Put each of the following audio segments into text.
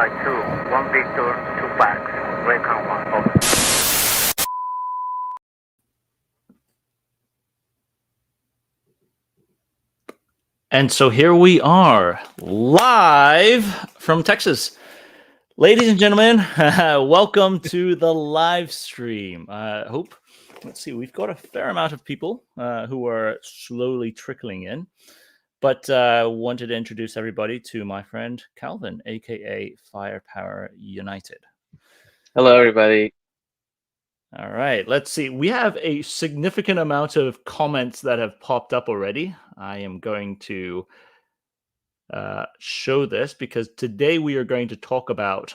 2, 1 Victor, 2 Fox, REDCON 1, over. And so here we are, live from Texas. Ladies and gentlemen, welcome to the live stream. Let's see, we've got a fair amount of people who are slowly trickling in, but wanted to introduce everybody to my friend Calvin, aka Firepower United. Hello, everybody. All right, let's see. We have a significant amount of comments that have popped up already. I am going to show this because today we are going to talk about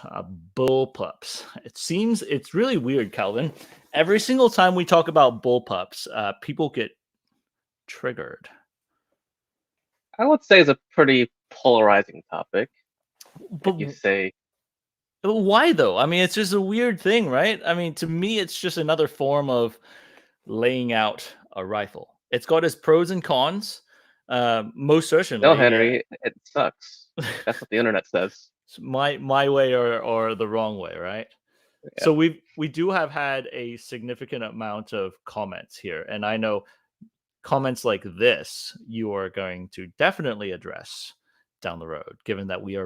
bullpups. It seems it's really weird, Calvin. Every single time we talk about bullpups, people get triggered. I would say it's a pretty polarizing topic. But If you say, why though? I mean, it's just a weird thing, right? I mean, to me, it's just another form of laying out a rifle. It's got its pros and cons. Most certainly. no, Henry, it sucks. That's what the internet says. My way or the wrong way, right? Yeah. So we do have had a significant amount of comments here, and I know comments like this you are going to definitely address down the road, given that we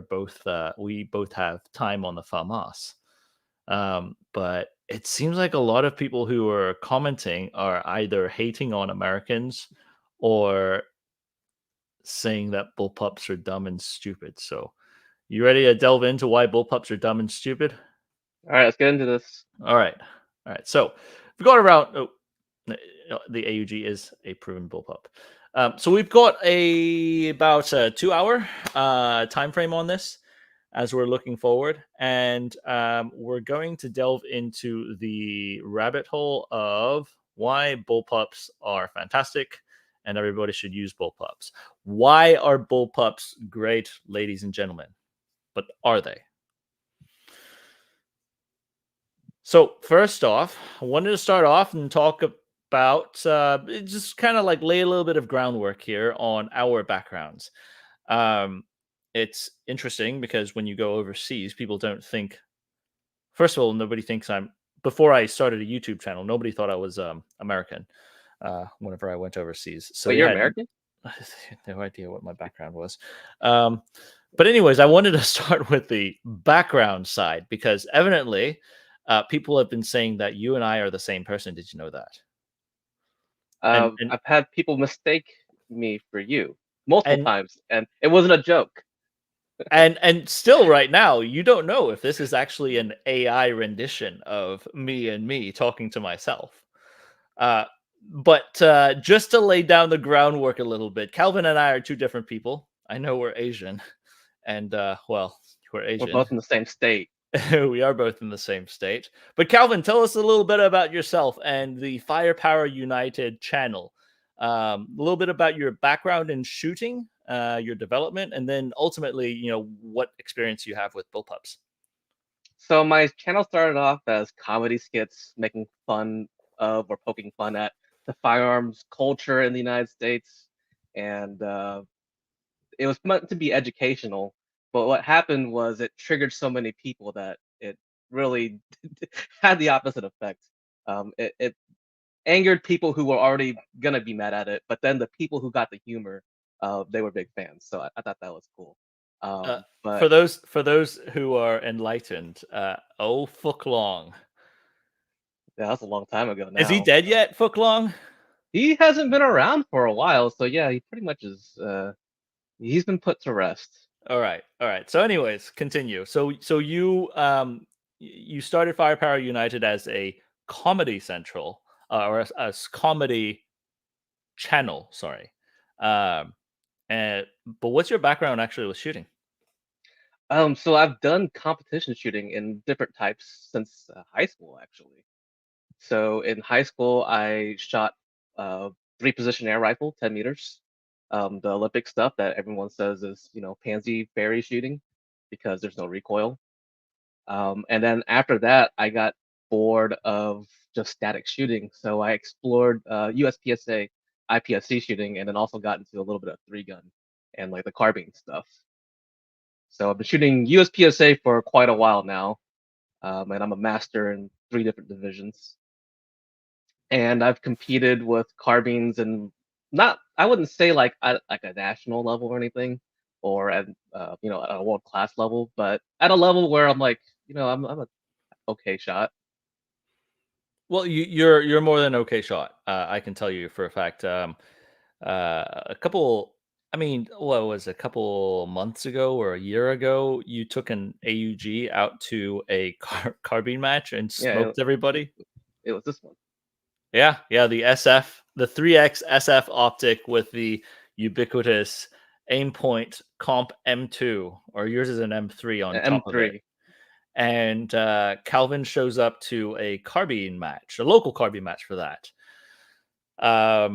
both have time on the FAMAS. But it seems like a lot of people who are commenting are either hating on Americans or saying that bullpups are dumb and stupid. So you ready to delve into why bullpups are dumb and stupid? All right, let's get into this. All right. So we've got around. The AUG is a proven bullpup. So we've got about a 2-hour time frame on this as we're looking forward, and we're going to delve into the rabbit hole of why bullpups are fantastic and everybody should use bullpups. Why are bullpups great, ladies and gentlemen? But are they? So first off, I wanted to start off and talk about just kind of like lay a little bit of groundwork here on our backgrounds. It's interesting because when you go overseas, people don't think. First of all, nobody thinks I'm. Before I started a YouTube channel, nobody thought I was American. Whenever I went overseas, so Wait, you're American? no idea what my background was. But anyways, I wanted to start with the background side because evidently. People have been saying that you and I are the same person. Did you know that? I've had people mistake me for you multiple times, and it wasn't a joke. and still, right now, you don't know if this is actually an AI rendition of me talking to myself. But just to lay down the groundwork a little bit, Calvin and I are two different people. I know we're Asian, and well, we're Asian. We're both in the same state. We are both in the same state. But Calvin, tell us a little bit about yourself and the Firepower United channel. A little bit about your background in shooting, your development, and then ultimately, what experience you have with bullpups. So my channel started off as comedy skits, making fun of or poking fun at the firearms culture in the United States, and it was meant to be educational. But what happened was it triggered so many people that it really had the opposite effect. It angered people who were already gonna be mad at it, but then the people who got the humor, they were big fans. So I thought that was cool. But for those who are enlightened, Fook Long. Yeah, that's a long time ago now. Is he dead yet, Fook Long? He hasn't been around for a while, so yeah, he pretty much is. He's been put to rest. All right. So, anyways, continue. So you started Firepower United as a Comedy Central or a comedy channel. Sorry. But what's your background actually with shooting? So I've done competition shooting in different types since high school, actually. So in high school, I shot 3-position air rifle, 10 meters. The Olympic stuff that everyone says is, pansy fairy shooting because there's no recoil. And then after that, I got bored of just static shooting. So I explored USPSA, IPSC shooting, and then also got into a little bit of 3-gun and like the carbine stuff. So I've been shooting USPSA for quite a while now, and I'm a master in 3 different divisions. And I've competed with carbines and I wouldn't say like at like a national level or anything, or at at a world class level, but at a level where I'm like, I'm a okay shot. Well, you're more than okay shot. I can tell you for a fact. A couple, I mean, what was it, a couple months ago or a year ago, you took an AUG out to a carbine match and Yeah, smoked everybody. it was this one. Yeah, yeah, the SF, the 3X SF optic with the ubiquitous aim point comp M2, or yours is an M3 on top of it. M3. And Calvin shows up to a carbine match, a local carbine match for that. Yeah,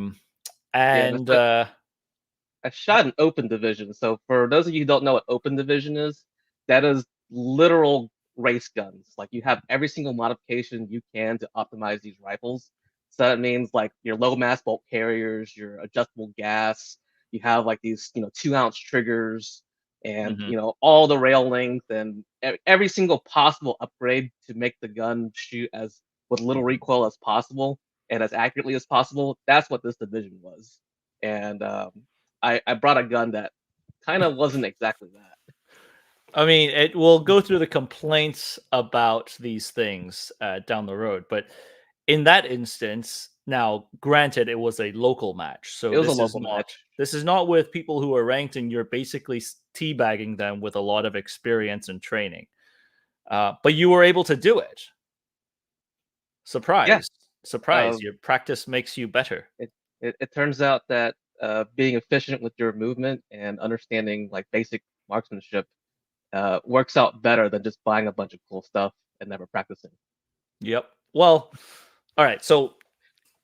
And I shot an open division. So for those of you who don't know what open division is, that is literal race guns. Like you have every single modification you can to optimize these rifles. So that means like your low mass bolt carriers, your adjustable gas, you have like these, 2-ounce triggers and, mhm. all the rail length and every single possible upgrade to make the gun shoot as with little recoil as possible and as accurately as possible. That's what this division was. And I brought a gun that kind of wasn't exactly that. I mean, it will go through the complaints about these things down the road, but in that instance, now granted, it was a local match, so It was a local match. this is not with people who are ranked, and you're basically teabagging them with a lot of experience and training. But you were able to do it. Yeah. Surprise, surprise! Uh, Your practice makes you better. it turns out that being efficient with your movement and understanding like basic marksmanship works out better than just buying a bunch of cool stuff and never practicing. Yep. Well, all right. So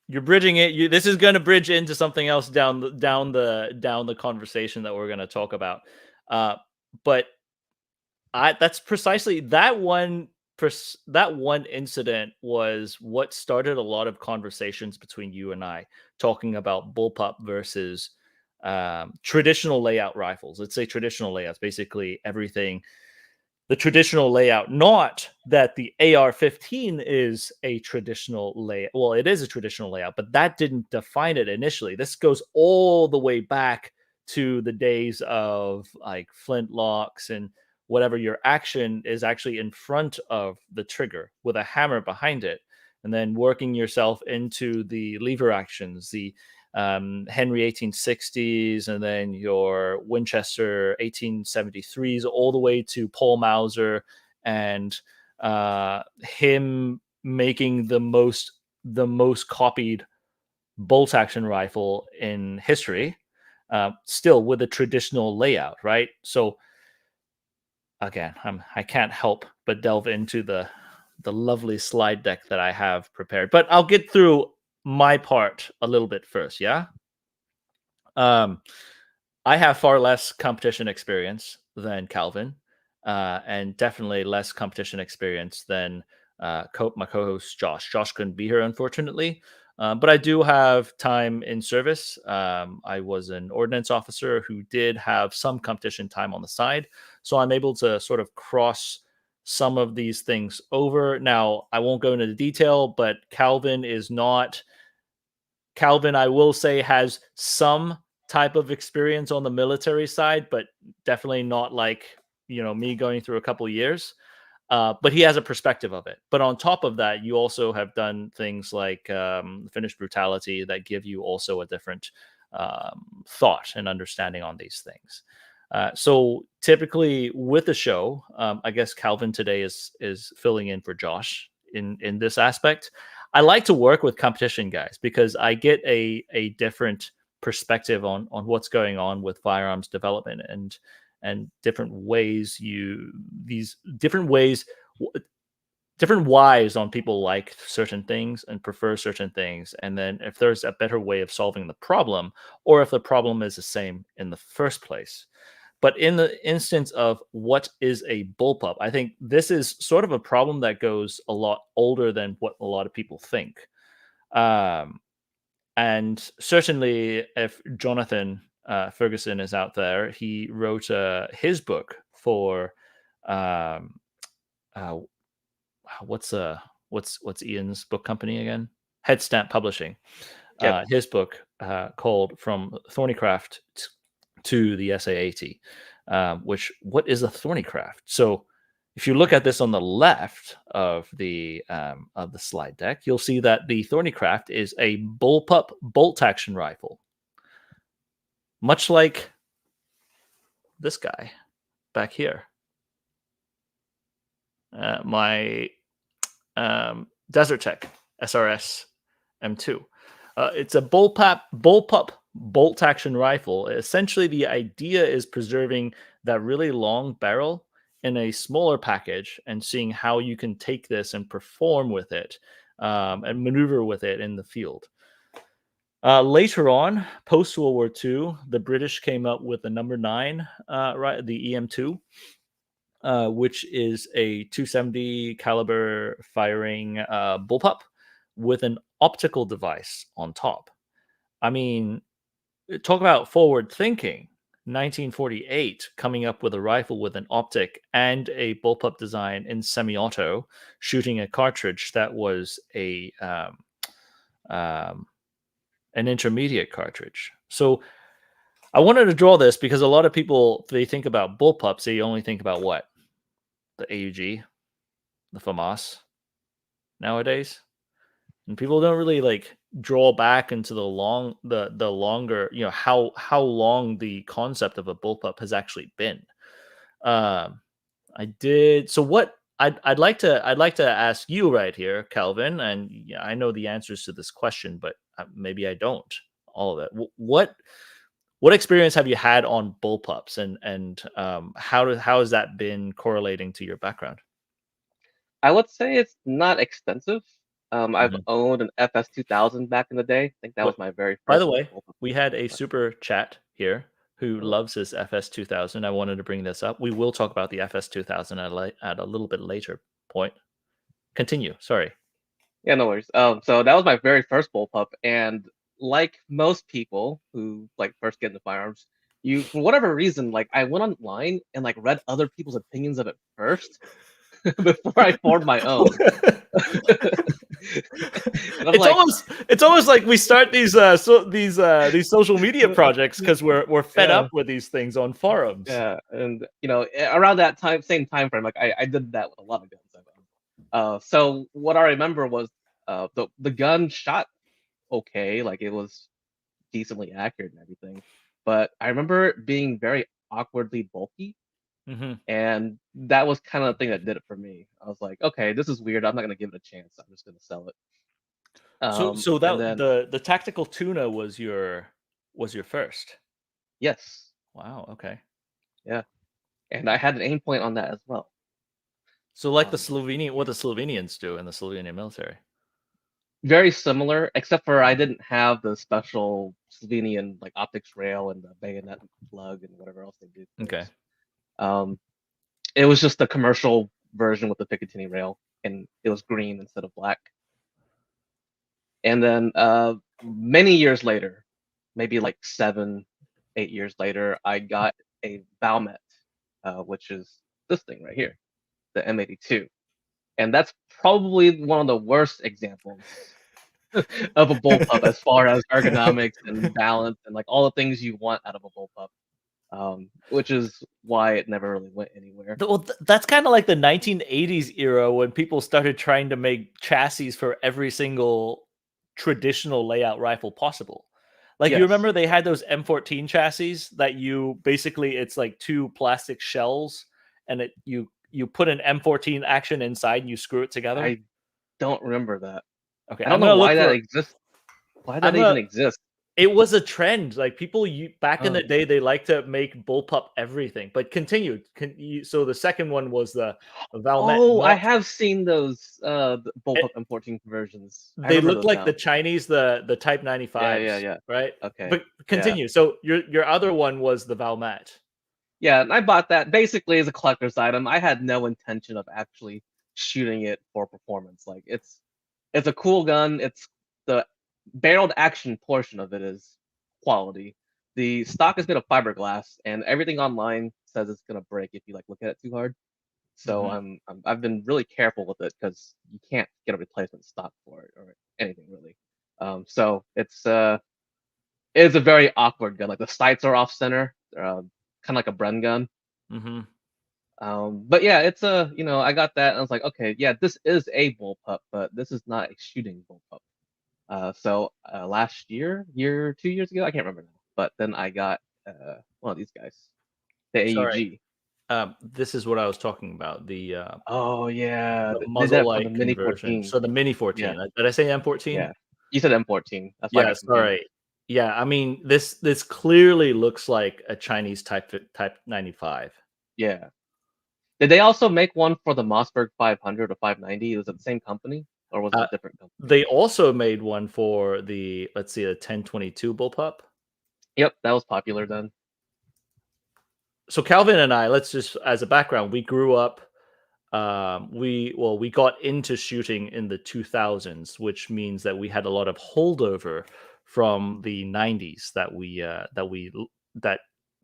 you're bridging it. This is going to bridge into something else down the conversation that we're going to talk about. But that's precisely that one. That one incident was what started a lot of conversations between you and I, talking about bullpup versus traditional layout rifles. Let's say traditional layouts, basically everything. The traditional layout, not that the AR-15 is a traditional layout. Well, it is a traditional layout, but that didn't define it initially. This goes all the way back to the days of like flintlocks and whatever. Your action is actually in front of the trigger with a hammer behind it, and then working yourself into the lever actions, the Henry 1860s, and then your Winchester 1873s, all the way to Paul Mauser and him making the most copied bolt action rifle in history, still with a traditional layout, right? So again, I can't help but delve into the lovely slide deck that I have prepared, but I'll get through my part a little bit first, yeah. I have far less competition experience than Calvin, and definitely less competition experience than my co-host Josh. Josh couldn't be here, unfortunately, but I do have time in service. I was an ordnance officer who did have some competition time on the side, so I'm able to sort of cross some of these things over. Now, I won't go into the detail, but Calvin, I will say, has some type of experience on the military side, but definitely not like, me going through a couple of years. But he has a perspective of it. But on top of that, you also have done things like Finnish brutality that give you also a different thought and understanding on these things. So typically with the show, I guess Calvin today is filling in for Josh in this aspect. I like to work with competition guys because I get a different perspective on what's going on with firearms development and different ways different whys on people like certain things and prefer certain things, and then if there's a better way of solving the problem, or if the problem is the same in the first place. But in the instance of what is a bullpup, I think this is sort of a problem that goes a lot older than what a lot of people think. And certainly, if Jonathan Ferguson is out there, he wrote his book for what's Ian's book company again? Headstamp Publishing. Yep. His book called From Thornycraft to the SA80. What is a Thornycraft? So if you look at this on the left of the slide deck, you'll see that the Thornycraft is a Bullpup bolt action rifle, much like this guy back here. My Desert Tech SRS M2. It's a Bullpup bolt action rifle. Essentially, the idea is preserving that really long barrel in a smaller package and seeing how you can take this and perform with it and maneuver with it in the field. Later on, post World War II, the British came up with the number 9, the EM2. Which is a 270 caliber firing bullpup with an optical device on top. I mean, talk about forward thinking. 1948, coming up with a rifle with an optic and a bullpup design in semi-auto, shooting a cartridge that was an intermediate cartridge. So I wanted to draw this because a lot of people, they think about bullpups, they only think about what? The AUG, the FAMAS nowadays, and people don't really like draw back into the longer, how long the concept of a bullpup has actually been. I did so. What I'd like to ask you right here, Calvin, and I know the answers to this question, but maybe I don't. All of it. What experience have you had on bullpups, and how has that been correlating to your background? I would say it's not extensive. I've Mhm. owned an FS 2000 back in the day. I think that was my very By first the way, bullpup. we had a super chat here who Oh. loves his FS 2000. I wanted to bring this up. We will talk about the FS 2000 at a little bit later point. Continue. Sorry. Yeah, no worries. So that was my very first bullpup, and like most people who like first get into firearms, for whatever reason, like I went online and like read other people's opinions of it first before I formed my own. And I'm like, It's almost like we start these social media projects because we're fed yeah, up with these things on forums. yeah, and around that same time frame, like I did that with a lot of guns I've owned. So what I remember was the gun shot okay, like it was decently accurate and everything, but I remember it being very awkwardly bulky. Mhm. And that was kind of the thing that did it for me. I was like, okay, this is weird. I'm not gonna give it a chance. I'm just gonna sell it. So And that then the tactical tuna was your first. yes, Wow. Okay. yeah, and I had an aim point on that as well. So like Um, what the Slovenians do in the Slovenian military. Very similar, except for I didn't have the special Slovenian like optics rail and the bayonet plug and whatever else they did. Okay. It was just the commercial version with the Picatinny rail, and it was green instead of black. And then many years later, maybe like 7, 8 years later, I got a Valmet, which is this thing right here, the M82. And that's probably one of the worst examples of a bullpup as far as ergonomics and balance and like all the things you want out of a bullpup, which is why it never really went anywhere. Well, that's kind of like the 1980s era when people started trying to make chassis for every single traditional layout rifle possible. Like you Yes, remember they had those M14 chassis that you basically it's like 2 plastic shells and you put an M14 action inside and you screw it together. I don't remember that. Okay, I don't I'm know gonna why look that for. exists. Why I'm that gonna even exists. It was a trend. Like people back in the Oh. day, they like to make bullpup everything. But continue. So the second one was the Valmet. Oh, I Not have seen those the it, Bullpup M14 conversions. I they remember look those like now. the Chinese, the Type Yeah, 95s, yeah, yeah. right? Okay. But Yeah. continue. So your other one was the Valmet. Yeah, and I bought that basically as a collector's item. I had no intention of actually shooting it for performance. Like it's a cool gun. It's the barreled action portion of it is quality. The stock is made of fiberglass, and everything online says it's gonna break if you like look at it too hard. So Mhm. I've been really careful with it because you can't get a replacement stock for it or anything really. So it's it is a very awkward gun. Like the sights are off center, kind of like a Bren gun. Mhm. But yeah, it's a I got that and I was like, okay, yeah, this is a bullpup, but this is not a shooting bullpup. So last year, 2 years ago, I can't remember now, but then I got one of these guys, the Sorry. AUG. This is what I was talking about. Oh yeah, The they did muzzle that for the light Mini conversion. 14. So the Mini Yeah, 14. Did I say M14? yeah. You said M14. That's why I Yeah, got confused. sorry. Yeah, I mean this clearly looks like a Chinese Type 95. Yeah. Did they also make one for the Mossberg 500 or 590? Was it the same company or was it Uh, a different company? they also made one for the, let's see, the 1022 Bullpup. Yep, that was popular then. So Calvin and I, let's just as a background, we grew up. We got into shooting in the 2000s, which means that we had a lot of holdover from the 90s that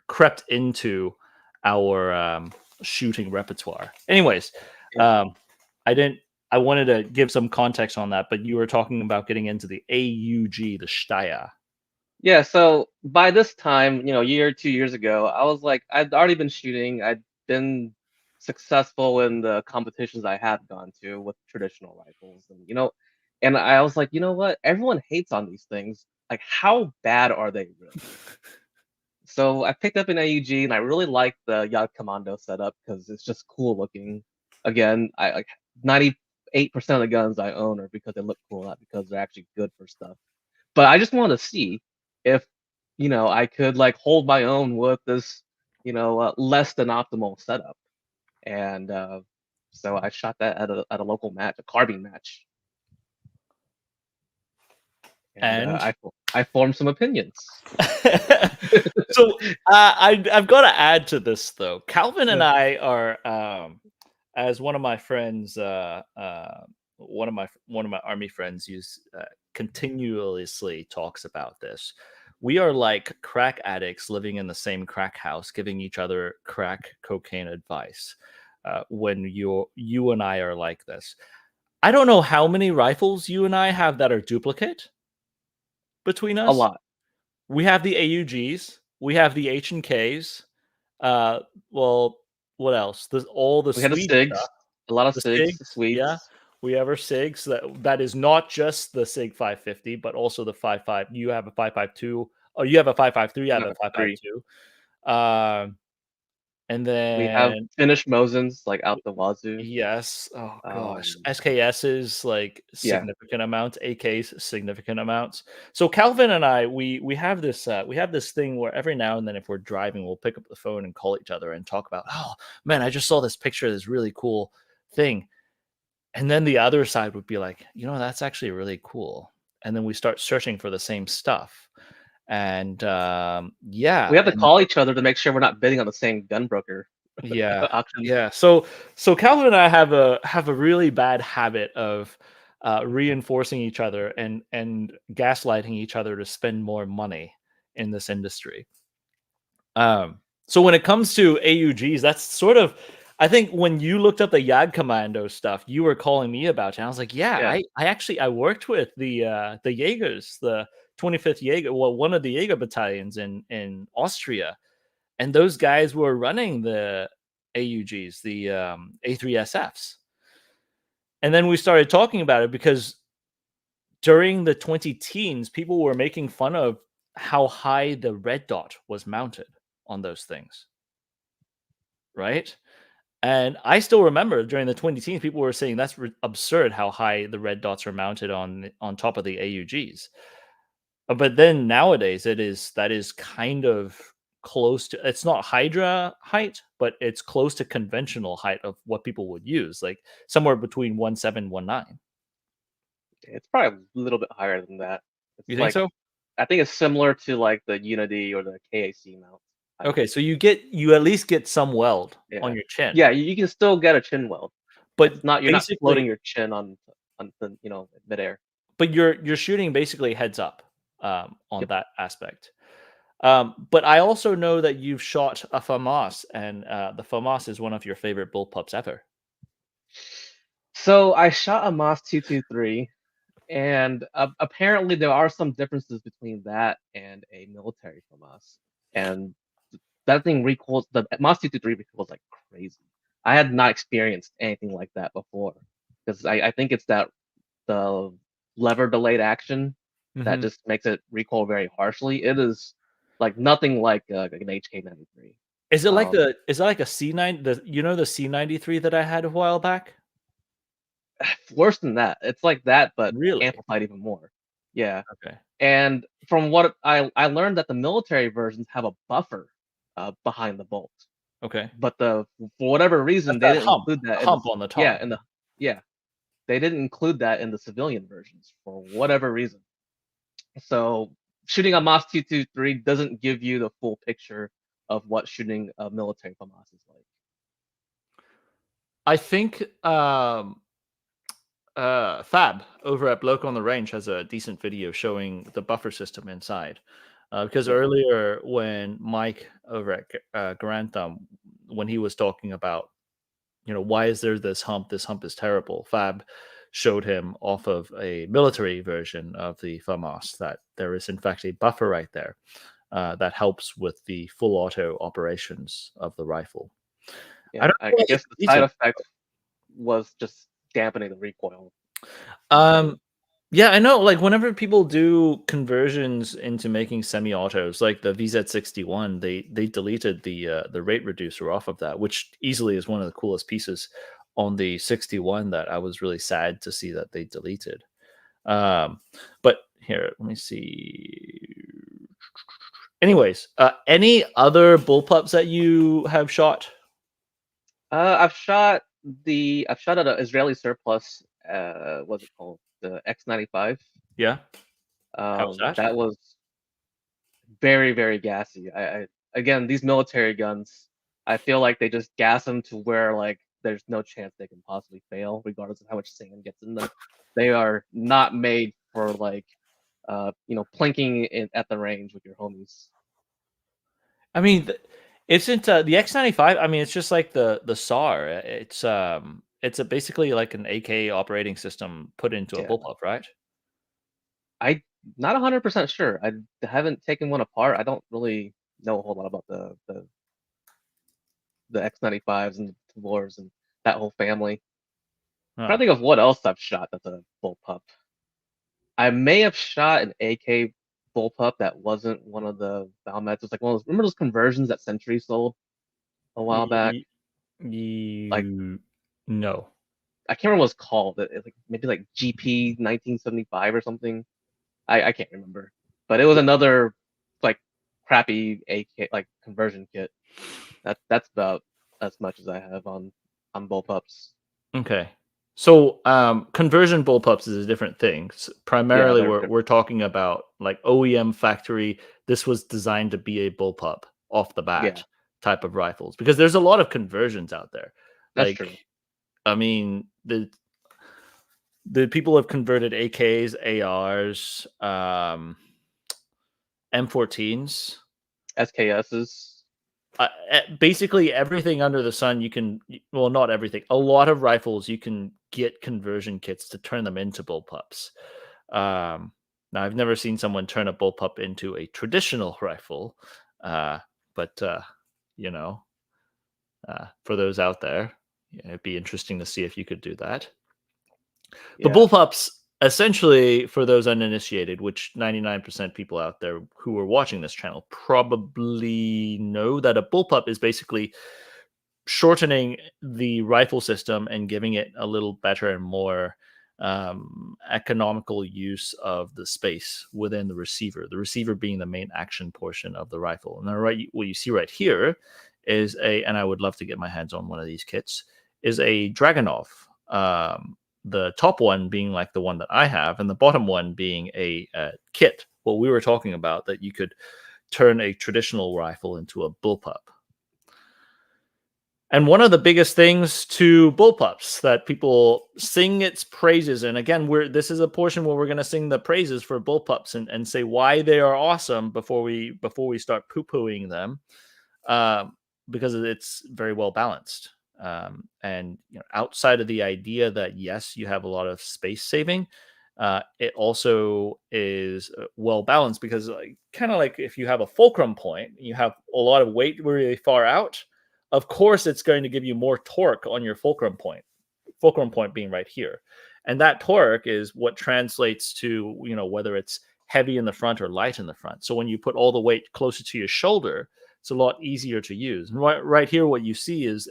crept into our shooting repertoire. Anyways, Yeah. um, I didn't. I wanted to give some context on that, but you were talking about getting into the AUG, the Steyr. Yeah, so by this time, a year or 2 years ago, I was like, I'd already been shooting. I'd been successful in the competitions I had gone to with traditional rifles, and I was like, you know what? Everyone hates on these things. Like, how bad are they really? So I picked up an AUG, and I really like the Yacht Commando setup because it's just cool looking. Again, I like 98% of the guns I own are because they look cool, not because they're actually good for stuff. But I just wanted to see if I could like hold my own with this less than optimal setup, and so I shot that at a local match, a carbine match, and And I formed some opinions. so I've got to add to this though. Calvin and Yeah. I are, as one of my friends, one of my army friends, continuously talks about this. We are like crack addicts living in the same crack house, giving each other crack cocaine advice. When you and I are like this, I don't know how many rifles you and I have that are duplicate between A us. lot. We have the AUGs, we have the H&Ks. Uh, well, what else? There's all the We had the Swede SIGs, stuff. a lot of The SIGs, the SIGs, yeah. Swedes. We have our SIGs. That is not just the SIG 550, but also the 55. You have a 552. Oh, you have a 553. I have a 3. 552. And We have then finished Mosins like out the wazoo. yes. Oh gosh. Um, SKSs like yeah, significant amounts, AKs significant amounts. So Calvin and I, we have this thing where every now and then if we're driving, we'll pick up the phone and call each other and talk about, oh man, I just saw this picture of this really cool thing. And then the other side would be like, that's actually really cool. And then we start searching for the same stuff. And yeah, we have to and call each other to make sure we're not bidding on the same gun broker yeah, auctions. yeah. So Calvin and I have a really bad habit of reinforcing each other and gaslighting each other to spend more money in this industry. So when it comes to AUGs, that's sort of, I think when you looked up the Yag Commando stuff, you were calling me about it. And I was like, yeah, Yeah, I actually I worked with the Jaegers, the 25th Jaeger, well, one of the Jaeger battalions in Austria, and those guys were running the AUGs, the A3SFs. And then we started talking about it because during the 20 teens, people were making fun of how high the red dot was mounted on those things, right? And I still remember during the 20 teens, people were saying that's absurd how high the red dots are mounted on top of the AUGs. But then nowadays, that is kind of close to, it's not Hydra height, but it's close to conventional height of what people would use, like somewhere between 1.7, 1.9. it's probably a little bit higher than that. It's You think like so? I think it's similar to like the Unity or the KAC mount. Okay, so you at least get some weld on Yeah, your chin, yeah, you can still get a chin weld. but It's not you're not floating basically, your chin on the midair. but you're shooting basically heads up on Yep. that aspect. But I also know that you've shot a FAMAS, and the FAMAS is one of your favorite bullpups ever. So I shot a Moss 223, and apparently there are some differences between that and a military FAMAS. And that thing recoils, the Moss 223 recoils like crazy. I had not experienced anything like that before, because I think it's that the lever delayed action that just makes it recoil very harshly. It is like nothing like an HK93. Is it like Um, is it like a C9? The the C93 that I had a while back? Worse than that. It's like that, but Really? amplified even more. Yeah. Okay. And from what I learned that the military versions have a buffer behind the bolt, Okay. but for whatever reason That's they that didn't hump include that in the hump on the top. yeah in the yeah they didn't include that in the civilian versions for whatever reason. So shooting a MOS 223 doesn't give you the full picture of what shooting a military FAMAS is like. I think Fab over at Bloke on the Range has a decent video showing the buffer system inside. Because Yeah. earlier when Mike over at Grand Thumb, when he was talking about, why is there this hump? This hump is terrible. Fab showed him off of a military version of the FAMAS that there is in fact a buffer right there that helps with the full auto operations of the rifle. I Yeah, don't I know why guess it's the side decent. effect was just dampening the recoil. Um, yeah, I know. Like whenever people do conversions into making semi-autos, like the VZ61, they deleted the rate reducer off of that, which easily is one of the coolest pieces on the 61 that I was really sad to see that they deleted. But here, let me see. Anyways, any other bullpups that you have shot? I've shot at an Israeli surplus. What's it called? The X95. Yeah. How's that? That was very, very gassy. I again, these military guns, I feel like they just gas them to where like there's no chance they can possibly fail, regardless of how much sand gets in them. They are not made for like plinking at the range with your homies. I mean, isn't the X95? I mean, it's just like the SAR. It's a basically like an AK operating system put into a Yeah, bullpup, right? I not 100% sure. I haven't taken one apart. I don't really know a whole lot about the X95s and the Wars and that whole family. I'm trying Huh. to think of what else I've shot that's a bullpup. I may have shot an AK bullpup that wasn't one of the Valmets. It was like one of those. Remember those conversions that Century sold a while back? Like You no. I can't remember what it's called. It's like maybe like GP 1975 or something. I can't remember. But it was another like crappy AK like conversion kit. That's about as much as I have on bullpups. Okay. So conversion bullpups is a different thing. Yeah, Primarily, they're we're different. talking about like OEM factory. This was designed to be a bullpup off the Yeah, bat type of rifles because there's a lot of conversions out there. that's Like, true. I mean, the people have converted AKs, ARs, M14s, SKSs. basically everything under the sun. You can, well, not everything. A lot of rifles you can get conversion kits to turn them into bullpups. Now, I've never seen someone turn a bullpup into a traditional rifle, but you know, for those out there, yeah, it'd be interesting to see if you could do that. But Yeah, bullpups, essentially, for those uninitiated, which 99% people out there who are watching this channel probably know that a bullpup is basically shortening the rifle system and giving it a little better and more economical use of the space within the receiver being the main action portion of the rifle. And what you see right here is and I would love to get my hands on one of these kits, is a Dragunov. The top one being like the one that I have, and the bottom one being a kit. What we were talking about, that you could turn a traditional rifle into a bullpup. And one of the biggest things to Bullpups that people sing its praises, and again, this is a portion where we're going to sing the praises for Bullpups and say why they are awesome before we start poo-pooing them, because it's very well balanced. And outside of the idea that yes, you have a lot of space saving, it also is well balanced because kind of like if you have a fulcrum point, you have a lot of weight really far out. Of course, it's going to give you more torque on your fulcrum point being right here. And that torque is what translates to, whether it's heavy in the front or light in the front. So when you put all the weight closer to your shoulder, it's a lot easier to use. And right here, what you see is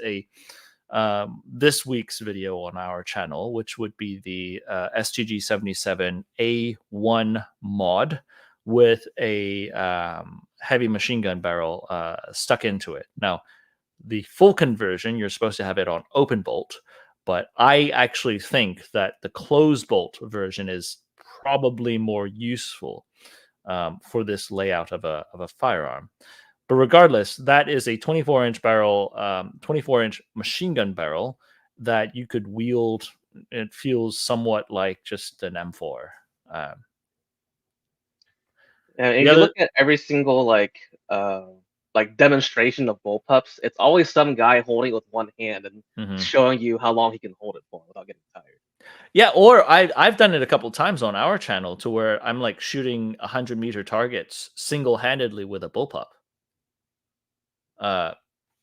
this week's video on our channel, which would be the STG-77 A1 mod with a heavy machine gun barrel stuck into it. Now, the full conversion, you're supposed to have it on open bolt, but I actually think that the closed bolt version is probably more useful for this layout of a firearm. But regardless, that is a 24-inch barrel, 24-inch machine gun barrel that you could wield. It feels somewhat like just an M4. And if you look at every single like demonstration of Bullpups, it's always some guy holding it with one hand and showing you how long he can hold it for without getting tired. Yeah, or I've done it a couple times on our channel to where I'm like shooting 100-meter targets single-handedly with a Bullpup.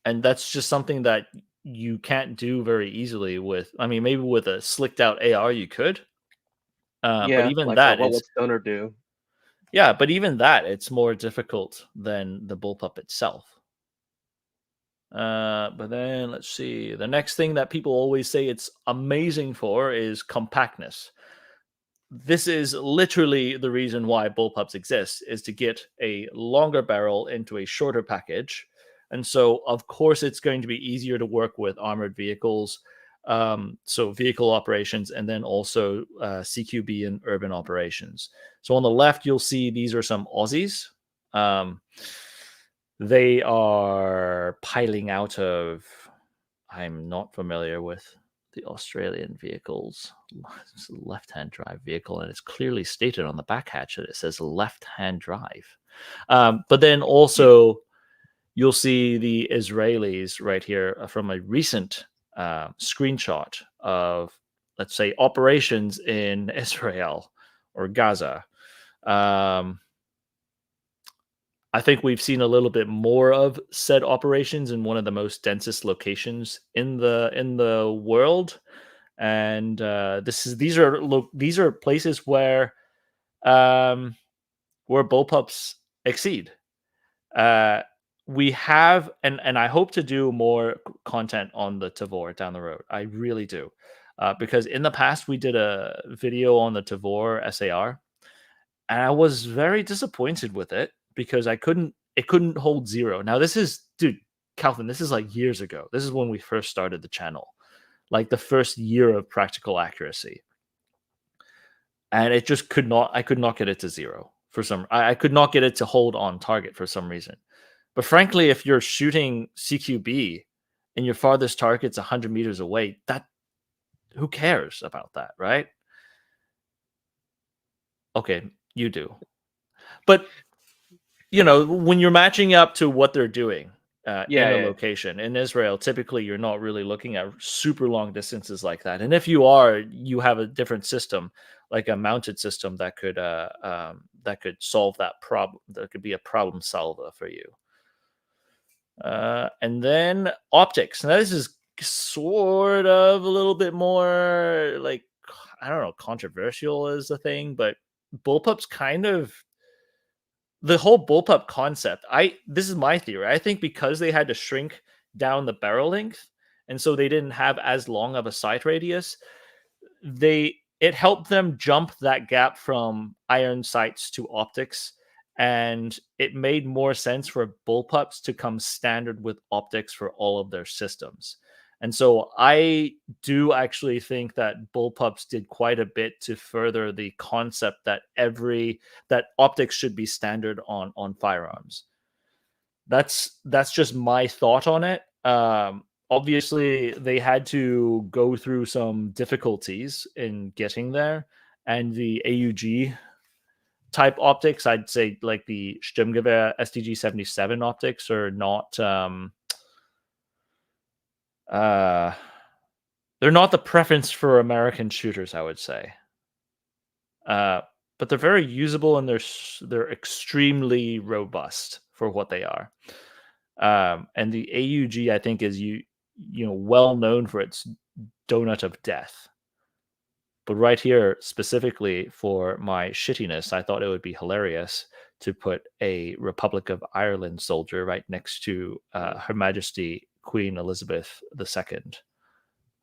And that's just something that you can't do very easily with. I mean, maybe with a slicked out AR you could. But even that, what would Stoner do? Yeah, but even that, it's more difficult than the Bullpup itself. But then let's see. The next thing that people always say it's amazing for is compactness. This is literally the reason why Bullpups exist, is to get a longer barrel into a shorter package. And so, of course, it's going to be easier to work with armored vehicles, so vehicle operations, and then also CQB and urban operations. So on the left, you'll see these are some Aussies. They are piling out of, I'm not familiar with the Australian vehicles. It's a left-hand drive vehicle, and it's clearly stated on the back hatch that it says left-hand drive. But then also, you'll see the Israelis right here from a recent screenshot of, let's say, operations in Israel or Gaza. I think we've seen a little bit more of said operations in one of the most densest locations in the world, and these are places where Bullpups exceed. We have, and I hope to do more content on the Tavor down the road. I really do, because in the past we did a video on the Tavor SAR, and I was very disappointed with it because it couldn't hold zero. Now this is, dude, Calvin, this is like years ago. This is when we first started the channel, like the first year of practical accuracy, and it just I could not get it to zero for some. I could not get it to hold on target for some reason. But frankly, if you're shooting CQB and your farthest target's 100 meters away, who cares about that, right? Okay, you do. But, when you're matching up to what they're doing in a location in Israel, typically you're not really looking at super long distances like that. And if you are, you have a different system, like a mounted system that could solve that problem. That could be a problem solver for you. And then optics. Now this is sort of a little bit more like, I don't know, controversial is the thing, but Bullpup's kind of the whole Bullpup concept. This is my theory. I think because they had to shrink down the barrel length, and so they didn't have as long of a sight radius, it helped them jump that gap from iron sights to optics. And it made more sense for Bullpups to come standard with optics for all of their systems. And so I do actually think that Bullpups did quite a bit to further the concept that that optics should be standard on firearms. That's just my thought on it. obviously they had to go through some difficulties in getting there, and the AUG type optics, I'd say like the Sturmgewehr STG-77 optics are not they're not the preference for American shooters, I would say. But they're very usable, and they're extremely robust for what they are. And the AUG, I think, is well known for its donut of death. But right here, specifically for my shittiness, I thought it would be hilarious to put a Republic of Ireland soldier right next to Her Majesty Queen Elizabeth II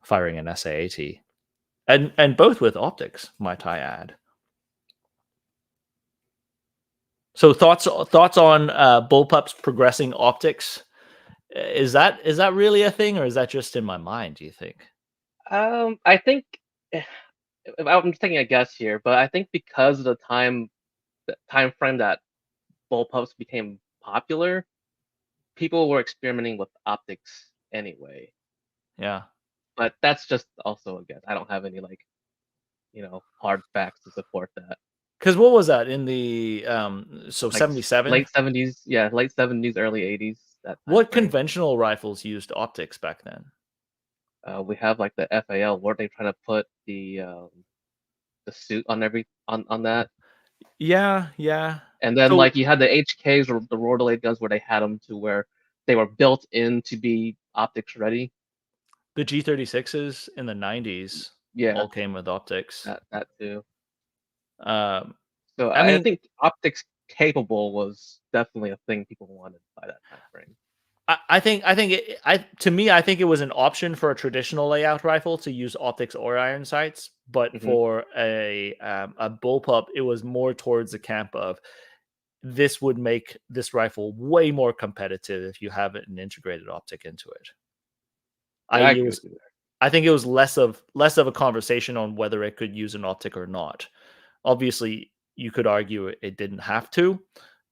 firing an SA-80. And both with optics, might I add. So thoughts on Bullpups progressing optics? Is that really a thing, or is that just in my mind, do you think? I think I'm just taking a guess here, but I think because of the time frame that Bullpups became popular, people were experimenting with optics anyway. Yeah. But that's just also a guess. I don't have any hard facts to support that. Because what was that in the 77? Late 70s, yeah, late 70s, early 80s. What conventional rifles used optics back then? We have like the FAL. Weren't they trying to put the suit on that? Yeah, yeah. And then you had the HKs or the rotor blade guns where they had them to where they were built in to be optics ready. The G36s in the 90s all came with optics. That too. So I think optics capable was definitely a thing people wanted by that time frame. I think it was an option for a traditional layout rifle to use optics or iron sights, but for a bullpup, it was more towards the camp of this would make this rifle way more competitive if you have an integrated optic into it. I think it was less of a conversation on whether it could use an optic or not. Obviously, you could argue it didn't have to,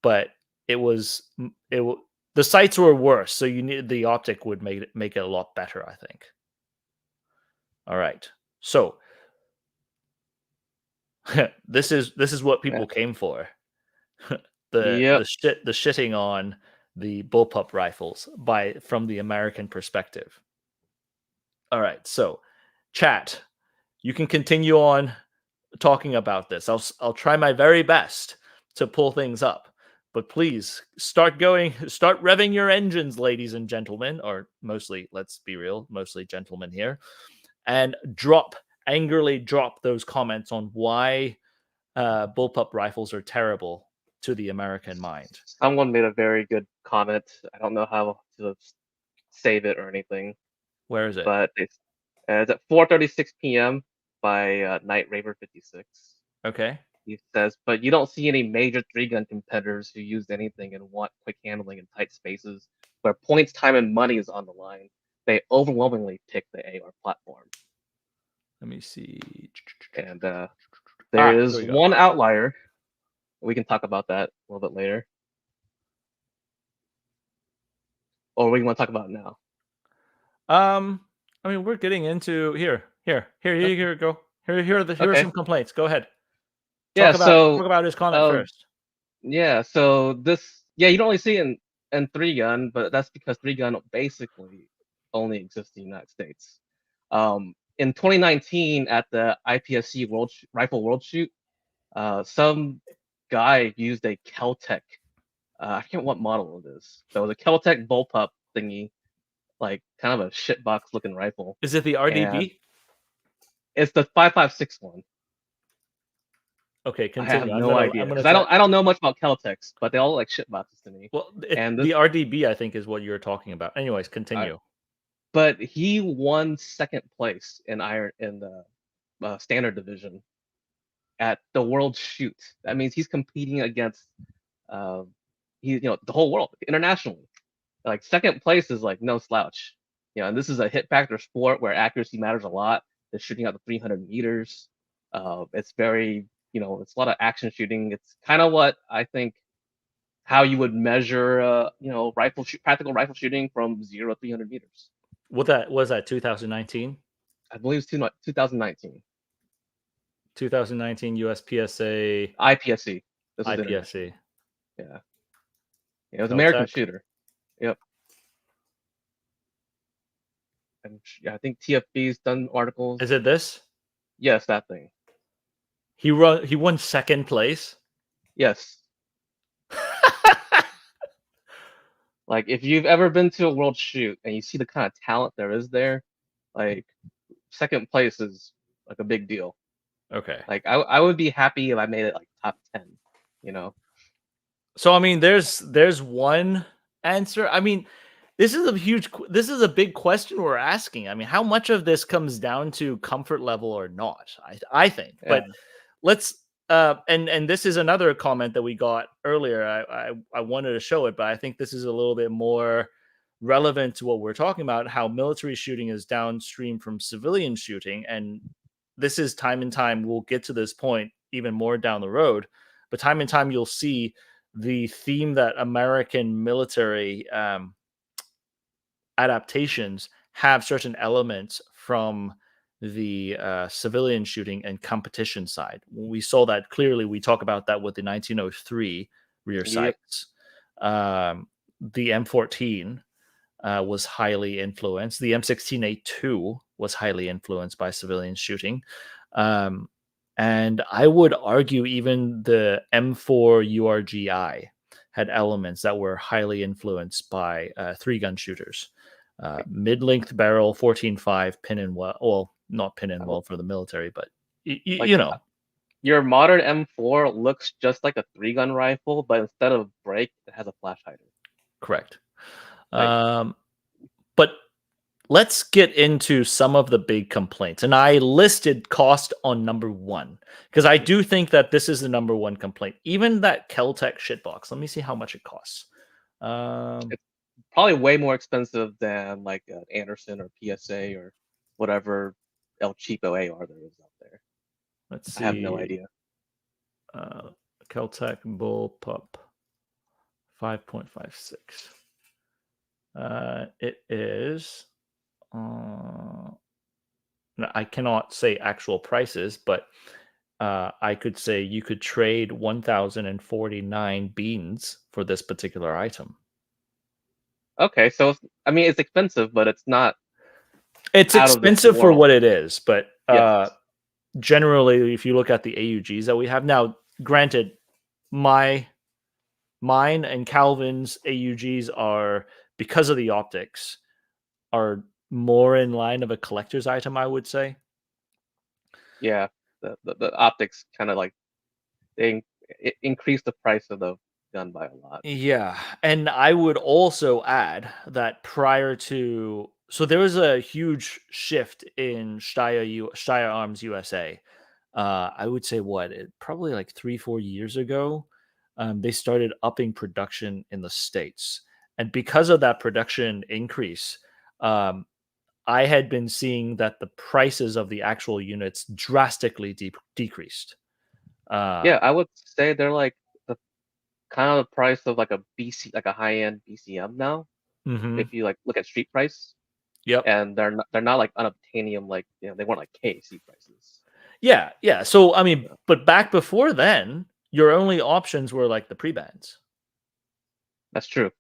but the sights were worse, so you needed the optic would make it a lot better, I think. All right, so this is what people came for. the shitting on the bullpup rifles from the American perspective. All right, so chat, you can continue on talking about this. I'll try my very best to pull things up, but please start revving your engines, ladies and gentlemen, or mostly, let's be real, mostly gentlemen here, and angrily drop those comments on why bullpup rifles are terrible to the American mind. Someone made a very good comment. I don't know how to save it or anything. Where is it? But it's at 4:36 p.m. by Night Raver 56. Okay. He says, but you don't see any major 3-gun competitors who use anything and want quick handling in tight spaces where points, time, and money is on the line. They overwhelmingly pick the AR platform. Let me see. And there is one outlier. We can talk about that a little bit later. Or we want to talk about it now. I mean, we're getting into here. Go. Here are some complaints. Go ahead. Talk about his comment first. Yeah, so you don't only see it in 3-gun, but that's because 3-gun basically only exists in the United States. In 2019, at the IPSC Rifle World Shoot, some guy used a Keltec. I forget what model it is. So it was a Keltec bullpup thingy, like kind of a shitbox looking rifle. Is it the RDB? And it's the 5.56 one. Okay, continue. I have no idea. I don't know much about Keltecs, but they all look like shitboxes to me. Well, the RDB, I think, is what you're talking about. Anyways, continue. But he won second place in the standard division at the World Shoot. That means he's competing against the whole world internationally. Like second place is like no slouch. And this is a hit factor sport where accuracy matters a lot. They're shooting out to 300 meters. It's very, it's a lot of action shooting. It's kind of what I think how you would measure, practical rifle shooting from 0 to 300 meters. What was that 2019? I believe it's 2019. 2019 USPSA IPSC. This is international. IPSC. Yeah. It was American Caltech. shooter. Yep. And I think TFB's done articles. Is it this? Yes, that thing. He won second place. Yes. Like, if you've ever been to a world shoot and you see the kind of talent there is there, like, second place is like a big deal. Okay. Like, I would be happy if I made it like top 10, you know? So I mean, there's one answer. I mean, this is a big question we're asking. I mean, how much of this comes down to comfort level or not? I think. Yeah. But let's and this is another comment that we got earlier. I wanted to show it, but I think this is a little bit more relevant to what we're talking about, how military shooting is downstream from civilian shooting. And this is time and time, we'll get to this point even more down the road, but time and time you'll see the theme that American military adaptations have certain elements from the civilian shooting and competition side. We saw that clearly. We talk about that with the 1903 rear sights. The M14 was highly influenced. The M16A2 was highly influenced by civilian shooting. And I would argue even the M4 URGI had elements that were highly influenced by three-gun shooters. Mid-length barrel, 14.5, pin and well. Well, not pin and well for the military, but Like, you know. Your modern M4 looks just like a 3-gun rifle, but instead of brake, it has a flash hider. Correct. Right. But let's get into some of the big complaints. And I listed cost on number 1 because I do think that this is the number 1 complaint. Even that Caltech shitbox. Let me see how much it costs. It's probably way more expensive than like an Anderson or PSA or whatever El Cheapo AR there is out there. Let's see. I have no idea. Caltech Bullpup 5.56. It is. I cannot say actual prices, but I could say you could trade 1,049 beans for this particular item. Okay, so I mean it's expensive, but it's not. It's expensive for what it is, but yes. Generally, if you look at the AUGs that we have now, granted, mine and Calvin's AUGs are, because of the optics, are more in line of a collector's item, I would say. Yeah, the optics kind of like they increase the price of the gun by a lot. Yeah, and I would also add that prior to, so there was a huge shift in Steyr Arms USA. I would say probably like 3-4 years ago, they started upping production in the States. And because of that production increase, I had been seeing that the prices of the actual units drastically decreased. Yeah, I would say they're like the kind of the price of like a high-end BCM now. If you like look at street price. Yep. And they're not like unobtainium, like they weren't like KC prices. Yeah. So I mean, but back before then, your only options were like the pre-bands. That's true.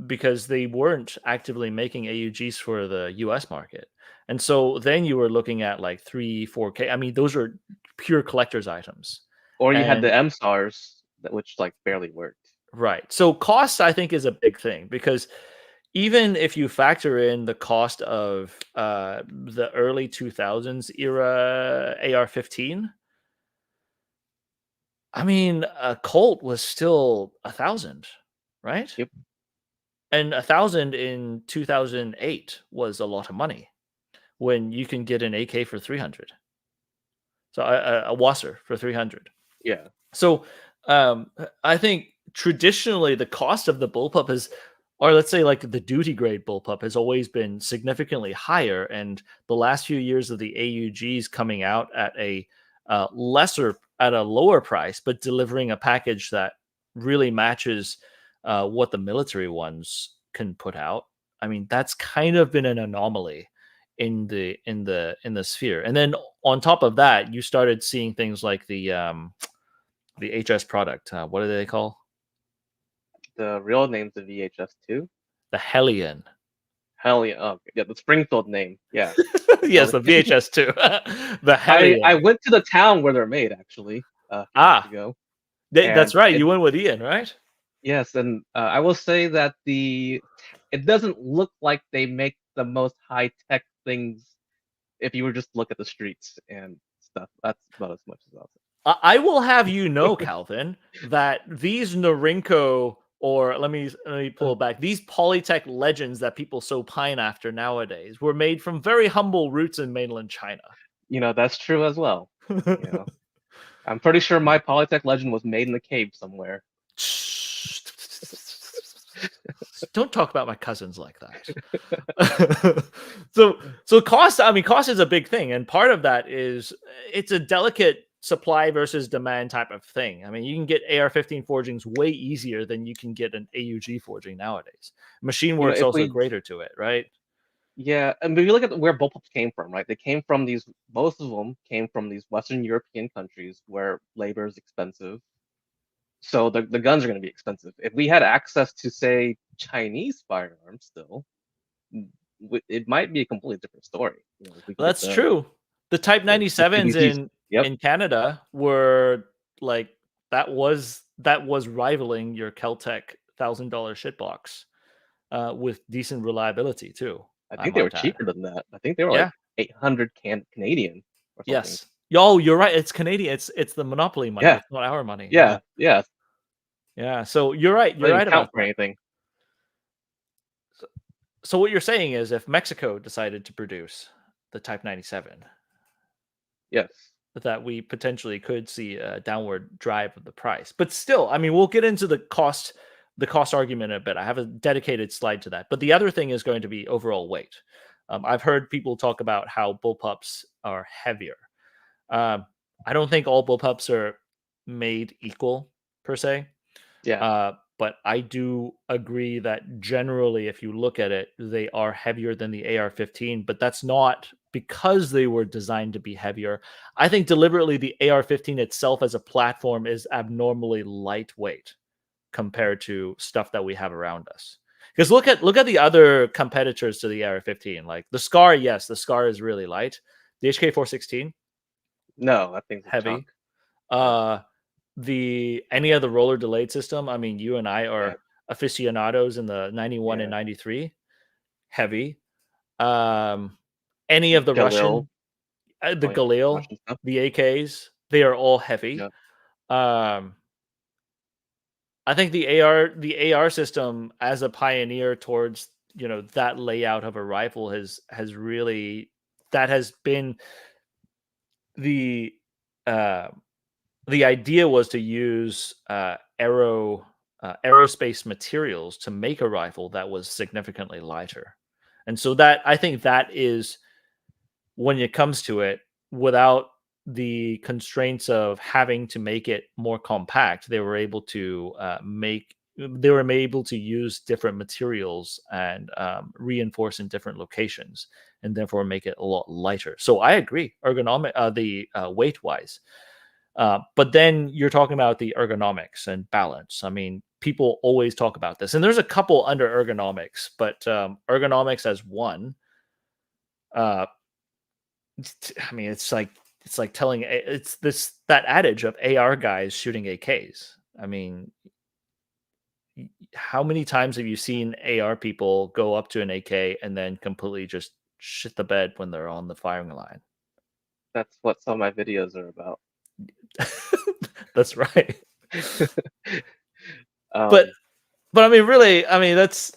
Because they weren't actively making AUGs for the US market. And so then you were looking at like 3-4K. I mean, those are pure collector's items. Or you had the M-SARs, which like barely worked. Right. So cost, I think, is a big thing, because even if you factor in the cost of the early 2000s era AR-15, I mean, a Colt was still 1,000, right? Yep. And 1,000 in 2008 was a lot of money when you can get an AK for 300. So a Wasser for 300. Yeah. So I think traditionally the cost of the Bullpup is, or let's say like the duty grade Bullpup, has always been significantly higher. And the last few years of the AUGs coming out at a lower price, but delivering a package that really matches what the military ones can put out. I mean, that's kind of been an anomaly in the sphere. And then on top of that, you started seeing things like the HS product. What do they call? The real name's the VHS2. The Hellion. Hell yeah. Oh, yeah, the Springfield name. Yeah. Yes, the VHS2. The Hellion. I went to the town where they're made, actually, a few months ago. That's And right. You went with Ian, right? Yes, and I will say that it doesn't look like they make the most high-tech things if you were just to look at the streets and stuff. That's about as much as I'll say. I will have you know, Calvin, that these Norinco, or let me pull it back, these Polytech legends that people so pine after nowadays were made from very humble roots in mainland China. You know, that's true as well. You know, I'm pretty sure my Polytech legend was made in a cave somewhere. Don't talk about my cousins like that. so cost, I mean, cost is a big thing, and part of that is it's a delicate supply versus demand type of thing. I mean, you can get AR-15 forgings way easier than you can get an AUG forging nowadays. Machine work's also greater to it, right? Yeah, and if you look at where Bullpups came from, right? They came from most of them came from these Western European countries where labor is expensive. So the guns are going to be expensive. If we had access to, say, Chinese firearms still, it might be a completely different story. You know, that's true. The Type 97s in Canada were like that was rivaling your Keltec $1,000 shitbox with decent reliability too. I think they were cheaper than that. I think they were like 800 Canadian or something. Yes. Yo, you're right. It's Canadian. It's the monopoly money. Yeah. It's not our money. Yeah. So you're right. You're right about for anything. So what you're saying is, if Mexico decided to produce the Type 97, yes, that we potentially could see a downward drive of the price. But still, I mean, we'll get into the cost argument in a bit. I have a dedicated slide to that. But the other thing is going to be overall weight. I've heard people talk about how bullpups are heavier. I don't think all bullpups are made equal per se. Yeah. But I do agree that generally, if you look at it, they are heavier than the AR-15, but that's not because they were designed to be heavier. I think deliberately the AR-15 itself as a platform is abnormally lightweight compared to stuff that we have around us. Because look at the other competitors to the AR-15, like the Scar. Yes, the Scar is really light. The HK416, no, I think heavy. Any of the roller delayed system, I mean, you and I are aficionados in the 91 and 93, heavy. Any of the Russian, the Galil, the AKs, they are all heavy. I think the AR system as a pioneer towards, you know, that layout of a rifle has really, that has been the idea was to use aerospace materials to make a rifle that was significantly lighter. And so that, I think that is, when it comes to it, without the constraints of having to make it more compact, they were able to use different materials and reinforce in different locations, and therefore make it a lot lighter. So I agree, ergonomic, weight wise. But then you're talking about the ergonomics and balance. I mean, people always talk about this, and there's a couple under ergonomics, but ergonomics as one. I mean, it's like telling that adage of AR guys shooting AKs. I mean, how many times have you seen AR people go up to an AK and then completely just shit the bed when they're on the firing line? That's what some of my videos are about. That's right. But I mean, really, I mean, that's,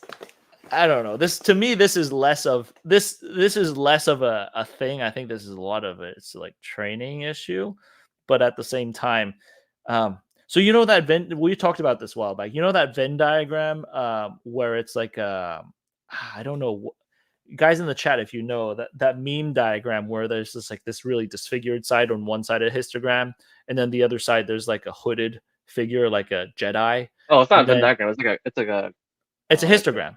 I don't know. This, to me, this is less of this is less of a thing. I think this is a lot of it's like training issue, but at the same time, so you know that Venn, we talked about this a while back. You know that Venn diagram where it's like I don't know, guys in the chat, if you know that meme diagram where there's just like this really disfigured side on one side of histogram, and then the other side there's like a hooded figure, like a Jedi. Oh, it's not a Venn diagram. It's a histogram.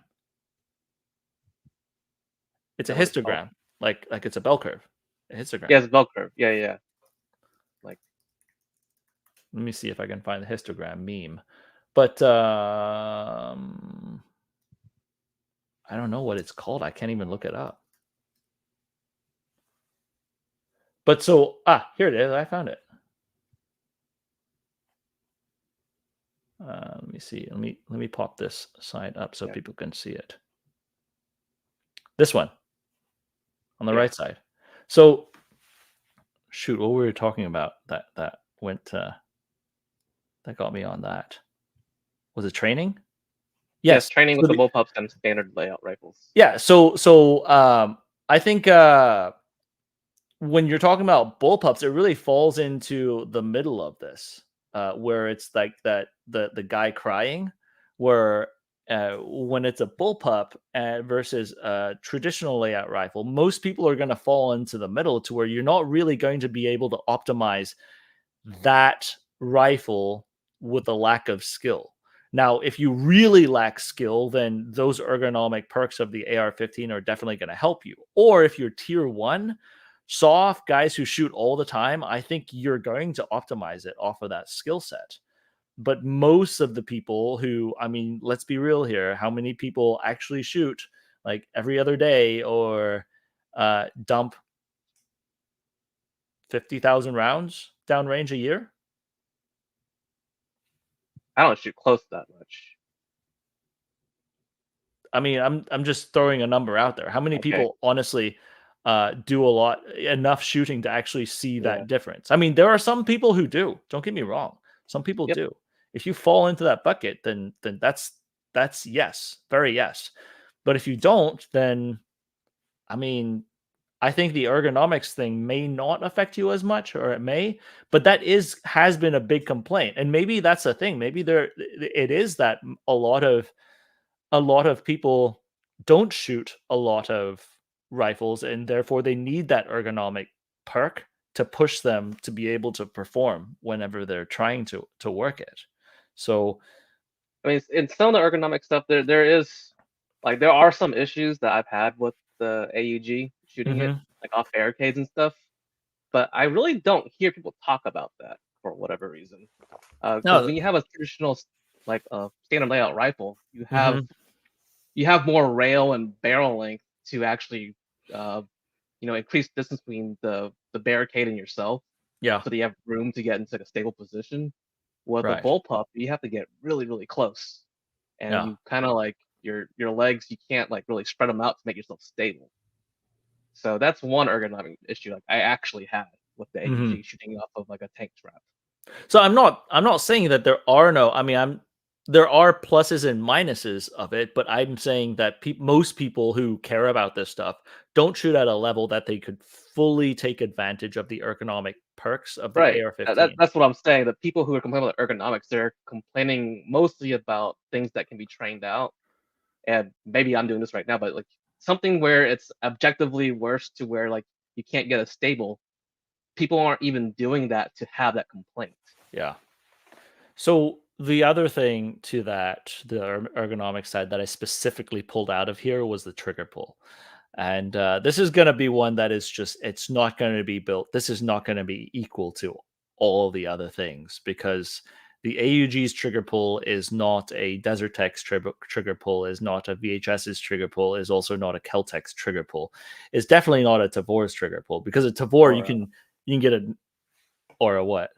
It's Is a that what it's called? histogram, like it's a bell curve, a histogram. Yeah, it's bell curve. Yeah, yeah. Like Let me see if I can find the histogram meme. But I don't know what it's called. I can't even look it up. But so here it is. I found it. Let me see. Let me pop this sign up so yeah, people can see it. This one on the yeah. right side. So shoot, what were we talking about that went that got me on that? Was it training? Yes, Yes. training with So the bullpups and standard layout rifles. yeah. I think when you're talking about bullpups, it really falls into the middle of this, where it's like that the guy crying, where when it's a bullpup versus a traditional layout rifle, most people are going to fall into the middle to where you're not really going to be able to optimize that rifle with a lack of skill. Now, if you really lack skill, then those ergonomic perks of the AR-15 are definitely going to help you. Or if you're tier 1, soft guys who shoot all the time, I think you're going to optimize it off of that skill set. But most of the people who, I mean, let's be real here, how many people actually shoot like every other day or dump 50,000 rounds downrange a year? I don't shoot close that much. I mean, I'm just throwing a number out there. How many Okay. people honestly do a lot enough shooting to actually see Yeah. that difference? I mean, there are some people who do. Don't get me wrong. Some people Yep. do. If you fall into that bucket, then that's yes, very yes. But if you don't, then I mean, I think the ergonomics thing may not affect you as much, or it may, but that has been a big complaint. And maybe that's the thing. Maybe it is that a lot of people don't shoot a lot of rifles, and therefore they need that ergonomic perk to push them to be able to perform whenever they're trying to work it. So I mean, in some of the ergonomic stuff, there is like there are some issues that I've had with the AUG shooting it mhm. like off barricades and stuff, but I really don't hear people talk about that for whatever reason. Because No, when you have a traditional like a standard layout rifle, mhm. you have more rail and barrel length to actually uh, increase distance between the barricade and yourself, Yeah, so that you have room to get into like a stable position. With a right. bullpup, you have to get really, really close, and Yeah. you kind of like your legs. You can't like really spread them out to make yourself stable. So that's one ergonomic issue like I actually had with the Mhm. AUG shooting off of like a tank strap. So I'm not saying that there are no, I mean, there are pluses and minuses of it, but I'm saying that most people who care about this stuff don't shoot at a level that they could fully take advantage of the ergonomic perks of the Right. AR-15. That's what I'm saying. The people who are complaining about ergonomics, they're complaining mostly about things that can be trained out. And maybe I'm doing this right now, but like something where it's objectively worse to where like you can't get a stable. People aren't even doing that to have that complaint. Yeah. So the other thing to that, the ergonomic side that I specifically pulled out of here was the trigger pull. And this is going to be one that is just, it's not going to be built. This is not going to be equal to all the other things because the AUG's trigger pull is not a Desertec's trigger pull, is not a VHS's trigger pull, is also not a Keltec's trigger pull. It's definitely not a Tavor's trigger pull because a Tavor Or you can get a or a what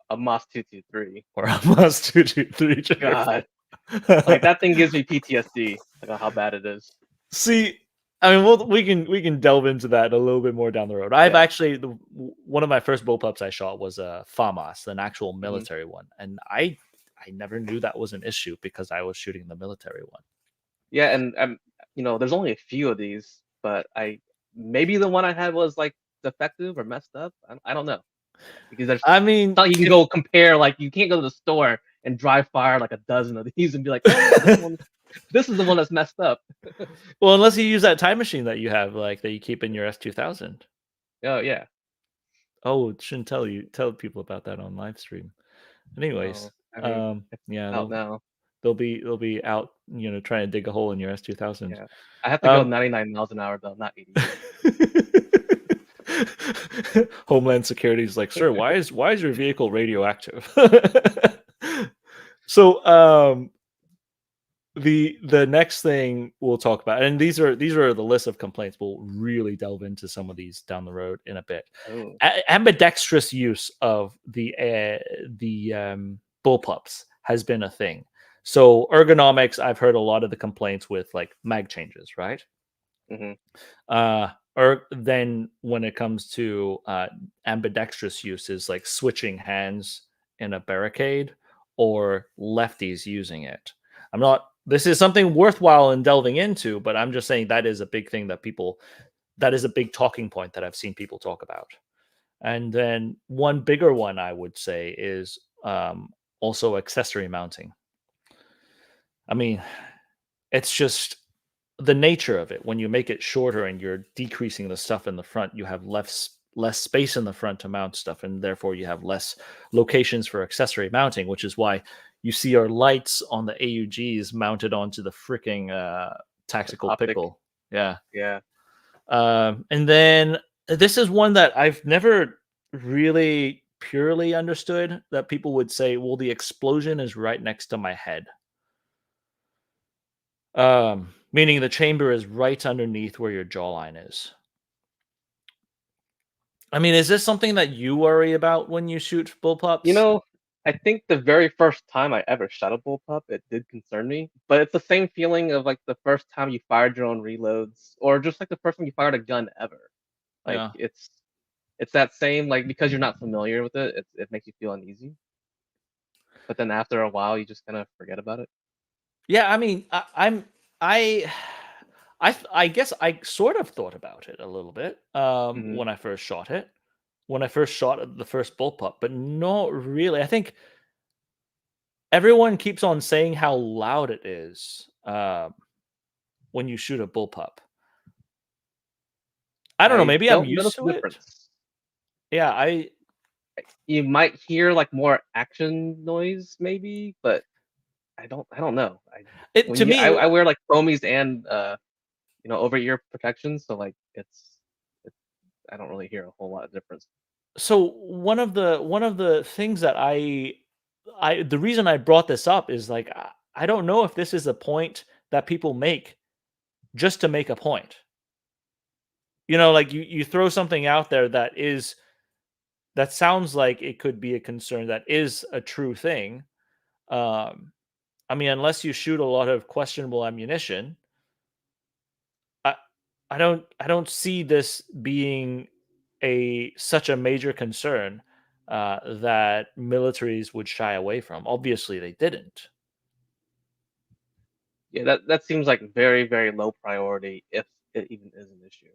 a Moss 223. or a Must 223 trigger God, pull. like that thing gives me PTSD. Like on how bad it is. See, I mean, we can delve into that a little bit more down the road. I've Yeah. actually one of my first bullpups I shot was a FAMAS, an actual hmm military one, and I never knew that was an issue because I was shooting the military one. Yeah, and there's only a few of these, but I maybe the one I had was like defective or messed up. I don't know because there's I mean, not you can go compare. Like you can't go to the store and dry fire like a dozen of these and be like, oh look, this is the one that's messed up. well, unless you use that time machine that you have, like that you keep in your S2000. Oh yeah. Oh, shouldn't tell people about that on live stream. Anyways, No, I mean it's yeah, out now. They'll be out, trying to dig a hole in your S2000. Yeah, I have to go 99 miles an hour though, not 80. Homeland Security is like, sir, why is your vehicle radioactive? So the next thing we'll talk about, and these are the list of complaints. We'll really delve into some of these down the road in a bit. Oh. Ambidextrous use of the bullpups has been a thing. So ergonomics, I've heard a lot of the complaints with like mag changes, right? Or then when it comes to ambidextrous uses, like switching hands in a barricade or lefties using it. This is something worthwhile in delving into, but I'm just saying that is a big thing that is a big talking point that I've seen people talk about. And then one bigger one I would say is also accessory mounting. I mean, it's just the nature of it. When you make it shorter and you're decreasing the stuff in the front, you have less space in the front to mount stuff, and therefore you have less locations for accessory mounting, which is why you see our lights on the AUGs mounted onto the freaking tactical pickle. Yeah. And then this is one that I've never really purely understood, that people would say, well, the explosion is right next to my head. Meaning the chamber is right underneath where your jawline is. I mean, is this something that you worry about when you shoot bullpups? I think the very first time I ever shot a bullpup, it did concern me. But it's the same feeling of like the first time you fired your own reloads, or just like the first time you fired a gun ever. Like it's that same, like, because you're not familiar with it, it makes you feel uneasy. But then after a while, you just kind of forget about it. Yeah, I mean, I guess I sort of thought about it a little bit when I first shot it. When I first shot the first bullpup, but not really. I think everyone keeps on saying how loud it is when you shoot a bullpup. I don't know. Maybe I'm used to it. Yeah, you might hear like more action noise, maybe, but I don't know. I wear like foamies and over ear protection, so like it's I don't really hear a whole lot of difference. So one of the things that the reason I brought this up is like I don't know if this is a point that people make just to make a point. Like you throw something out there that sounds like it could be a concern, that is a true thing. I mean, unless you shoot a lot of questionable ammunition, I don't see this being such a major concern that militaries would shy away from. Obviously, they didn't. Yeah, that seems like very, very low priority, if it even is an issue.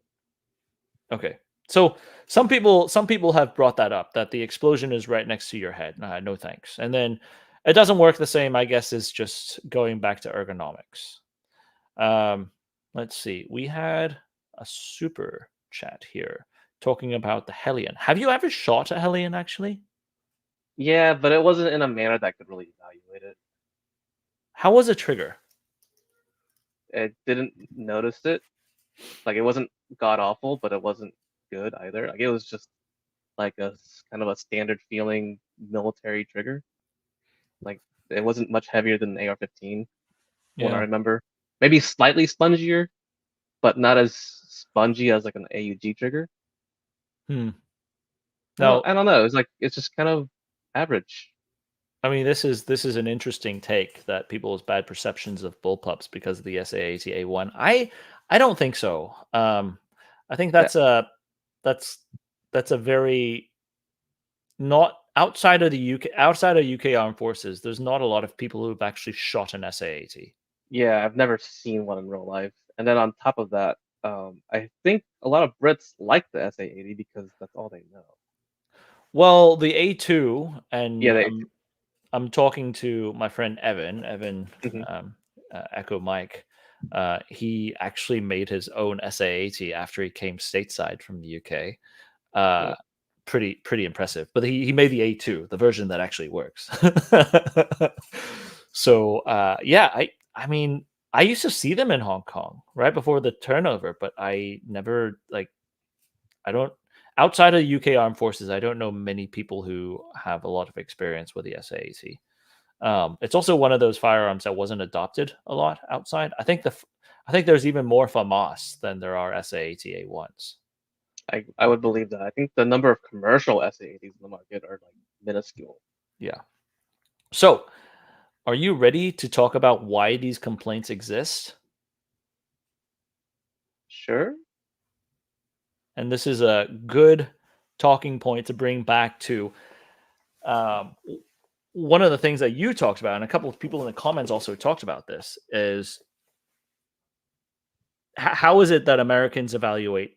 Okay, so some people have brought that up, that the explosion is right next to your head. No thanks. And then it doesn't work the same, I guess, is just going back to ergonomics. Let's see. We had a super chat here talking about the Hellion. Have you ever shot a Hellion, actually? Yeah, but it wasn't in a manner that could really evaluate it. How was the trigger? I didn't notice it. Like, it wasn't god awful, but it wasn't good either. Like, it was just like a kind of a standard feeling military trigger. Like, it wasn't much heavier than an AR-15, what I remember. Maybe slightly spongier, but not as spongy as like an AUG trigger. No, I don't know. It's just kind of average. I mean, this is an interesting take, that people's bad perceptions of bullpups because of the SA80A1. I don't think so. I think that's a very, not outside of the UK, outside of UK armed forces, there's not a lot of people who've actually shot an SA80. Yeah, I've never seen one in real life. And then on top of that, I think a lot of Brits like the SA80 because that's all they know. Well, the A2, and yeah, I'm talking to my friend Evan, Echo Mike. He actually made his own SA80 after he came stateside from the UK. Pretty impressive. But he made the A2, the version that actually works. So yeah, I mean, I used to see them in Hong Kong right before the turnover, but I never like I don't outside of the UK Armed Forces, I don't know many people who have a lot of experience with the SAAT. It's also one of those firearms that wasn't adopted a lot outside. I think there's even more FAMAS than there are SAAT A1s. I would believe that. I think the number of commercial SAATs in the market are like minuscule. Yeah. So, are you ready to talk about why these complaints exist? Sure. And this is a good talking point to bring back to um, one of the things that you talked about, and a couple of people in the comments also talked about this, is how is it that Americans evaluate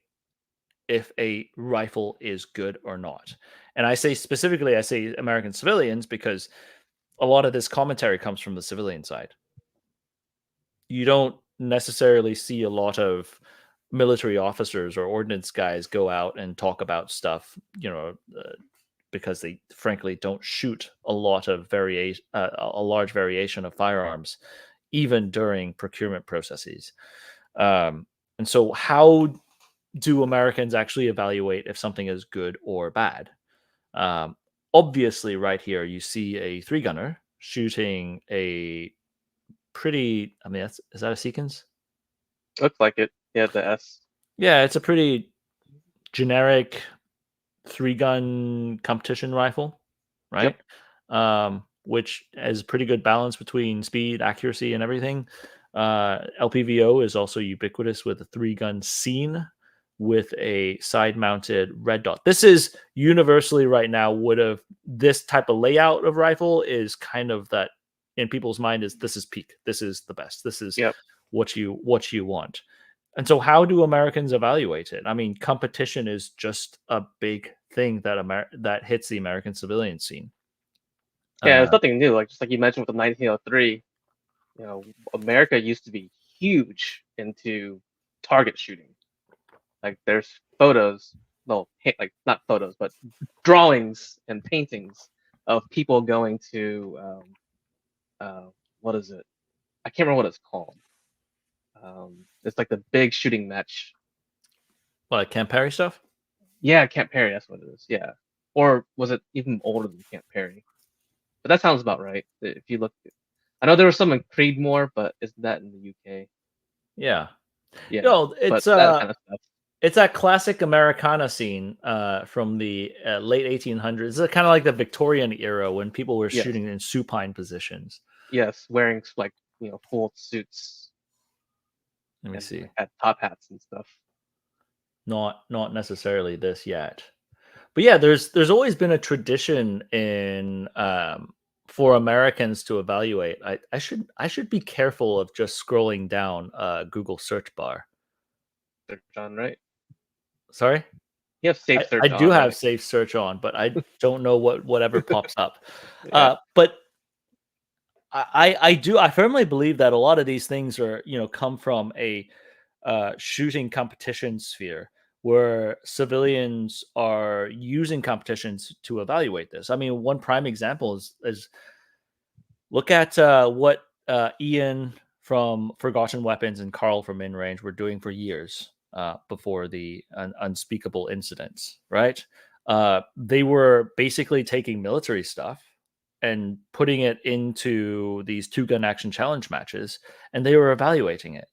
if a rifle is good or not? And I say specifically, I say American civilians because a lot of this commentary comes from the civilian side. You don't necessarily see a lot of military officers or ordnance guys go out and talk about stuff, because they frankly don't shoot a lot of a large variation of firearms, even during procurement processes. And so, how do Americans actually evaluate if something is good or bad? Um, Obviously, right here, you see a three gunner shooting a pretty, I mean, is that a sequence? Looks like it. Yeah, the S. Yeah, it's a pretty generic three gun competition rifle, right? Which has pretty good balance between speed, accuracy, and everything. LPVO is also ubiquitous with a three gun scene with a side mounted red dot. This is universally right now this type of layout of rifle is kind of that in people's mind is this is peak. This is the best. This is Yep. what you want. And so, how do Americans evaluate it? I mean, competition is just a big thing that hits the American civilian scene. Yeah, it's nothing new. Like just like you mentioned with the 1903, America used to be huge into target shooting. Like there's photos, well, like not photos, but drawings and paintings of people going to what is it? I can't remember what it's called. It's like the big shooting match. Like Camp Perry stuff? Yeah, Camp Perry, that's what it is. Yeah. Or was it even older than Camp Perry? But that sounds about right. If you look, I know there was some in Creedmoor, but isn't that in the UK? Yeah. Yeah. No, But that kind of stuff. it's that classic Americana scene from the late 1800s. It's kind of like the Victorian era when people were shooting in supine positions. Yes, wearing like full suits. Let me see. Like, top hats and stuff. Not necessarily this yet, but yeah, there's always been a tradition in for Americans to evaluate. I should be careful of just scrolling down Google search bar. Search on, right? Sorry? You have safe search I on. do have right? safe search on, but I don't know whatever pops up. Yeah. But I firmly believe that a lot of these things are, come from a shooting competition sphere where civilians are using competitions to evaluate this. I mean, one prime example is look at what Ian from Forgotten Weapons and Carl from In Range were doing for years before the unspeakable incidents, right? They were basically taking military stuff and putting it into these two-gun action challenge matches, and they were evaluating it.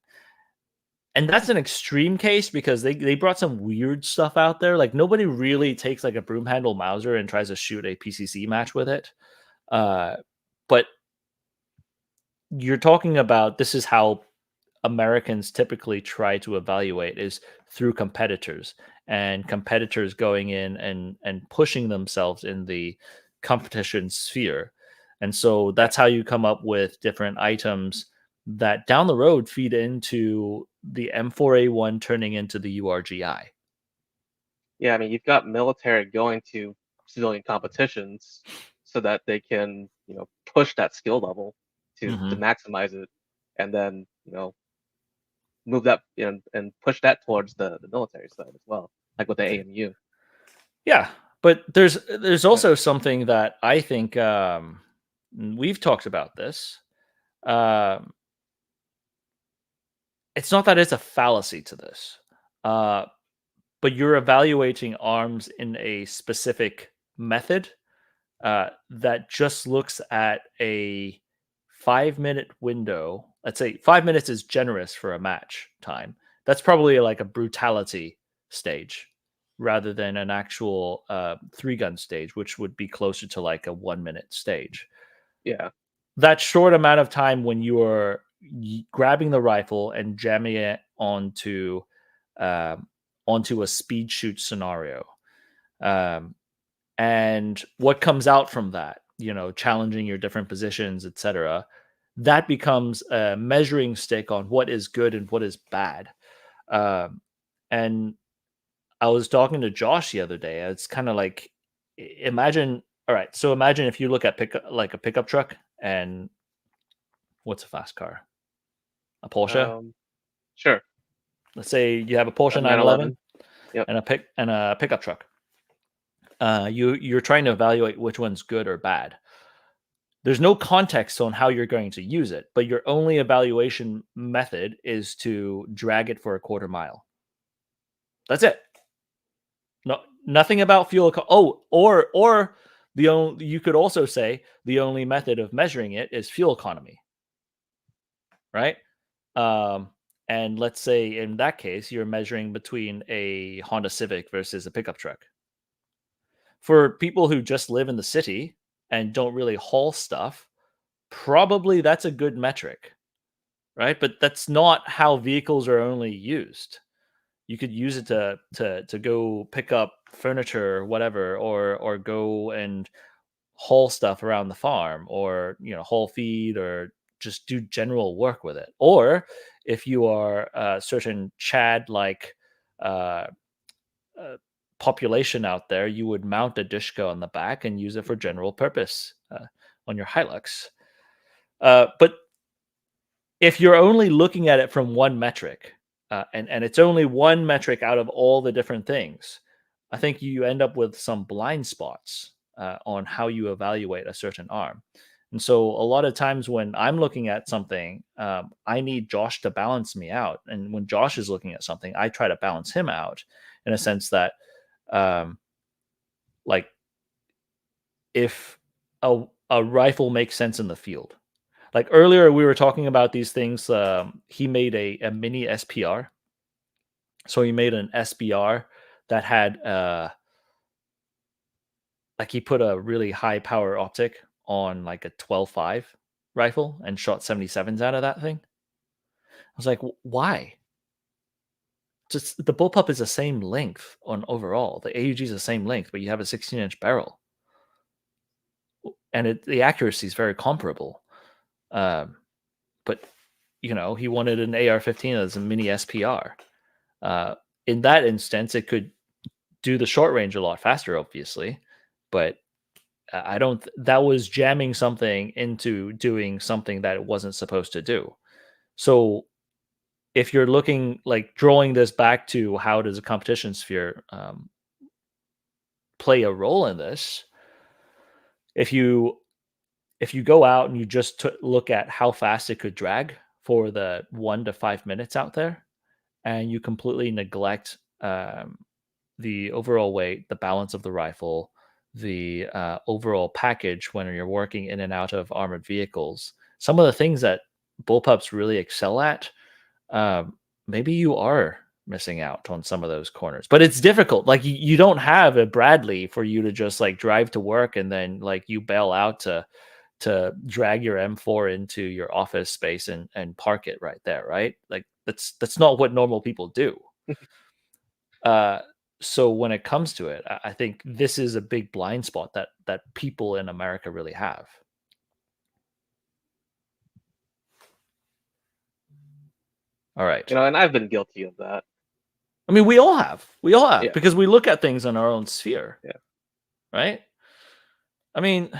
And that's an extreme case because they brought some weird stuff out there. Like nobody really takes like a broom handle Mauser and tries to shoot a PCC match with it. But you're talking about this is how Americans typically try to evaluate is through competitors and competitors going in and pushing themselves in the competition sphere. And so that's how you come up with different items that down the road feed into the M4A1 turning into the URGI. Yeah, I mean, you've got military going to civilian competitions so that they can, push that skill level to maximize it, and then, move that and push that towards the military side as well, like with the AMU. Yeah, but there's also something that I think we've talked about this. It's not that it's a fallacy to this, but you're evaluating arms in a specific method that just looks at a 5-minute window. Let's say 5 minutes is generous for a match time. That's probably like a brutality stage rather than an actual 3-gun stage, which would be closer to like a 1-minute stage. Yeah. That short amount of time when you are grabbing the rifle and jamming it onto a speed shoot scenario. And what comes out from that, challenging your different positions, etc., that becomes a measuring stick on what is good and what is bad. And I was talking to Josh the other day. It's kind of like, imagine, all right, so imagine if you look at a pickup truck and what's a fast car? A Porsche? Sure. Let's say you have a Porsche 911 Yep. and a pickup truck. You're trying to evaluate which one's good or bad. There's no context on how you're going to use it, but your only evaluation method is to drag it for a quarter mile. That's it. No, nothing about fuel. Or you could also say the only method of measuring it is fuel economy, right? And let's say in that case, you're measuring between a Honda Civic versus a pickup truck. For people who just live in the city and don't really haul stuff, probably that's a good metric, right? But that's not how vehicles are only used. You could use it to go pick up furniture or whatever, or go and haul stuff around the farm, or haul feed, or just do general work with it. Or if you are a certain Chad like population out there, you would mount a dishka on the back and use it for general purpose on your Hilux. But if you're only looking at it from one metric, and it's only one metric out of all the different things, I think you end up with some blind spots on how you evaluate a certain arm. And so a lot of times when I'm looking at something, I need Josh to balance me out. And when Josh is looking at something, I try to balance him out in a sense that, like, if a rifle makes sense in the field. Like earlier, we were talking about these things. He made a mini SPR. So he made an SBR that had, like, he put a really high power optic on like a 12.5 rifle and shot 77s out of that thing. I was like, why? Just the Bullpup is the same length on overall. The AUG is the same length, but you have a 16-inch barrel, and the accuracy is very comparable. But he wanted an AR-15 as a mini SPR. In that instance, it could do the short range a lot faster, obviously, but I don't. That was jamming something into doing something that it wasn't supposed to do. So, if you're looking, like, drawing this back to how does a competition sphere play a role in this, if you go out and you just look at how fast it could drag for the 1 to 5 minutes out there, and you completely neglect the overall weight, the balance of the rifle, the overall package when you're working in and out of armored vehicles, some of the things that Bullpups really excel at, maybe you are missing out on some of those corners. But it's difficult. Like, you don't have a Bradley for you to just like drive to work and then like you bail out to drag your M4 into your office space and park it right there, right? Like, that's not what normal people do. So when it comes to it, I think this is a big blind spot that people in America really have. All right. And I've been guilty of that. I mean, we all have, Yeah. because we look at things in our own sphere. Yeah. Right. I mean,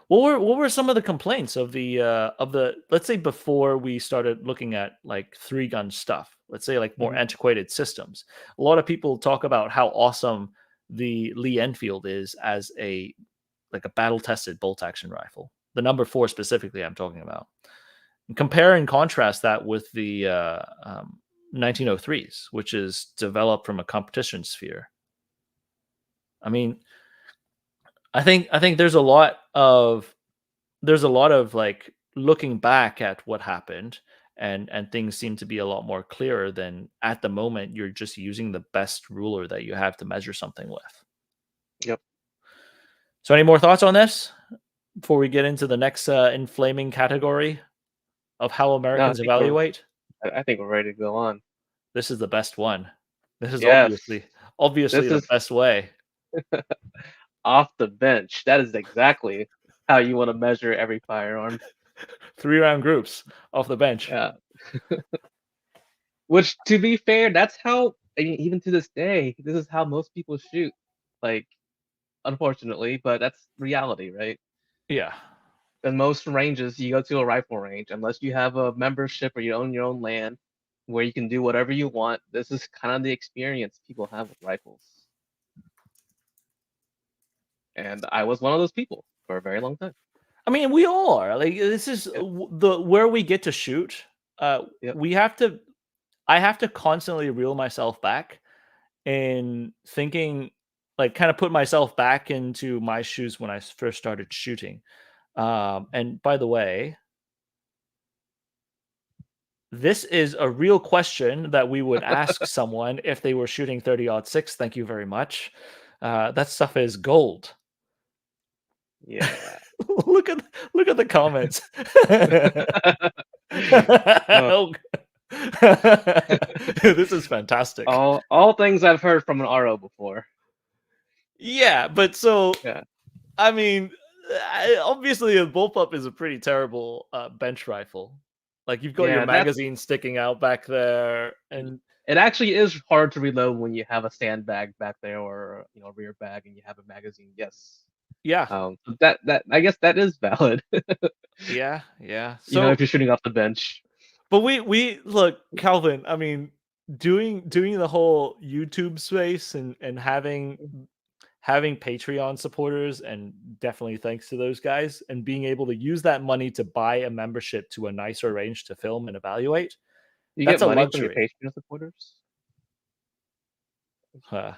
what were some of the complaints of the let's say before we started looking at like 3-gun stuff, let's say like more antiquated systems? A lot of people talk about how awesome the Lee Enfield is as a battle tested bolt action rifle. The number 4 specifically, I'm talking about. Compare and contrast that with the 1903s, which is developed from a competition sphere. I mean, I think there's a lot of like looking back at what happened, and things seem to be a lot more clearer than at the moment you're just using the best ruler that you have to measure something with. Yep. So any more thoughts on this before we get into the next inflaming category of how No, Americans evaluate? I think we're ready to go on. This is the best one. This is Yes. obviously This the is best way. off the bench. That is exactly how you want to measure every firearm. 3-round groups off the bench. Yeah. Which, to be fair, that's how, I mean, even to this day, this is how most people shoot. Like, unfortunately, but that's reality, right? Yeah. In most ranges, you go to a rifle range, unless you have a membership or you own your own land where you can do whatever you want. This is kind of the experience people have with rifles. And I was one of those people for a very long time. I mean, we all are. Like, this is the where we get to shoot. Yep. We have to. I have to constantly reel myself back in thinking, like, kind of put myself back into my shoes when I first started shooting. And by the way, this is a real question that we would ask someone if they were shooting 30-06. Thank you very much. That stuff is gold. Yeah. look at the comments. Oh. This is fantastic. All things I've heard from an RO before. Yeah, but so Yeah. I mean, obviously a bullpup is a pretty terrible bench rifle. Like, you've got Yeah, your magazine sticking out back there, and it actually is hard to reload when you have a sandbag back there or a rear bag and you have a magazine. Yes. yeah, That I guess that is valid. yeah. So, if you're shooting off the bench. But we look, Calvin. I mean, doing the whole YouTube space and having Patreon supporters, and definitely thanks to those guys, and being able to use that money to buy a membership to a nicer range to film and evaluate. You That's get a money from your luxury. Patreon supporters? But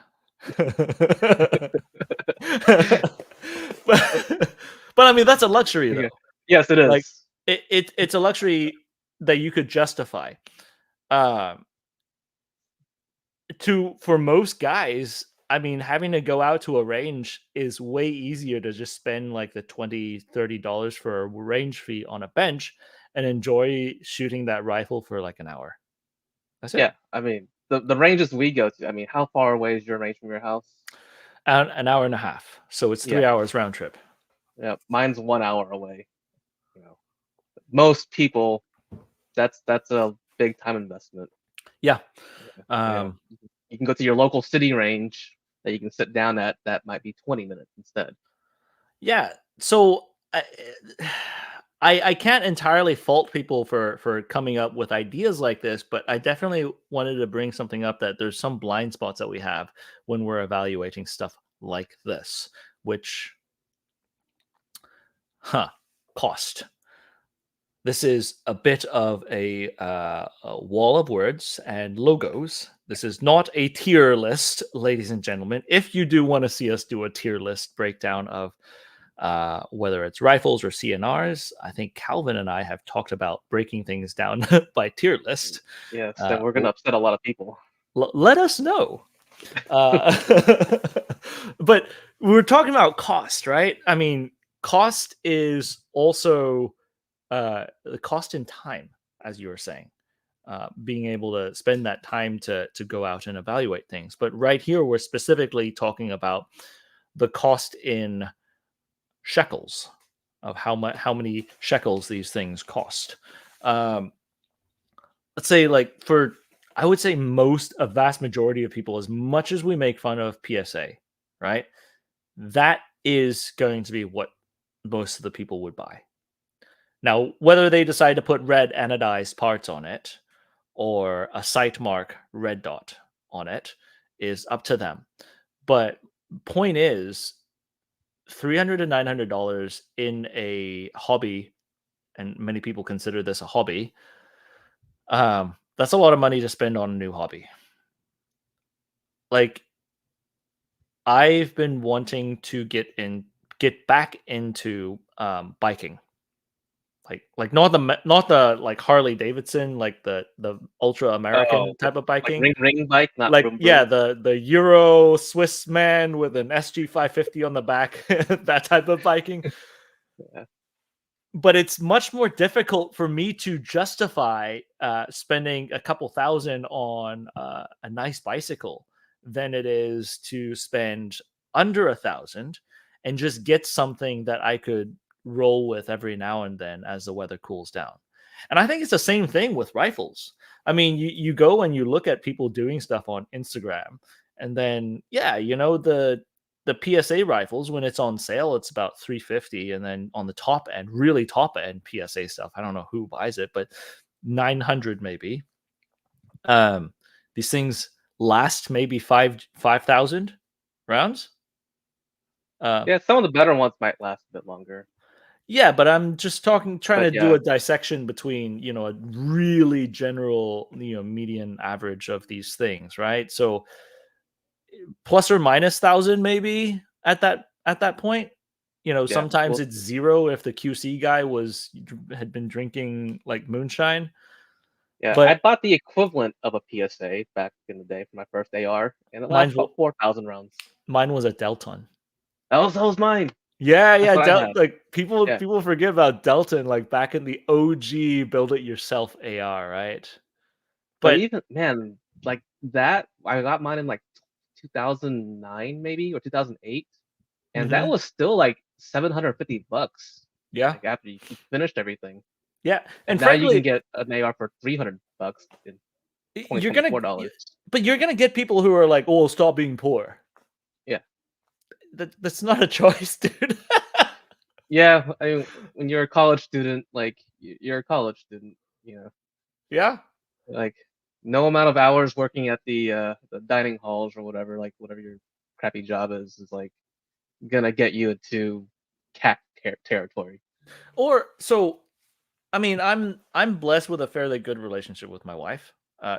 I mean, that's a luxury, though. Yes, it is. Like, it's a luxury that you could justify. For most guys, I mean, having to go out to a range is way easier to just spend like the $20-$30 for a range fee on a bench and enjoy shooting that rifle for like an hour. That's it. Yeah, I mean, the ranges we go to. I mean, how far away is your range from your house? An hour and a half. So it's 3 hours round trip. Yeah, mine's 1 hour away. Most people, that's a big time investment. Yeah. You can go to your local city range that you can sit down at. That might be 20 minutes instead. Yeah. So I can't entirely fault people for coming up with ideas like this, but I definitely wanted to bring something up, that there's some blind spots that we have when we're evaluating stuff like this, which, cost. This is a bit of a wall of words and logos. This is not a tier list, ladies and gentlemen. If you do want to see us do a tier list breakdown of whether it's rifles or CNRs, I think Calvin and I have talked about breaking things down by tier list. Yes, then we're going to upset a lot of people. Let us know. But we're talking about cost, right? I mean, cost is also the cost in time, as you were saying, being able to spend that time to go out and evaluate things. But right here, we're specifically talking about the cost in shekels, of how many shekels these things cost. Let's say, like, I would say a vast majority of people, as much as we make fun of PSA, right? That is going to be what most of the people would buy. Now, whether they decide to put red anodized parts on it or a site mark red dot on it is up to them. But point is, $300 to $900 in a hobby, and many people consider this a hobby. That's a lot of money to spend on a new hobby. Like, I've been wanting to get back into biking. Like not the like Harley Davidson, like the ultra American type of like biking. ring bike, not Like, broom yeah, broom. the Euro Swiss man with an SG 550 on the back, that type of biking. Yeah. But it's much more difficult for me to justify spending a couple thousand on a nice bicycle than it is to spend under 1,000 and just get something that I could roll with every now and then as the weather cools down. And I think it's the same thing with rifles. I mean, you go and you look at people doing stuff on Instagram, and then yeah, the PSA rifles, when it's on sale, it's about 350, and then on the top end, really top end PSA stuff, I don't know who buys it, but 900 maybe. These things last maybe 5,000 rounds. Yeah, some of the better ones might last a bit longer. Yeah, but I'm just trying to do yeah. a dissection between, a really general, median average of these things, right? So plus or minus 1,000 maybe at that point. Sometimes Well, it's zero if the QC guy had been drinking like moonshine. yeah, I But bought the equivalent of a PSA back in the day for my first AR, and it lasts mine's about 4,000 rounds. mine was a Delton. That was mine. Yeah, That's what I had. like people Yeah. people forget about Delton, like back in the OG build it yourself AR, right? But But even man, like that, I got mine in like 2009 maybe or 2008, and that mhm, was still like $750. yeah, Like after you finished everything, yeah, and and now you can frankly, get an AR for $300 in you're gonna, $2024. but you're gonna get people who are like, "Oh, stop being poor." Yeah. That's not a choice, dude. Yeah, I mean, when you're a college student, like you're a college student, Yeah. like no amount of hours working at the dining halls or whatever your crappy job is like gonna get you into CAC territory. Or so, I mean, I'm blessed with a fairly good relationship with my wife,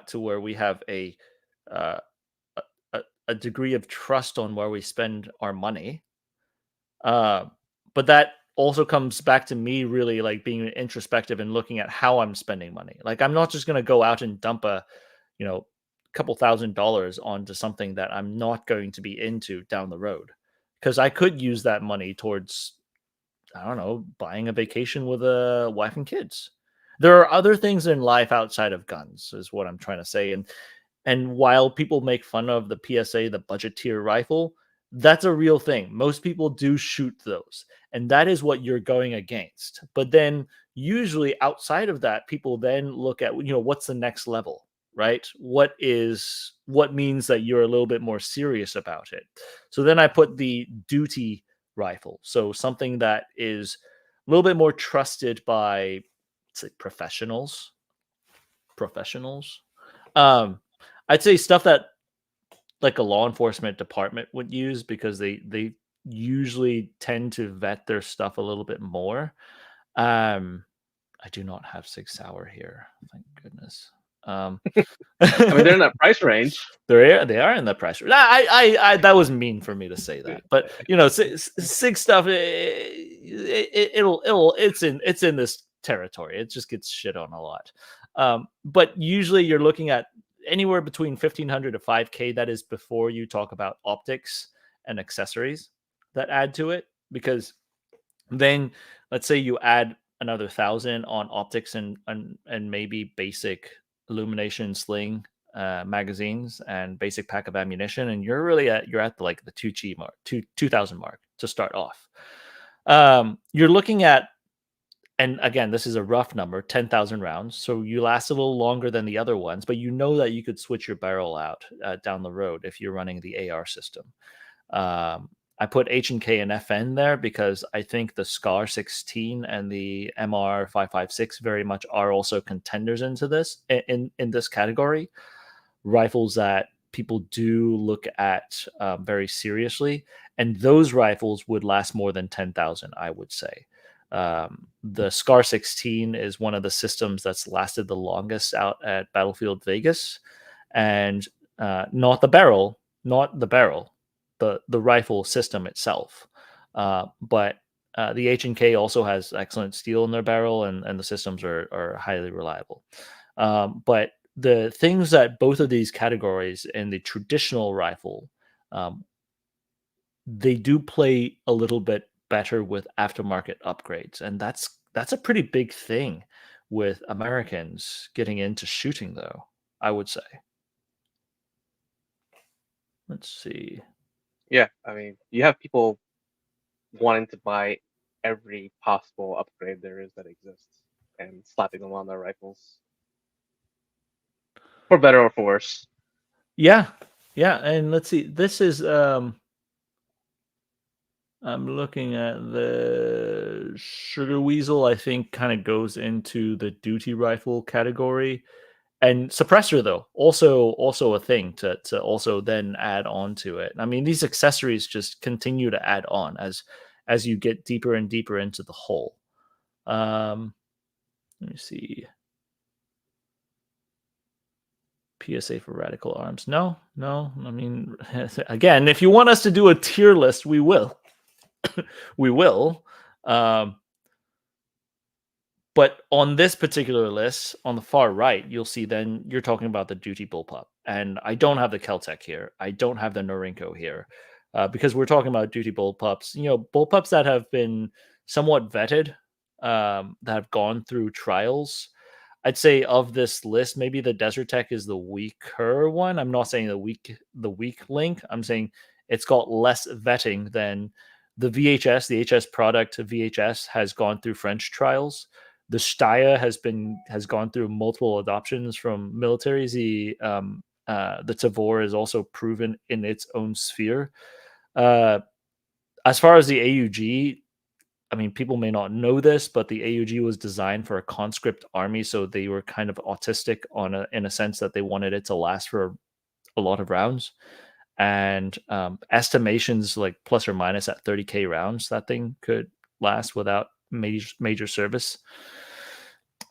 to where we have uh, a a degree of trust on where we spend our money. Uh, but that also comes back to me really like being introspective and looking at how I'm spending money. Like, I'm not just gonna go out and dump couple $1,000 onto something that I'm not going to be into down the road, because I could use that money towards, I don't know, buying a vacation with a wife and kids. There are other things in life outside of guns, is what I'm trying to say. And while people make fun of the PSA, the budget tier rifle, that's a real thing. Most people do shoot those, and that is what you're going against. But then usually outside of that, people then look at, what's the next level, right? What means that you're a little bit more serious about it. So then I put the duty rifle. So something that is a little bit more trusted by, say, professionals. I'd say stuff that like a law enforcement department would use, because they usually tend to vet their stuff a little bit more. I do not have Sig Sauer here, thank goodness. I mean, they're in that price range. They are in the price range. I that was mean for me to say that, but Sig stuff, it's in this territory. It just gets shit on a lot. But usually you're looking at anywhere between 1,500 to 5K. That is before you talk about optics and accessories that add to it, because then let's say you add another 1,000 on optics and maybe basic illumination, sling, magazines, and basic pack of ammunition, and you're at like the 2G mark, 2,000 mark to start off. You're looking at, and again, this is a rough number, 10,000 rounds. So you last a little longer than the other ones, but you know that you could switch your barrel out down the road if you're running the AR system. I put H&K and FN there because I think the SCAR 16 and the MR 556 very much are also contenders into this in this category. Rifles that people do look at very seriously, and those rifles would last more than 10,000, I would say. The Scar 16 is one of the systems that's lasted the longest out at Battlefield Vegas, and not the barrel, the rifle system itself. But the H&K also has excellent steel in their barrel, and the systems are highly reliable. But the things that both of these categories in the traditional rifle, they do play a little bit better with aftermarket upgrades, and that's a pretty big thing with Americans getting into shooting, though, I would say. Let's see. Yeah, I mean, you have people wanting to buy every possible upgrade there is that exists and slapping them on their rifles, for better or for worse. Yeah, and let's see. This is I'm looking at the Sugar Weasel. I think kind of goes into the duty rifle category, and suppressor though also a thing to also then add on to it. I mean, these accessories just continue to add on as you get deeper and deeper into the hole. Let me see. PSA for radical arms. No. I mean, again, if you want us to do a tier list, we will. We will. But on this particular list, on the far right, you'll see then you're talking about the duty bullpup. And I don't have the Keltec here. I don't have the Norinco here. Because we're talking about duty bullpups. You know, bullpups that have been somewhat vetted, that have gone through trials. I'd say of this list, maybe the Desert Tech is the weaker one. I'm not saying the weak link. I'm saying it's got less vetting than the VHS. The HS product VHS has gone through French trials. The Steyr has gone through multiple adoptions from militaries. The Tavor is also proven in its own sphere. As far as the AUG, I mean, people may not know this, but the AUG was designed for a conscript army, so they were kind of autistic in a sense that they wanted it to last for a lot of rounds. And estimations like plus or minus at 30K rounds, that thing could last without major service.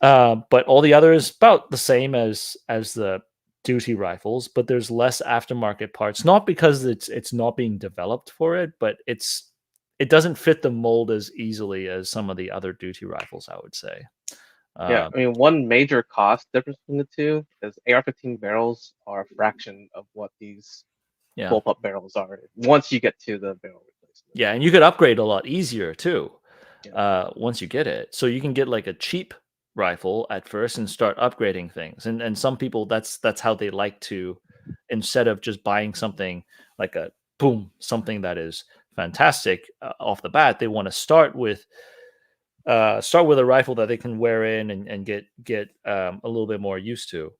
But all the others about the same as the duty rifles, but there's less aftermarket parts, not because it's not being developed for it, but it doesn't fit the mold as easily as some of the other duty rifles, I would say. Yeah, I mean, one major cost difference between the two is AR-15 barrels are a fraction of what these bullpup barrels are once you get to the barrel replacement. Yeah, and you could upgrade a lot easier too, Yeah. once you get it. So you can get like a cheap rifle at first and start upgrading things. And some people, that's how they like to, instead of just buying something like something that is fantastic off the bat, they want to start with a rifle that they can wear in and get a little bit more used to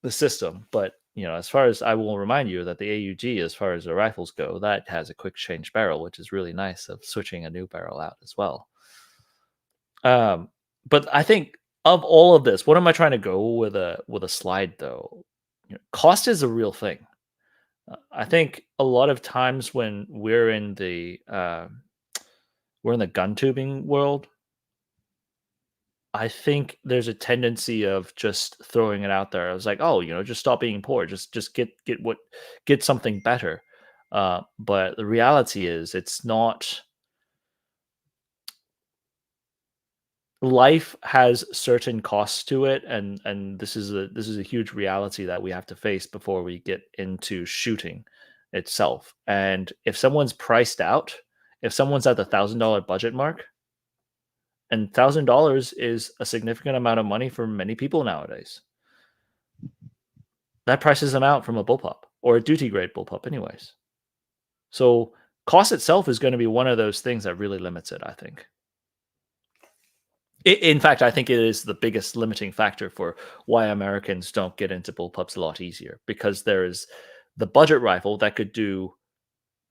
the system. But you know, as far as I will remind you that the AUG, as far as the rifles go, that has a quick change barrel, which is really nice of switching a new barrel out as well. But I think of all of this, what am I trying to go with a slide though? You know, cost is a real thing. I think a lot of times when we're in the gun tubing world, I think there's a tendency of just throwing it out there. I was like, oh, you know, just stop being poor. Just get something better. But the reality is, it's not. Life has certain costs to it, and this is a huge reality that we have to face before we get into shooting itself. And if someone's priced out, if someone's at the $1,000 budget mark, and $1,000 is a significant amount of money for many people nowadays, that prices them out from a bullpup or a duty grade bullpup, anyways. So cost itself is going to be one of those things that really limits it, I think. In fact, I think it is the biggest limiting factor for why Americans don't get into bullpups a lot easier, because there is the budget rifle that could do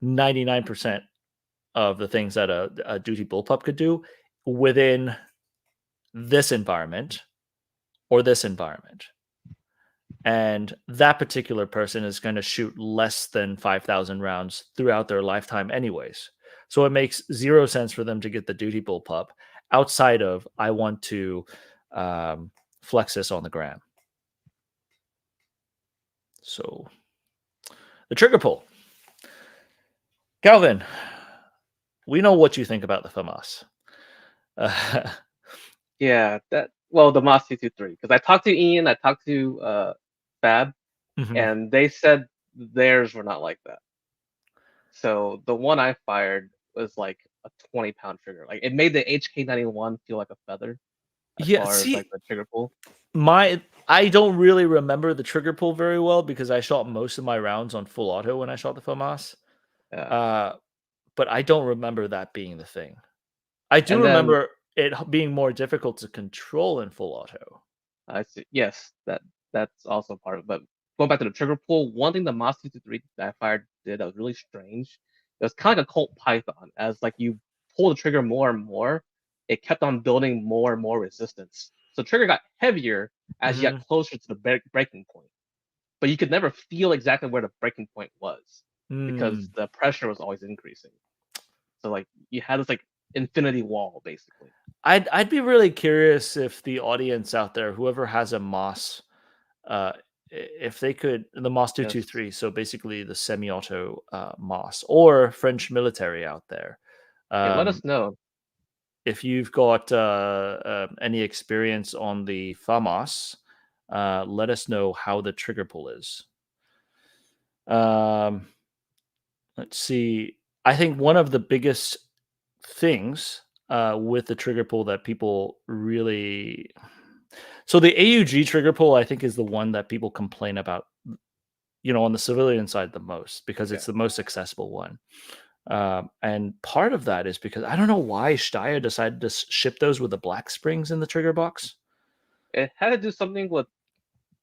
99% of the things that a duty bullpup could do within this environment or this environment. And that particular person is going to shoot less than 5,000 rounds throughout their lifetime anyways. So it makes zero sense for them to get the duty bullpup outside of I want to flex this on the gram. So the trigger pull. Calvin, we know what you think about the FAMAS. Yeah, the Moss 223. Because I talked to Ian, I talked to Fab, and they said theirs were not like that. So the one I fired was like a 20-pound trigger. Like it made the HK91 feel like a feather as far as like the trigger pull. I don't really remember the trigger pull very well because I shot most of my rounds on full auto when I shot the FAMAS. Yeah. But I don't remember that being the thing. I do remember it being more difficult to control in full auto. I see. Yes, that's also part of it. But going back to the trigger pull, one thing the Moss 223 that I fired did that was really strange. It was kind of like a Colt Python. As like you pull the trigger more and more, it kept on building more and more resistance. So the trigger got heavier as you got closer to the breaking point. But you could never feel exactly where the breaking point was because the pressure was always increasing. So like you had this like infinity wall basically. I'd be really curious if the audience out there, whoever has a Moss, if they could, the Moss 223, so basically the semi-auto Moss, or French military out there. Let us know if you've got any experience on the FAMAS. Let us know how the trigger pull is. Let's see. I think one of the biggest things with the trigger pull that people really... So the AUG trigger pull, I think, is the one that people complain about, on the civilian side the most because it's the most accessible one. And part of that is because I don't know why Steyr decided to ship those with the black springs in the trigger box. It had to do something with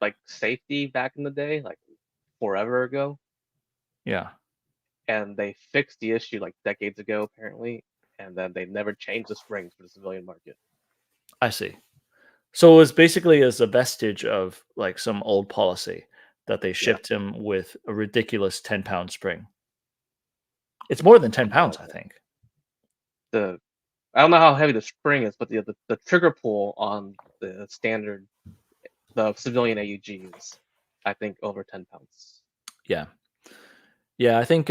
like safety back in the day, like forever ago. Yeah. And they fixed the issue like decades ago, apparently. And then they never changed the springs for the civilian market. I see. So it was basically as a vestige of like some old policy that they shipped him with a ridiculous 10-pound spring. It's more than 10 pounds, I think. I don't know how heavy the spring is, but the trigger pull on the standard, the civilian AUG is, I think, over 10 pounds. Yeah. Yeah, I think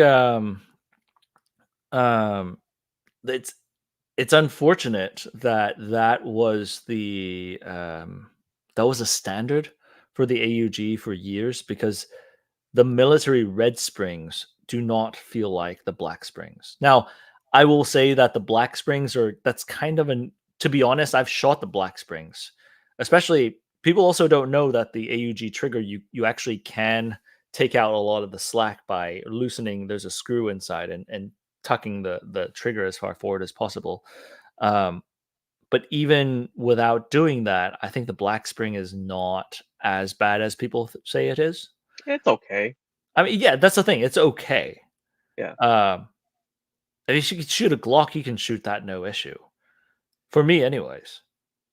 it's unfortunate that was the that was a standard for the AUG for years because the military red springs do not feel like the black springs. Now, I will say that the black springs that's kind of to be honest, I've shot the black springs. Especially, people also don't know that the AUG trigger, you actually can take out a lot of the slack by loosening. There's a screw inside and tucking the trigger as far forward as possible. But even without doing that, I think the black spring is not as bad as people say it is. It's okay. I mean, yeah, that's the thing. It's okay. Yeah. If you can shoot a Glock, you can shoot that no issue. For me, anyways.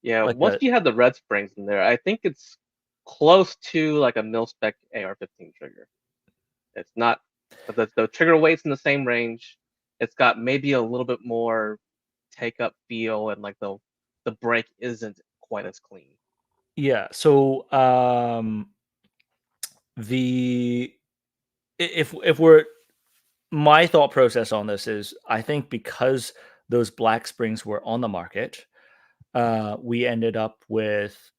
Yeah, like once you have the red springs in there, I think it's close to like a mil-spec AR-15 trigger. It's not, but the trigger weight's in the same range. It's got maybe a little bit more take-up feel, and like the break isn't quite as clean. Yeah, so if we're... my thought process on this is I think because those black springs were on the market, we ended up with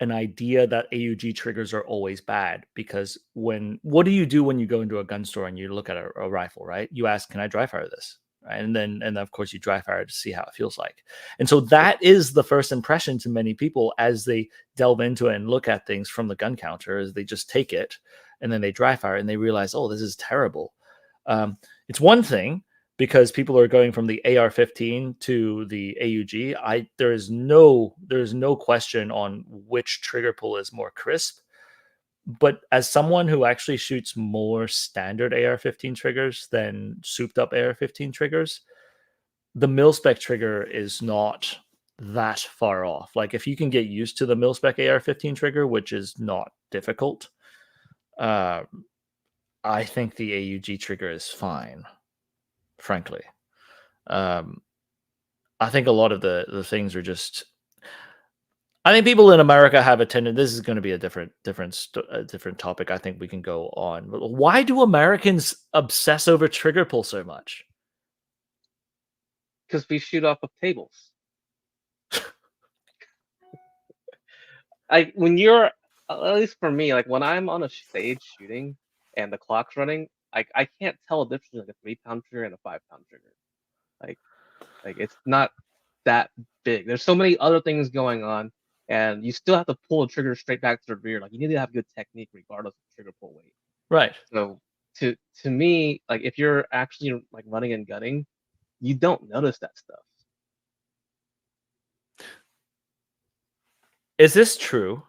an idea that AUG triggers are always bad because what do you do when you go into a gun store and you look at a rifle, right? You ask, can I dry fire this? Right? And then of course you dry fire to see how it feels like. And so that is the first impression to many people as they delve into it and look at things from the gun counter, is they just take it and then they dry fire and they realize, oh, this is terrible. It's one thing because people are going from the AR-15 to the AUG. There's no question on which trigger pull is more crisp. But as someone who actually shoots more standard AR-15 triggers than souped up AR-15 triggers, the mil-spec trigger is not that far off. Like if you can get used to the mil-spec AR-15 trigger, which is not difficult, I think the AUG trigger is fine, frankly. I think a lot of the things are just. I think people in America have a tendency. This is going to be a different topic. I think we can go on. But why do Americans obsess over trigger pull so much? Because we shoot off of tables. When you're, at least for me, like when I'm on a stage shooting and the clock's running, I can't tell a difference between like a 3-pound trigger and a 5-pound trigger. Like it's not that big. There's so many other things going on, and you still have to pull the trigger straight back to the rear. Like you need to have good technique regardless of trigger pull weight. Right. So to me, like if you're actually like running and gunning, you don't notice that stuff. Is this true?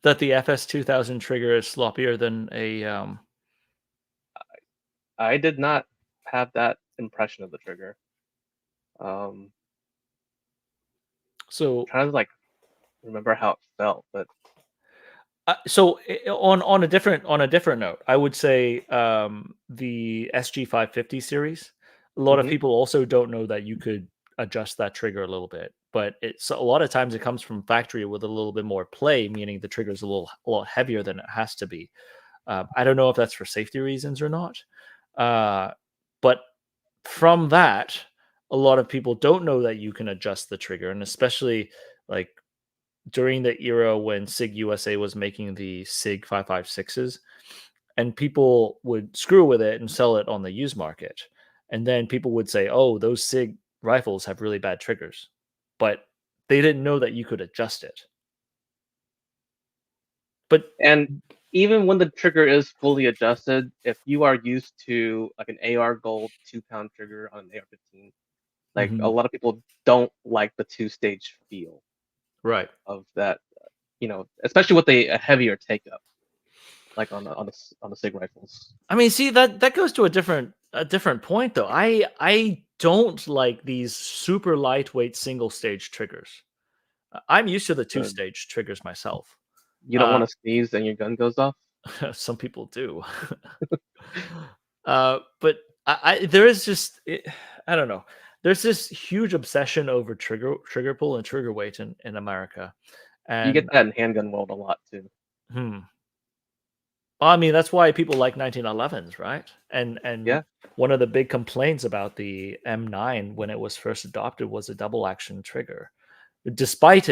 That the FS2000 trigger is sloppier than a. I did not have that impression of the trigger. So I'm trying to like remember how it felt, but so on a different note, I would say the SG550 series. A lot of people also don't know that you could adjust that trigger a little bit, but it's a lot of times it comes from factory with a little bit more play, meaning the trigger is a lot heavier than it has to be. I don't know if that's for safety reasons or not, but from that, a lot of people don't know that you can adjust the trigger, and especially like during the era when SIG USA was making the SIG 5.56s, and people would screw with it and sell it on the used market. And then people would say, oh, those SIG rifles have really bad triggers. But they didn't know that you could adjust it. And even when the trigger is fully adjusted, if you are used to like an AR Gold 2-pound trigger on an AR-15, like a lot of people don't like the 2-stage feel. Right. Of that, especially with a heavier take up, like on the SIG rifles. I mean, see that goes to a different point though. I don't like these super lightweight single stage triggers. I'm used to the 2-stage triggers myself. You don't want to sneeze and your gun goes off. Some people do. But there is just I don't know. There's this huge obsession over trigger pull and trigger weight in America. And you get that in handgun world a lot too. Well, I mean, that's why people like 1911s, right? And yeah. One of the big complaints about the M9 when it was first adopted was a double action trigger. Despite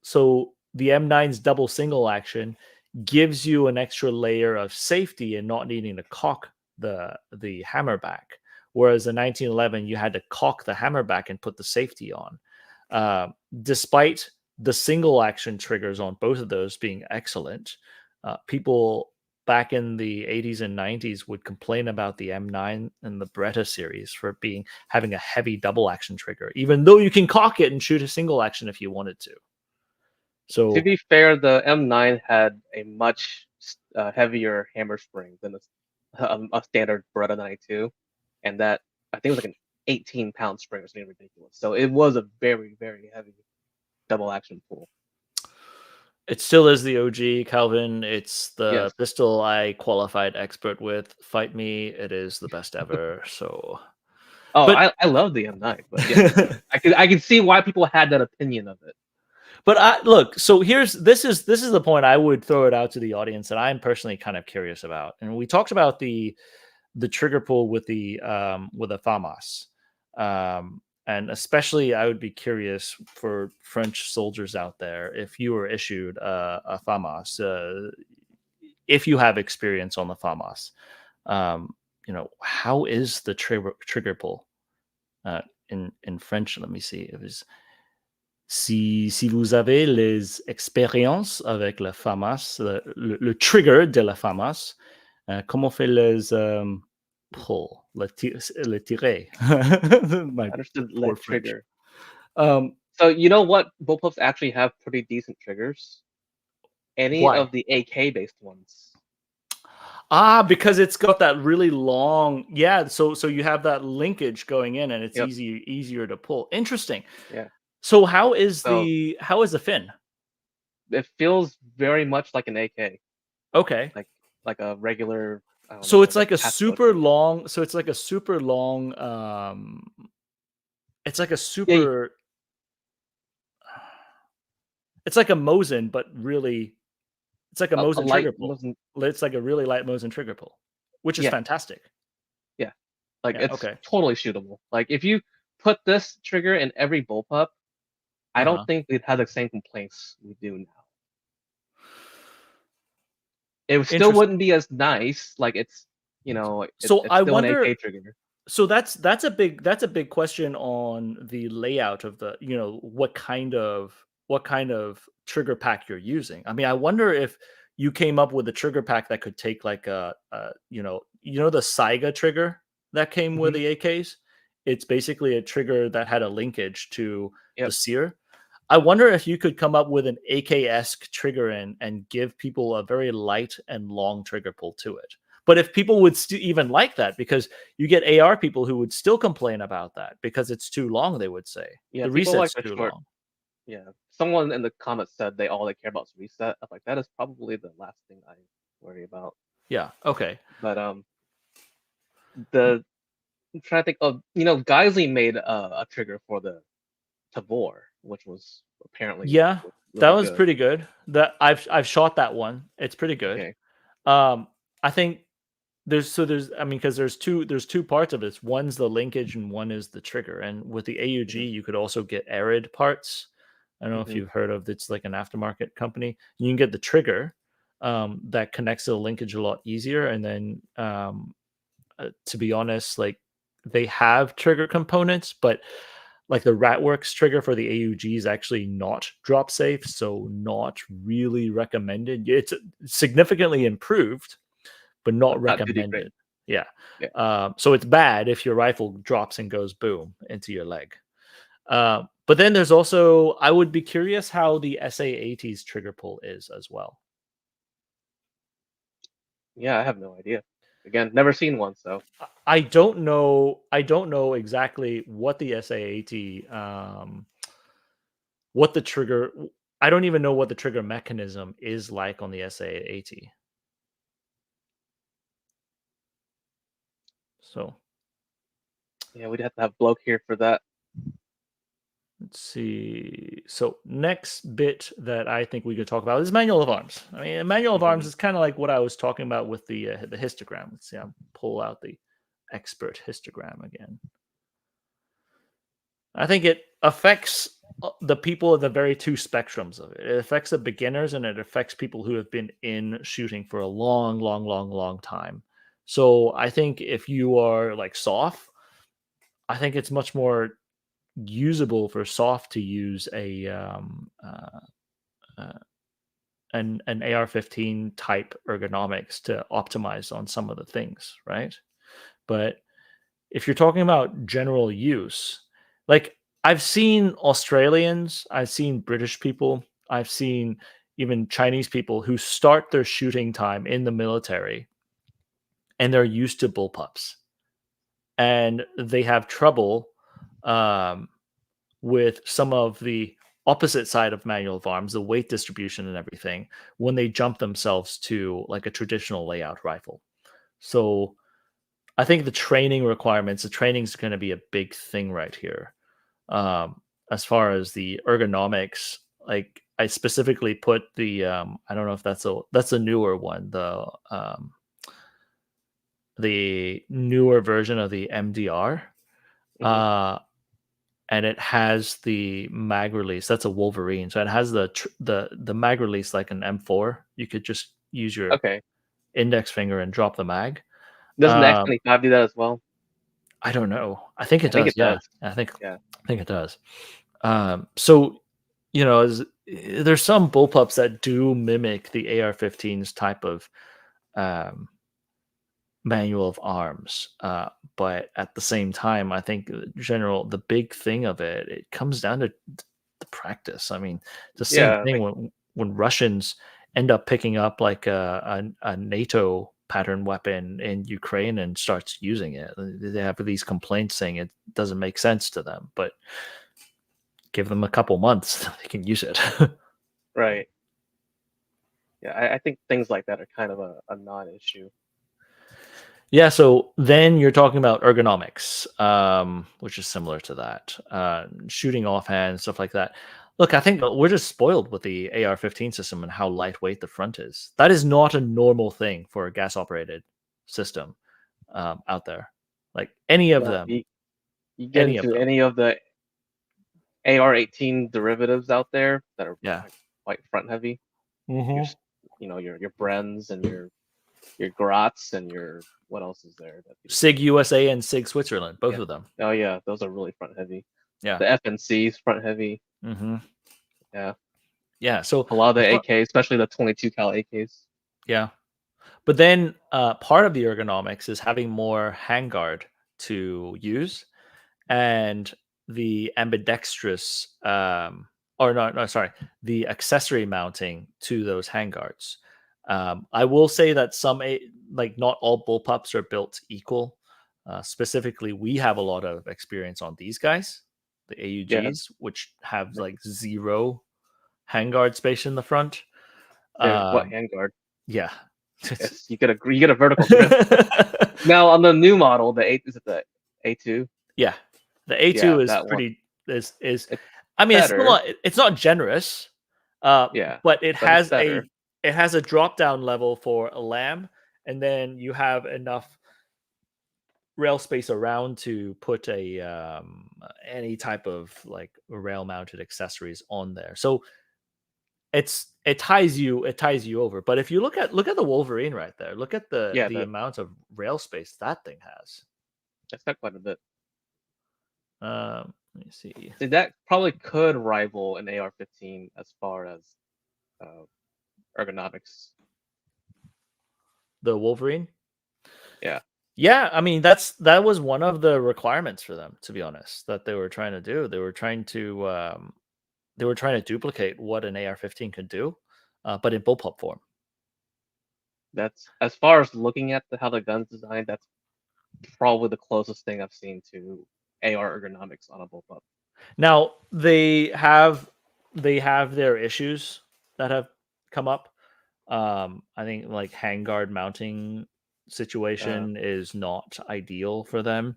so the M9's double single action gives you an extra layer of safety and not needing to cock the hammer back. Whereas in 1911, you had to cock the hammer back and put the safety on. Despite the single action triggers on both of those being excellent, people back in the 80s and 90s would complain about the M9 and the Beretta series for having a heavy double action trigger, even though you can cock it and shoot a single action if you wanted to. So to be fair, the M9 had a much heavier hammer spring than a standard Beretta 92, and that I think it was like an 18-pound spring or something ridiculous. So it was a very, very heavy double action pull. It still is the OG, Calvin. It's the pistol I qualified expert with. Fight me. It is the best ever. So, I love the M9, but yeah, I can see why people had that opinion of it. But look, so this is the point I would throw it out to the audience that I'm personally kind of curious about. And we talked about the trigger pull with the FAMAS. And especially, I would be curious for French soldiers out there, if you were issued a FAMAS, if you have experience on the FAMAS, how is the trigger pull in French? Let me see. It was si vous avez les expériences avec la FAMAS, le trigger de la FAMAS, comment fait les pull, le tirer. I understood le trigger. So you know what? Bullpups actually have pretty decent triggers. Any why? of the AK based ones. Because it's got that really long, yeah. So you have that linkage going in, and it's Yep. easier to pull. Interesting. Yeah. So how is So the fin? it feels very much like an AK, Okay. like a regular, I don't So know, it's like a like a tactical super trigger. long. So it's like a super long. It's like a Yeah, super. It's like a Mosin, but really, it's like a a Mosin light trigger pull. wasn't. It's like a really light Mosin trigger pull, which is Yeah, fantastic. yeah. Like Yeah. it's Okay. totally shootable. Like if you put this trigger in every bullpup, I Uh don't huh. think we'd have the same complaints we do now. It still Interesting. wouldn't be as nice. Like So it's I still an wonder. AK trigger. So that's a big question on the layout of the, what kind of trigger pack you're using. I mean, I wonder if you came up with a trigger pack that could take like the Saiga trigger that came with Hmm. the AKs. It's basically a trigger that had a linkage to the Yep. sear. I wonder if you could come up with an AK-esque trigger and give people a very light and long trigger pull to it. But if people would even like that, because you get AR people who would still complain about that because it's too long, they would say. Yeah, The people like reset's the too short. long. Yeah. Someone in the comments said all they care about is reset. I'm like, that is probably the last thing I worry about. Yeah. Okay. But the I'm trying to think of Geisley made a trigger for the Tavor, which was apparently Yeah, that really was good. pretty good. That I've shot that one. It's pretty good. Okay. I think there's I mean, because there's two parts of this. One's the linkage and one is the trigger. And with the AUG, Hmm. you could also get arid parts. I don't know if Hmm. you've heard of, it's like an aftermarket company. You can get the trigger that connects to the linkage a lot easier. And then to be honest, like, they have trigger components, but like the Ratworks trigger for the AUG is actually not drop safe, so not really recommended. It's significantly improved, but But not not duty free. recommended. Yeah. Yeah. So it's bad if your rifle drops and goes boom into your leg. But then there's also, I would be curious how the SA-80's trigger pull is as well. Yeah, I have no idea. Again, never seen one, so I don't know. I don't know exactly what the SA-80, what the trigger. I don't even know what the trigger mechanism is like on the SA-80. So yeah, we'd have to have bloke here for that. let's see. So next bit that I think we could talk about is manual of arms. I mean, a manual of arms Hmm. is kind of like what I was talking about with the histogram. Let's see. I'll pull out the expert histogram again. I think it affects the people at the very two spectrums of it. It affects the beginners and it affects people who have been in shooting for a long, long, long, long time. So I think if you are like soft, I think it's much more usable for soft to use uh, an AR-15 type ergonomics to optimize on some of the things, right? But if you're talking about general use, like, I've seen Australians, I've seen British people, I've seen even Chinese people who start their shooting time in the military and they're used to bullpups and they have trouble um, with some of the opposite side of manual of arms, the weight distribution and everything, when they jump themselves to like a traditional layout rifle. So I think the training is going to be a big thing right here. As far as the ergonomics, like, I specifically put I don't know if that's a newer one, the newer version of the MDR. Hmm. Uh and it has the mag release. That's a Wolverine. So it has the mag release like an M4. You could just use your Okay. index finger and drop the mag. Doesn't the Um X-25 do that as well? I don't know. I think it I think does. it Yeah. does. Yeah. I think it does. So, there's some bullpups that do mimic the AR-15's type of um, manual of arms, but at the same time, I think the big thing of it comes down to the practice. I mean, the same Yeah. thing Like when Russians end up picking up like a NATO pattern weapon in Ukraine and starts using it. They have these complaints saying it doesn't make sense to them, but give them a couple months, they can use it. Right. Yeah, I think things like that are kind of a non-issue. Yeah, so then you're talking about ergonomics, which is similar to that. Shooting offhand, stuff like that. Look, I think we're just spoiled with the AR-15 system and how lightweight the front is. That is not a normal thing for a gas-operated system out there. Like any of No, them, you get any of into them. any of the AR-18 derivatives out there that are Yeah. like quite front heavy. Mm-hmm. Your Brens and your Grats and your what else is there? SIG USA and SIG Switzerland, both Yeah. of them. Oh yeah, those are really front heavy. Yeah. The FNC's front heavy. Mm-hmm. Yeah. Yeah. So A lot of the AK, especially the 22 cal AKs. yeah. But then part of the ergonomics is having more handguard to use, and the ambidextrous, the accessory mounting to those handguards. I will say that not all bullpups are built equal. Specifically, we have a lot of experience on these guys, the AUGs, which have like 0 handguard space in the front. What handguard? Yeah. Yes, you get a vertical grip. Now on the new model, is it the A2? Yeah, the A2 is that one. pretty is It's I mean better. it's not generous, Yeah, but it but it's has better. a drop down level for a lamb, and then you have enough rail space around to put any type of like rail mounted accessories on there. So it ties you over. But if you look at the Wolverine right there, look at the amount of rail space that thing has. That's got quite a bit. Let me see. So that probably could rival an AR-15 as far as ergonomics. The Wolverine? Yeah. Yeah, I mean that was one of the requirements for them, to be honest, that they were trying to do. They were trying to duplicate what an AR-15 could do, but in bullpup form. That's as far as looking at how the gun's designed. That's probably the closest thing I've seen to AR ergonomics on a bullpup. Now they have their issues that have come up. I think like handguard mounting situation is not ideal for them.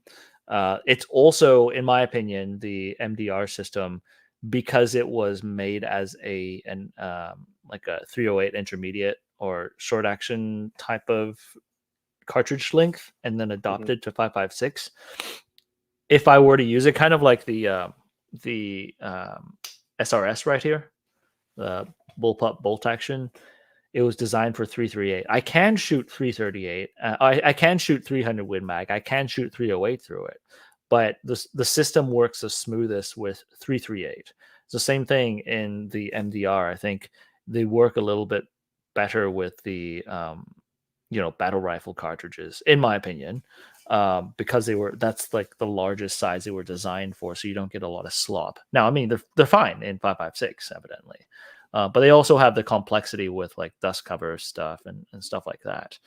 It's also, in my opinion, the MDR system, because it was made as like a 308 intermediate or short action type of cartridge length, and then adopted to 5.56. If I were to use it, kind of like the SRS right here, the bullpup bolt action, it was designed for 338. I can shoot 338. I can shoot 300 Win Mag. I can shoot 308 through it, but the system works the smoothest with 338. It's the same thing in the MDR. I think they work a little bit better with the battle rifle cartridges, in my opinion, because that's like the largest size they were designed for, so you don't get a lot of slop. Now, I mean, they're fine in 5.56, evidently. But they also have the complexity with like dust cover stuff and stuff like that.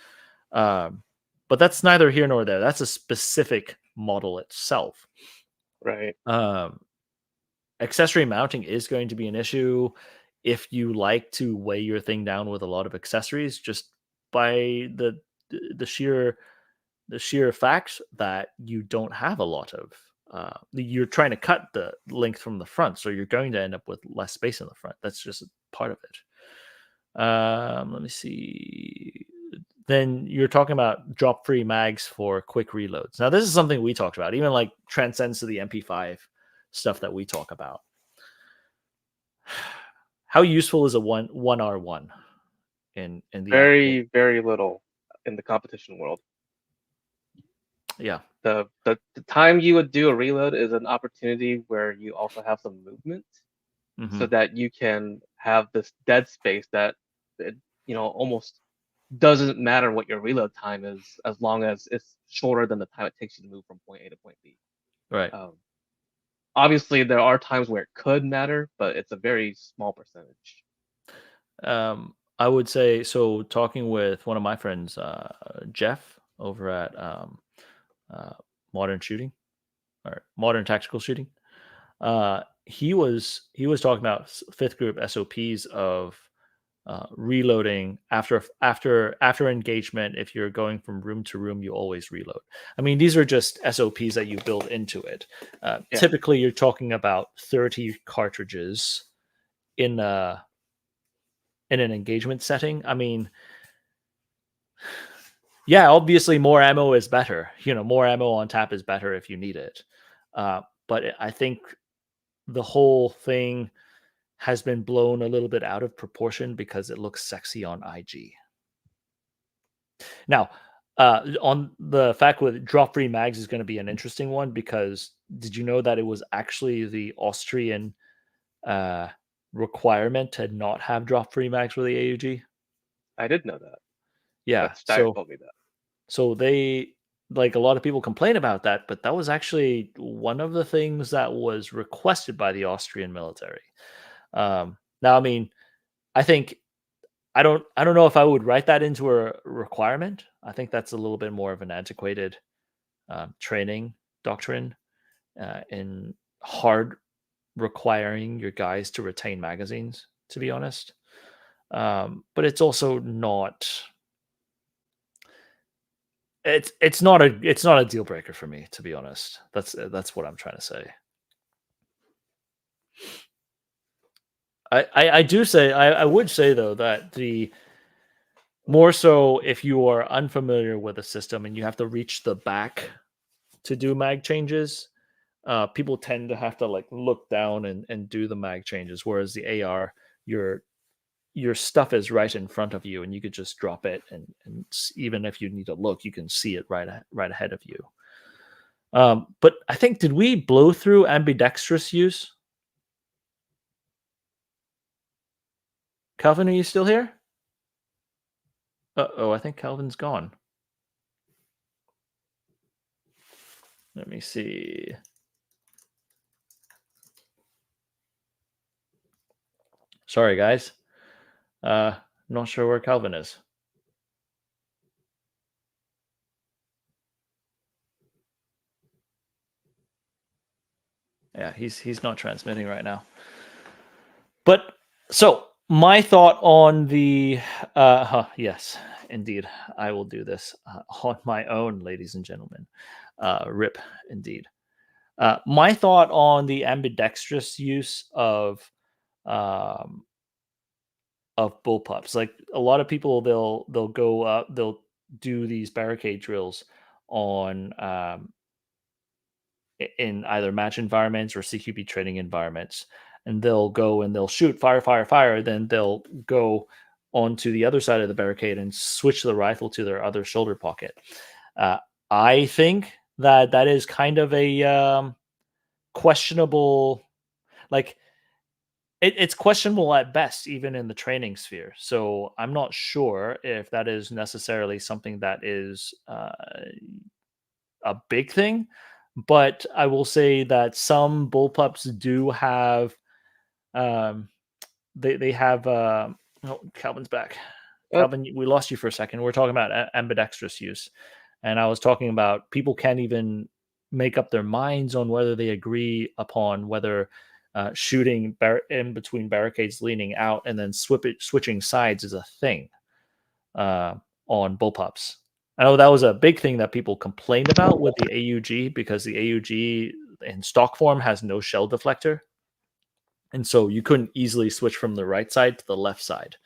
But that's neither here nor there. That's a specific model itself. Right. Accessory mounting is going to be an issue if you like to weigh your thing down with a lot of accessories, just by the sheer fact that you don't have a lot of you're trying to cut the length from the front, so you're going to end up with less space in the front. That's just part of it. Let me see. Then you're talking about drop-free mags for quick reloads. Now, this is something we talked about, even like transcends to the MP5 stuff that we talk about. How useful is a 1R1 in the very, very little in the competition world. Yeah. The time you would do a reload is an opportunity where you also have some movement, so that you can have this dead space that almost doesn't matter what your reload time is, as long as it's shorter than the time it takes you to move from point A to point B. Right. Obviously, there are times where it could matter, but it's a very small percentage. I would say so. Talking with one of my friends, Jeff, over at uh, Modern Shooting or Modern Tactical Shooting, he was talking about fifth group SOPs of reloading after engagement. If you're going from room to room, you always reload. I mean, these are just SOPs that you build into it. Yeah. Typically, you're talking about 30 cartridges in an engagement setting. I mean, yeah, obviously more ammo is better. More ammo on tap is better if you need it. But I think the whole thing has been blown a little bit out of proportion because it looks sexy on IG. Now, on the fact with drop-free mags is going to be an interesting one, because did you know that it was actually the Austrian requirement to not have drop-free mags for the AUG? I did know that. Yeah, But Steyr told me that. so they, like, a lot of people complain about that, but that was actually one of the things that was requested by the Austrian military. Now, I mean, I think I don't know if I would write that into a requirement. I think that's a little bit more of an antiquated training doctrine in hard requiring your guys to retain magazines, to be honest. But it's also not. It's not a deal breaker for me, to be honest. That's what I'm trying to say. I would say though that the more so if you are unfamiliar with a system and you have to reach the back to do mag changes, people tend to have to like look down and do the mag changes, whereas the AR, your stuff is right in front of you and you could just drop it, and even if you need to look, you can see it right ahead of you. But I think, did we blow through ambidextrous use? Calvin, are you still here? I think Calvin's gone. Let me see. Sorry, guys. Not sure where Calvin is. Yeah, he's not transmitting right now. But so my thought on the yes, indeed, I will do this on my own, ladies and gentlemen. Rip, indeed. My thought on the ambidextrous use of bullpups. Like, a lot of people, they'll go up, they'll do these barricade drills on in either match environments or CQB training environments, and they'll go and they'll shoot fire, then they'll go onto the other side of the barricade and switch the rifle to their other shoulder pocket. I think that is kind of a questionable, like, it's questionable at best, even in the training sphere. So I'm not sure if that is necessarily something that is a big thing. But I will say that some bullpups do have, they have. Oh, Calvin's back. Calvin, we lost you for a second. We're talking about ambidextrous use, and I was talking about people can't even make up their minds on whether they agree upon whether shooting in between barricades, leaning out, and then switching sides is a thing on bullpups. I know that was a big thing that people complained about with the AUG, because the AUG in stock form has no shell deflector, and so you couldn't easily switch from the right side to the left side.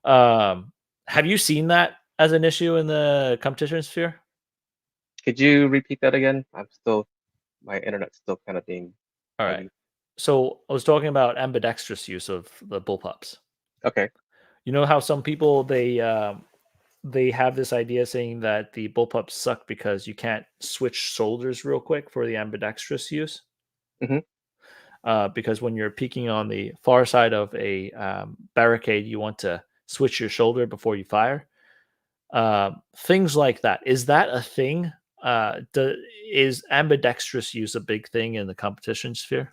Have you seen that as an issue in the competition sphere? Could you repeat that again? My internet's still kind of being. All right. So I was talking about ambidextrous use of the bullpups. Okay. You know how some people, they have this idea saying that the bullpups suck because you can't switch shoulders real quick for the ambidextrous use. Because when you're peeking on the far side of a barricade, you want to switch your shoulder before you fire. Things like that. Is that a thing? Is ambidextrous use a big thing in the competition sphere?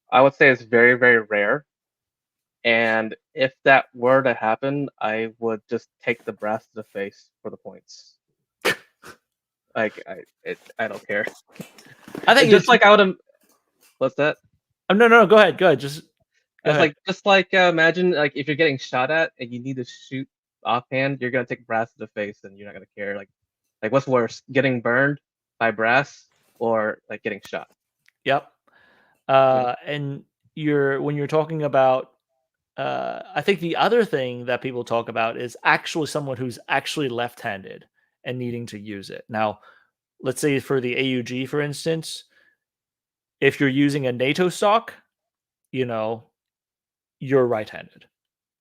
I would say it's very, very rare. And if that were to happen, I would just take the brass to the face for the points. Like I don't care. I think Just like I would. What's that? Oh, no, go ahead. Go ahead. Just go It's ahead. just like imagine like if you're getting shot at and you need to shoot offhand, you're gonna take brass to the face and you're not gonna care. Like what's worse, getting burned by brass or like getting shot? Yep. And when you're talking about, I think the other thing that people talk about is actually someone who's actually left-handed and needing to use it. Now, let's say for the AUG, for instance, if you're using a NATO stock, you know, you're right-handed.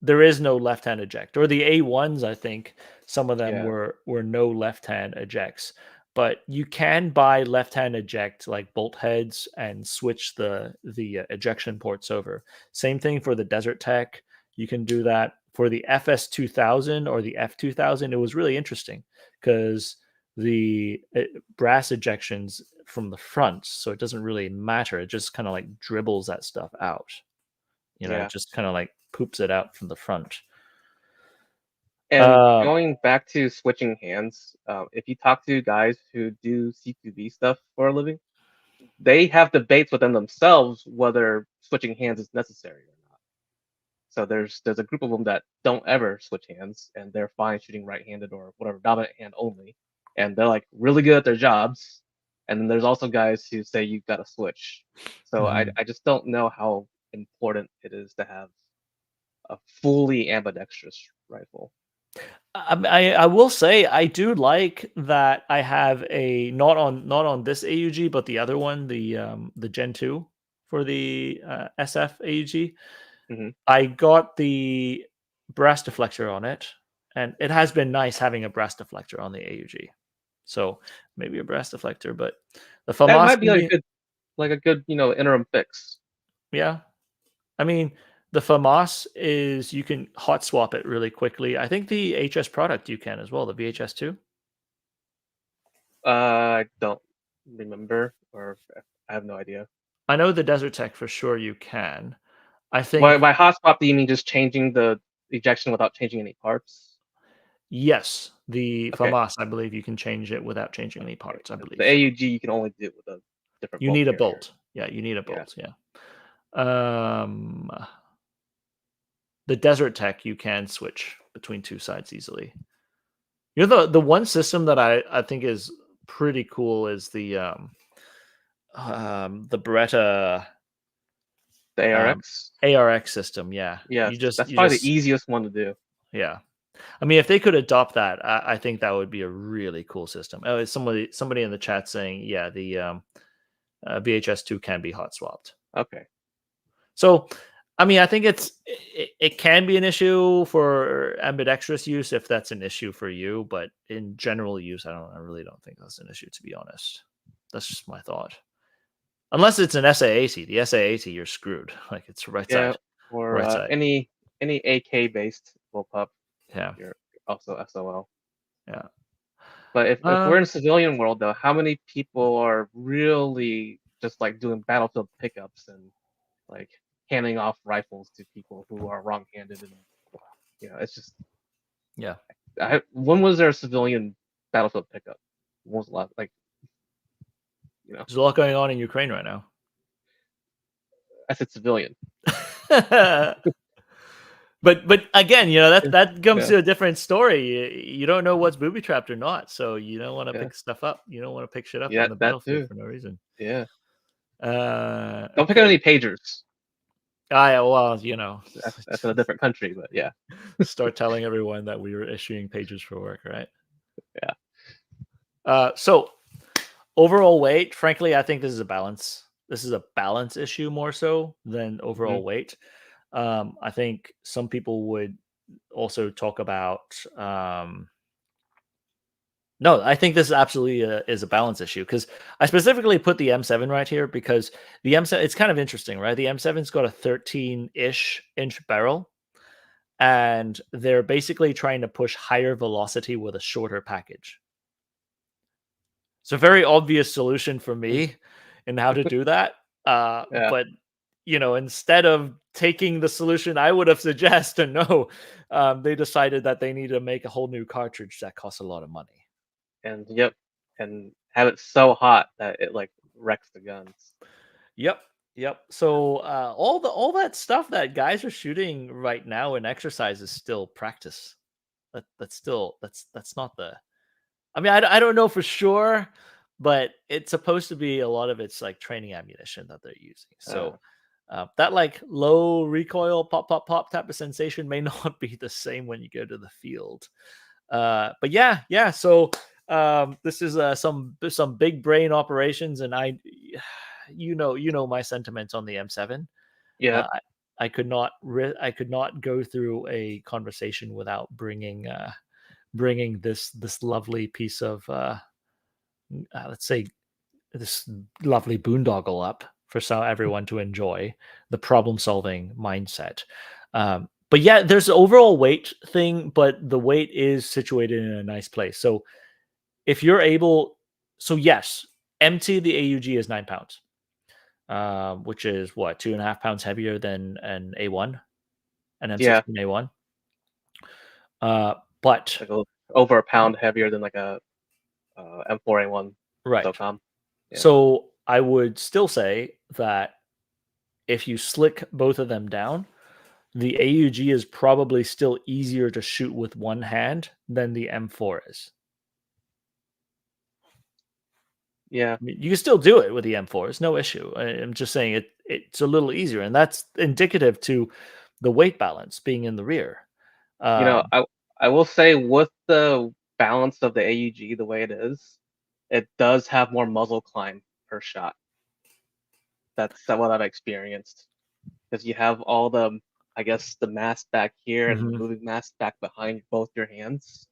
There is no left-hand eject. Or the A1s, I think some of them Yeah. were no left-hand ejects. But you can buy left-hand eject like bolt heads and switch the ejection ports over. Same thing for the Desert Tech. You can do that for the FS2000 or the F2000. It was really interesting because the brass ejections from the front, so it doesn't really matter. It just kind of like dribbles that stuff out. Yeah. Just kind of like poops it out from the front. And going back to switching hands, if you talk to guys who do C2B stuff for a living, they have debates within themselves whether switching hands is necessary or not. So there's a group of them that don't ever switch hands and they're fine shooting right-handed or whatever, dominant hand only, and they're like really good at their jobs. And then there's also guys who say you've got to switch. So I just don't know how important it is to have a fully ambidextrous rifle. I will say I do like that I have a not on this AUG but the other one, the Gen 2 for the SF AUG. I got the brass deflector on it, and it has been nice having a brass deflector on the AUG. So maybe a brass deflector, but the FAMAS that might be like a good interim fix. Yeah, I mean, the FAMAS is you can hot swap it really quickly. I think the HS product you can as well, the VHS2. I don't remember, or I have no idea. I know the Desert Tech for sure you can. I think By hot swap, do you mean just changing the ejection without changing any parts? yes, the Okay. FAMAS, I believe you can change it without changing any parts. I believe The AUG you can only do it with a different. you bolt need a carrier. bolt. Yeah, you need a bolt. Yeah. The Desert Tech you can switch between two sides easily. The one system that I think is pretty cool is the Beretta. The ARX? ARX system, yeah. Yeah, You just that's probably the easiest one to do. Yeah. I mean, if they could adopt that, I think that would be a really cool system. Oh, it's somebody in the chat saying, yeah, the VHS2 can be hot swapped. Okay. So, I mean, I think it can be an issue for ambidextrous use if that's an issue for you, but in general use, I really don't think that's an issue, to be honest. That's just my thought. Unless it's an SA80. The SA80, you're screwed. Like it's right side. Or right side. any AK based bullpup. Yeah. You're also SOL. Yeah. But if we're in a civilian world though, how many people are really just like doing battlefield pickups and like handing off rifles to people who are wrong-handed and it's just when was there a civilian battlefield pickup? When was the last There's a lot going on in Ukraine right now. I said civilian. But again, that comes to a different story. You don't know what's booby trapped or not, so you don't want to pick stuff up. You don't want to pick shit up on the battlefield for no reason. Yeah. Don't pick up any pagers. Well, that's in a different country, but yeah. Start telling everyone that we were issuing pagers for work, right? Yeah. So overall weight, frankly, I think this is a balance. This is a balance issue more so than overall weight. I think some people would also talk about. No, I think this absolutely is a balance issue because I specifically put the M7 right here because the M7, it's kind of interesting, right? The M7's got a 13-ish inch barrel and they're basically trying to push higher velocity with a shorter package. It's a very obvious solution for me in how to do that. But instead of taking the solution I would have suggested, no, they decided that they need to make a whole new cartridge that costs a lot of money. And yep, and have it so hot that it like wrecks the guns. Yep. So all that stuff that guys are shooting right now in exercise is still practice. That's not the. I mean, I don't know for sure, but it's supposed to be a lot of it's like training ammunition that they're using. So that like low recoil pop pop pop type of sensation may not be the same when you go to the field. But yeah. So this is some big brain operations, and you know my sentiments on the M7. Yeah, I could not go through a conversation without bringing this lovely piece of let's say this lovely boondoggle up for everyone to enjoy the problem solving mindset. But yeah, there's the overall weight thing, but the weight is situated in a nice place. So if you're able, so yes, empty the AUG is 9 pounds, which is what 2.5 pounds heavier than an A1, an yeah, M16 A1. But like over a pound heavier than like a M4A1 right. SOCOM. Yeah. So I would still say that if you slick both of them down, the AUG is probably still easier to shoot with one hand than the M4 is. Yeah, I mean, you can still do it with the M4. It's no issue. I'm just saying it's a little easier, and that's indicative to the weight balance being in the rear. I will say with the balance of the AUG the way it is, it does have more muzzle climb per shot. That's what I've experienced, because you have all the, I guess, the mass back here and the moving mass back behind both your hands.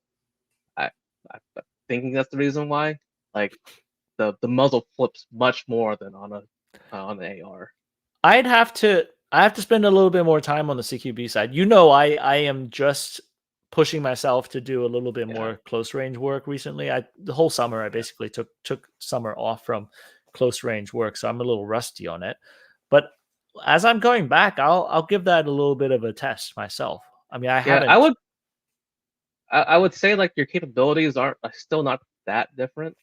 I'm thinking that's the reason why. Like the muzzle flips much more than on an AR. I have to spend a little bit more time on the CQB side. I am just pushing myself to do a little bit more close range work recently. The whole summer I basically took summer off from close range work, so I'm a little rusty on it. But as I'm going back, I'll give that a little bit of a test myself. I mean, I haven't. I would say like your capabilities are still not that different.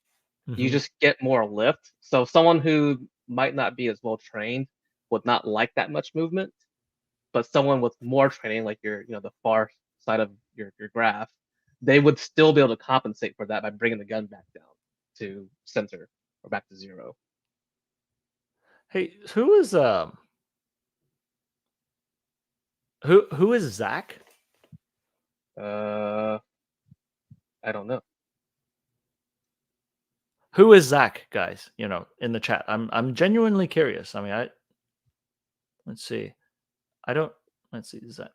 You Mhm. just get more lift. So someone who might not be as well trained would not like that much movement, but someone with more training, like the far side of your graph, they would still be able to compensate for that by bringing the gun back down to center or back to 0. Hey, who is Zach? I don't know. Who is Zach, guys? In the chat. I'm genuinely curious. I mean, let's see. Let's see. Zach.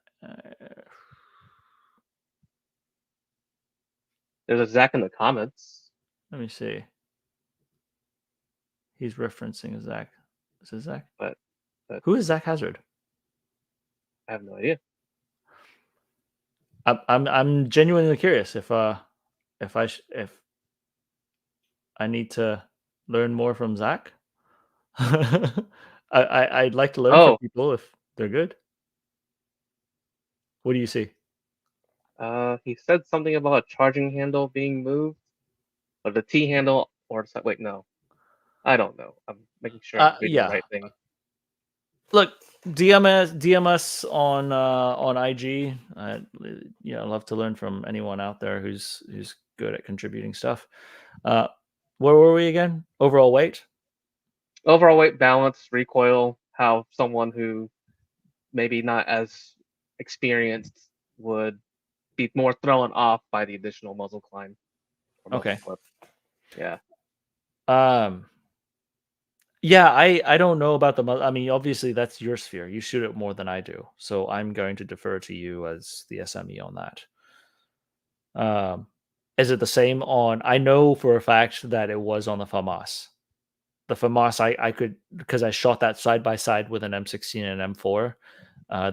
There's a Zach in the comments. Let me see. He's referencing Zach. Is it Zach? But who is Zach Hazard? I have no idea. I'm genuinely curious if I need to learn more from Zach. I'd like to learn from people if they're good. What do you see? He said something about a charging handle being moved, but the T handle wait, no. I don't know. I'm making sure I'm reading the right thing. Look, DM us on IG. I'd love to learn from anyone out there who's good at contributing stuff. Where were we again? Overall weight, balance, recoil. How someone who maybe not as experienced would be more thrown off by the additional muzzle climb. Okay. Flip. Yeah. Yeah, I don't know about I mean, obviously that's your sphere. You shoot it more than I do, so I'm going to defer to you as the SME on that. Is it the same on? I know for a fact that it was on the FAMAS. The FAMAS, I could, because I shot that side by side with an M16 and M4.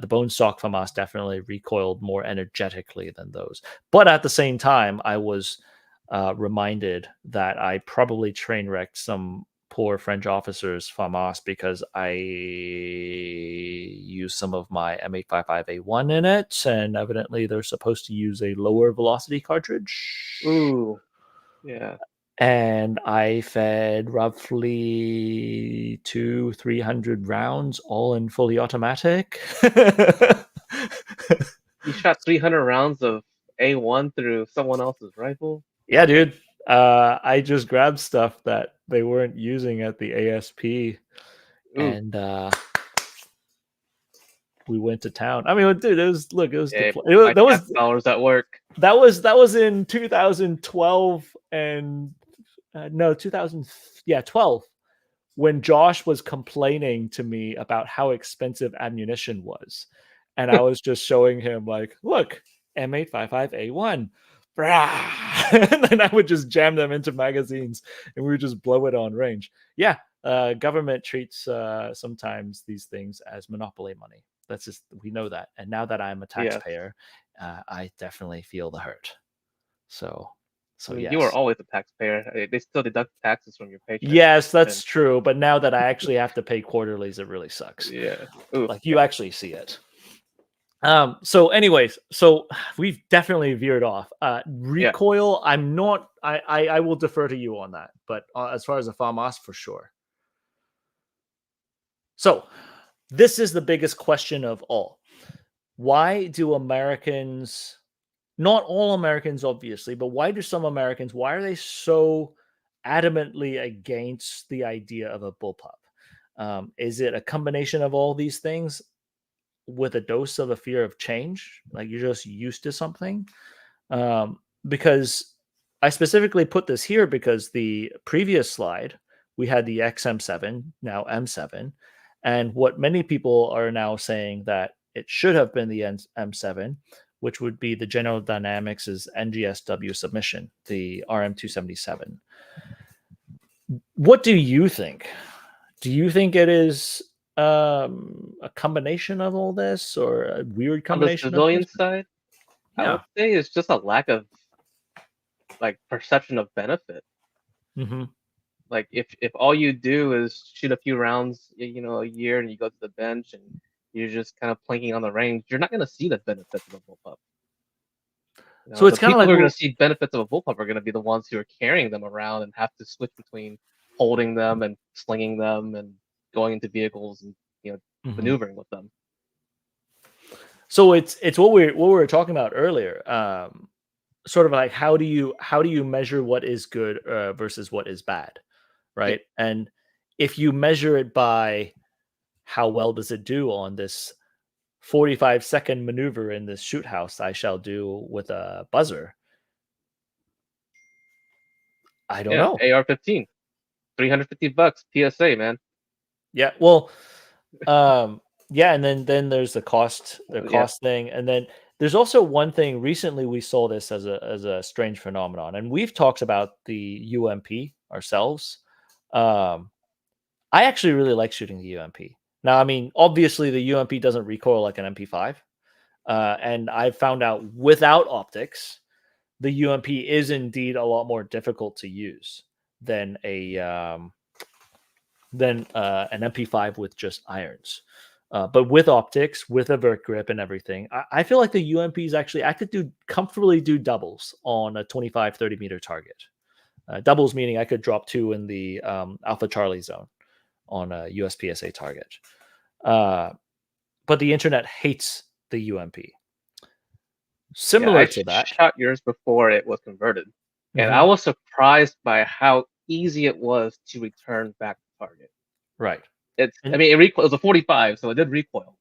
The bone stock FAMAS definitely recoiled more energetically than those. But at the same time, I was reminded that I probably train wrecked some poor French officers FAMAS because I use some of my M855A1 in it, and evidently they're supposed to use a lower velocity cartridge. Ooh, yeah. And I fed roughly 200-300 rounds, all in fully automatic. You shot 300 rounds of A1 through someone else's rifle? Yeah, dude. I just grabbed stuff that they weren't using at the ASP, Ooh, and we went to town. I mean, dude, it was yeah, that my was $10 at work. that was in 2012 and no 2012 when Josh was complaining to me about how expensive ammunition was, and I was just showing him like, look, M855A1. And then I would just jam them into magazines and we would just blow it on range. Yeah, government treats sometimes these things as monopoly money. That's just, we know that. And now that I'm a taxpayer, I definitely feel the hurt. So I mean, yes. you are always a taxpayer. They still deduct taxes from your paycheck. Yes, that's true. But now that I actually have to pay quarterlies, it really sucks. Yeah. Ooh, Like you actually see it. So anyways, so we've definitely veered off. Recoil, I'm not, I will defer to you on that, but as far as the FAMAS, for sure. So this is the biggest question of all. Why do Americans, not all Americans obviously, but why do some Americans, why are they so adamantly against the idea of a bullpup? Is it a combination of all these things with a dose of a fear of change, like you're just used to something? Because I specifically put this here because the previous slide we had the XM7, now M7, and what many people are now saying that it should have been the M7, which would be the General Dynamics' NGSW submission, the RM277. What do you think? Do you think it is a combination of all this, or a weird combination on the civilian of this? side, Yeah. I would say it's just a lack of like perception of benefit. Mm-hmm. Like if all you do is shoot a few rounds, a year, and you go to the bench and you're just kind of planking on the range, you're not going to see the benefits of a bullpup. So it's the kind of people like who are going to see benefits of a bullpup are going to be the ones who are carrying them around and have to switch between holding them and slinging them and going into vehicles and maneuvering with them. So it's what we were talking about earlier. Sort of like how do you measure what is good versus what is bad, right? Yeah. And if you measure it by how well does it do on this 45-second maneuver in this shoot house I shall do with a buzzer, I don't know. AR-15, $350 PSA, man. Yeah, well, yeah, and then there's the cost thing, and then there's also one thing. Recently, we saw this as a strange phenomenon, and we've talked about the UMP ourselves. I actually really like shooting the UMP. Now, I mean, obviously, the UMP doesn't recoil like an MP5, and I've found out without optics, the UMP is indeed a lot more difficult to use than an MP5 with just irons. But with optics, with a vert grip and everything, I feel like the UMPs actually, I could comfortably do doubles on a 25, 30 meter target. Doubles meaning I could drop 2 in the Alpha Charlie zone on a USPSA target. But the internet hates the UMP. Similar to that. I shot yours before it was converted. And I was surprised by how easy it was to return back to target. Right. It was a 45, so it did recoil.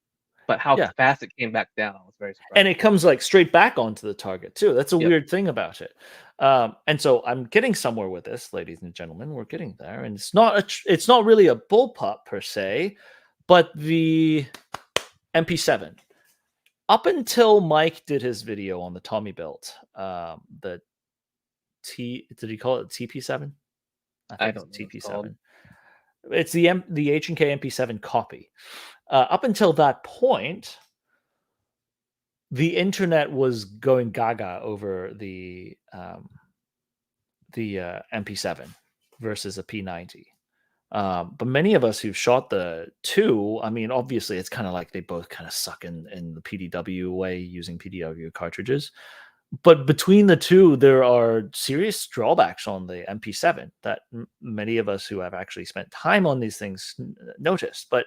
But how fast it came back down, I was very surprised. And it comes like straight back onto the target too. That's a weird thing about it. And so I'm getting somewhere with this, ladies and gentlemen. We're getting there, and it's not really a bullpup per se, but the MP7. Up until Mike did his video on the Tommy built, did he call it TP7? I don't know TP7. It's the H&K MP7 copy. Up until that point, the internet was going gaga over the MP7 versus a P90. But many of us who've shot the 2, I mean, obviously it's kind of like they both kind of suck in the PDW way using PDW cartridges. But between the 2, there are serious drawbacks on the MP7 that many of us who have actually spent time on these things noticed. But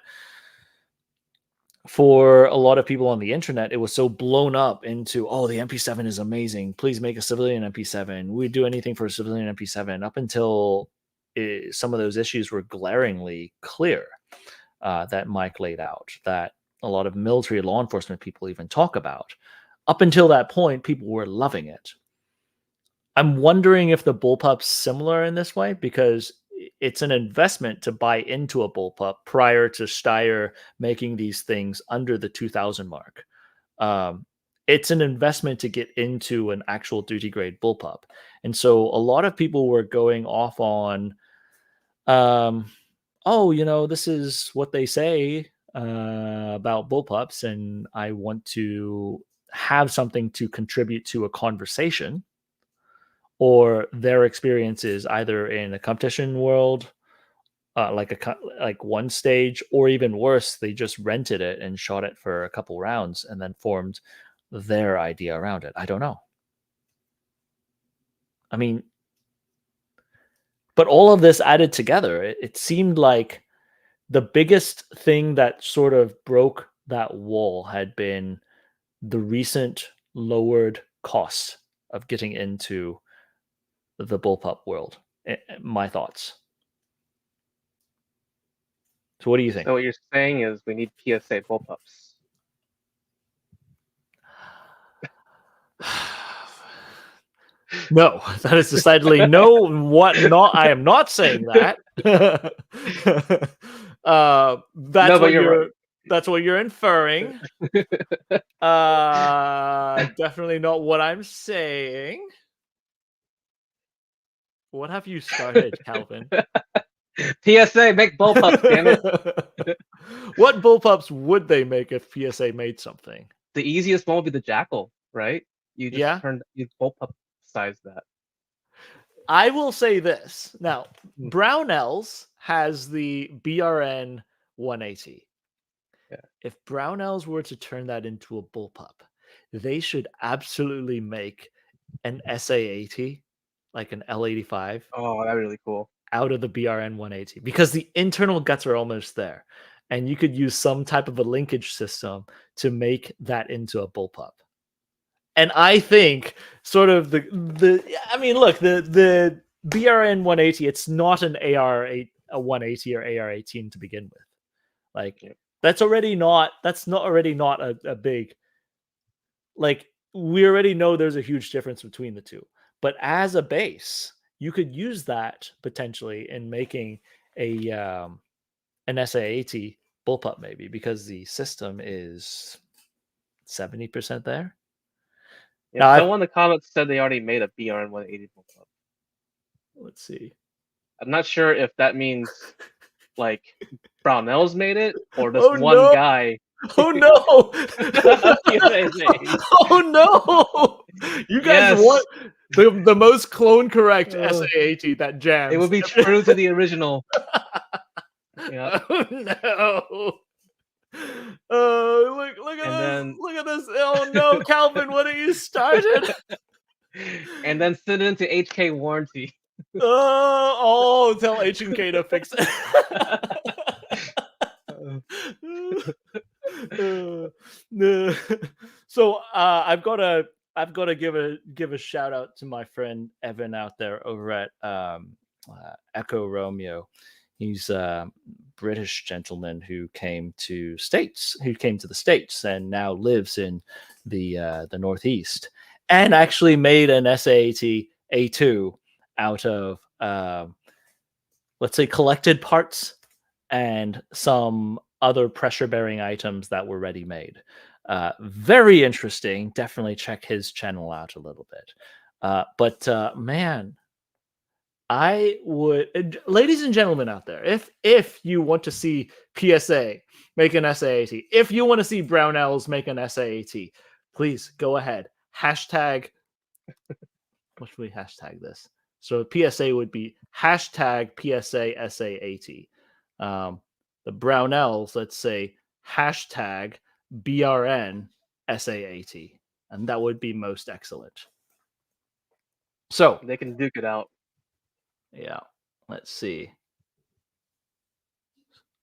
for a lot of people on the internet, it was so blown up into, oh, the MP7 is amazing. Please make a civilian MP7. We'd do anything for a civilian MP7, up until some of those issues were glaringly clear that Mike laid out, that a lot of military law enforcement people even talk about. Up until that point, people were loving it. I'm wondering if the Bullpup's similar in this way, because it's an investment to buy into a Bullpup prior to Steyr making these things under the 2000 mark. It's an investment to get into an actual duty grade Bullpup. And so a lot of people were going off on, oh, you know, this is what they say about Bullpups, and I want to have something to contribute to a conversation, or their experiences either in a competition world, like one stage, or even worse, they just rented it and shot it for a couple rounds and then formed their idea around it. I don't know. I mean, but all of this added together, it seemed like the biggest thing that sort of broke that wall had been the recent lowered cost of getting into the Bullpup world. My thoughts. So what do you think? So what you're saying is we need PSA Bullpups. No, that is decidedly no. What? Not. I am not saying that. That's what you're. Right. That's what you're inferring. Definitely not what I'm saying. What have you started, Calvin? PSA, make Bullpups, damn it. What Bullpups would they make if PSA made something? The easiest one would be the Jackal, right? You just you Bullpup size that. I will say this. Now, Brownells has the BRN 180. Yeah. If Brownells were to turn that into a Bullpup, they should absolutely make an SA80, like an L85. Oh, that'd be really cool. Out of the BRN 180, because the internal guts are almost there. And you could use some type of a linkage system to make that into a Bullpup. And I think sort of the I mean, look, the BRN 180, it's not an AR8, a 180 or AR18 to begin with. Like, that's not already not a big, like, we already know there's a huge difference between the two. But as a base, you could use that potentially in making a an SA80 Bullpup, maybe, because the system is 70% there. Yeah, someone in the comments said they already made a BRN 180 Bullpup. Let's see. I'm not sure if that means like Brownells made it or just one guy. Oh no! Oh no! You guys want the most clone correct SA80 that jams. It would be true to the original. Yeah. Oh no! Oh, look at this! Look at this! Oh no, Calvin, what have you started? And then send it into HK warranty. Tell HK to fix it. So I've got to give a shout out to my friend Evan out there over at Echo Romeo. He's a British gentleman who came to the States and now lives in the Northeast, and actually made an SA80 A2 out of let's say collected parts and some other pressure bearing items that were ready made. Very interesting. Definitely check his channel out a little bit. But man, I would, ladies and gentlemen out there, if you want to see PSA make an SA80, if you want to see Brownells make an SA80, please go ahead. Hashtag, what should we hashtag this? So PSA would be hashtag PSA SA80. The Brownells, let's say hashtag BRNSAAT, and that would be most excellent. So They can duke it out. yeah, let's see.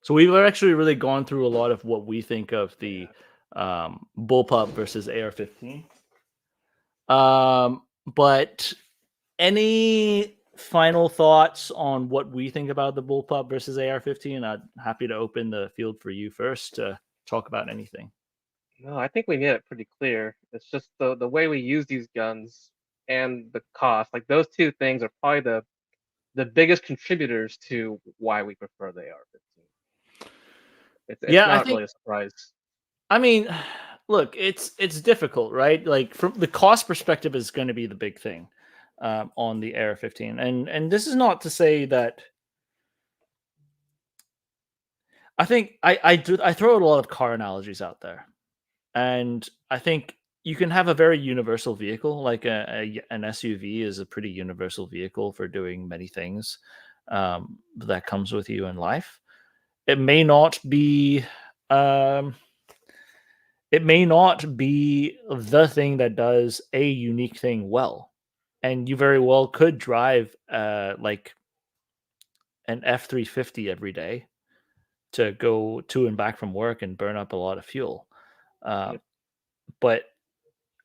So we've actually really gone through a lot of what we think of the Bullpup versus AR-15. But any final thoughts on what we think about the Bullpup versus AR-15? I'm happy to open the field for you first to talk about anything. No, I think we made it pretty clear. It's just the way we use these guns and the cost. Like those two things are probably the biggest contributors to why we prefer the AR-15. It's Yeah, I not think. really a surprise. I mean, look, it's difficult, right? Like from the cost perspective is going to be the big thing on the AR-15, and this is not to say that. I think I throw a lot of car analogies out there, and I think you can have a very universal vehicle, like an SUV is a pretty universal vehicle for doing many things that comes with you in life. It may not be. It may not be the thing that does a unique thing well, and you very well could drive like an F-350 every day to go to and back from work and burn up a lot of fuel. Uh, Yep. but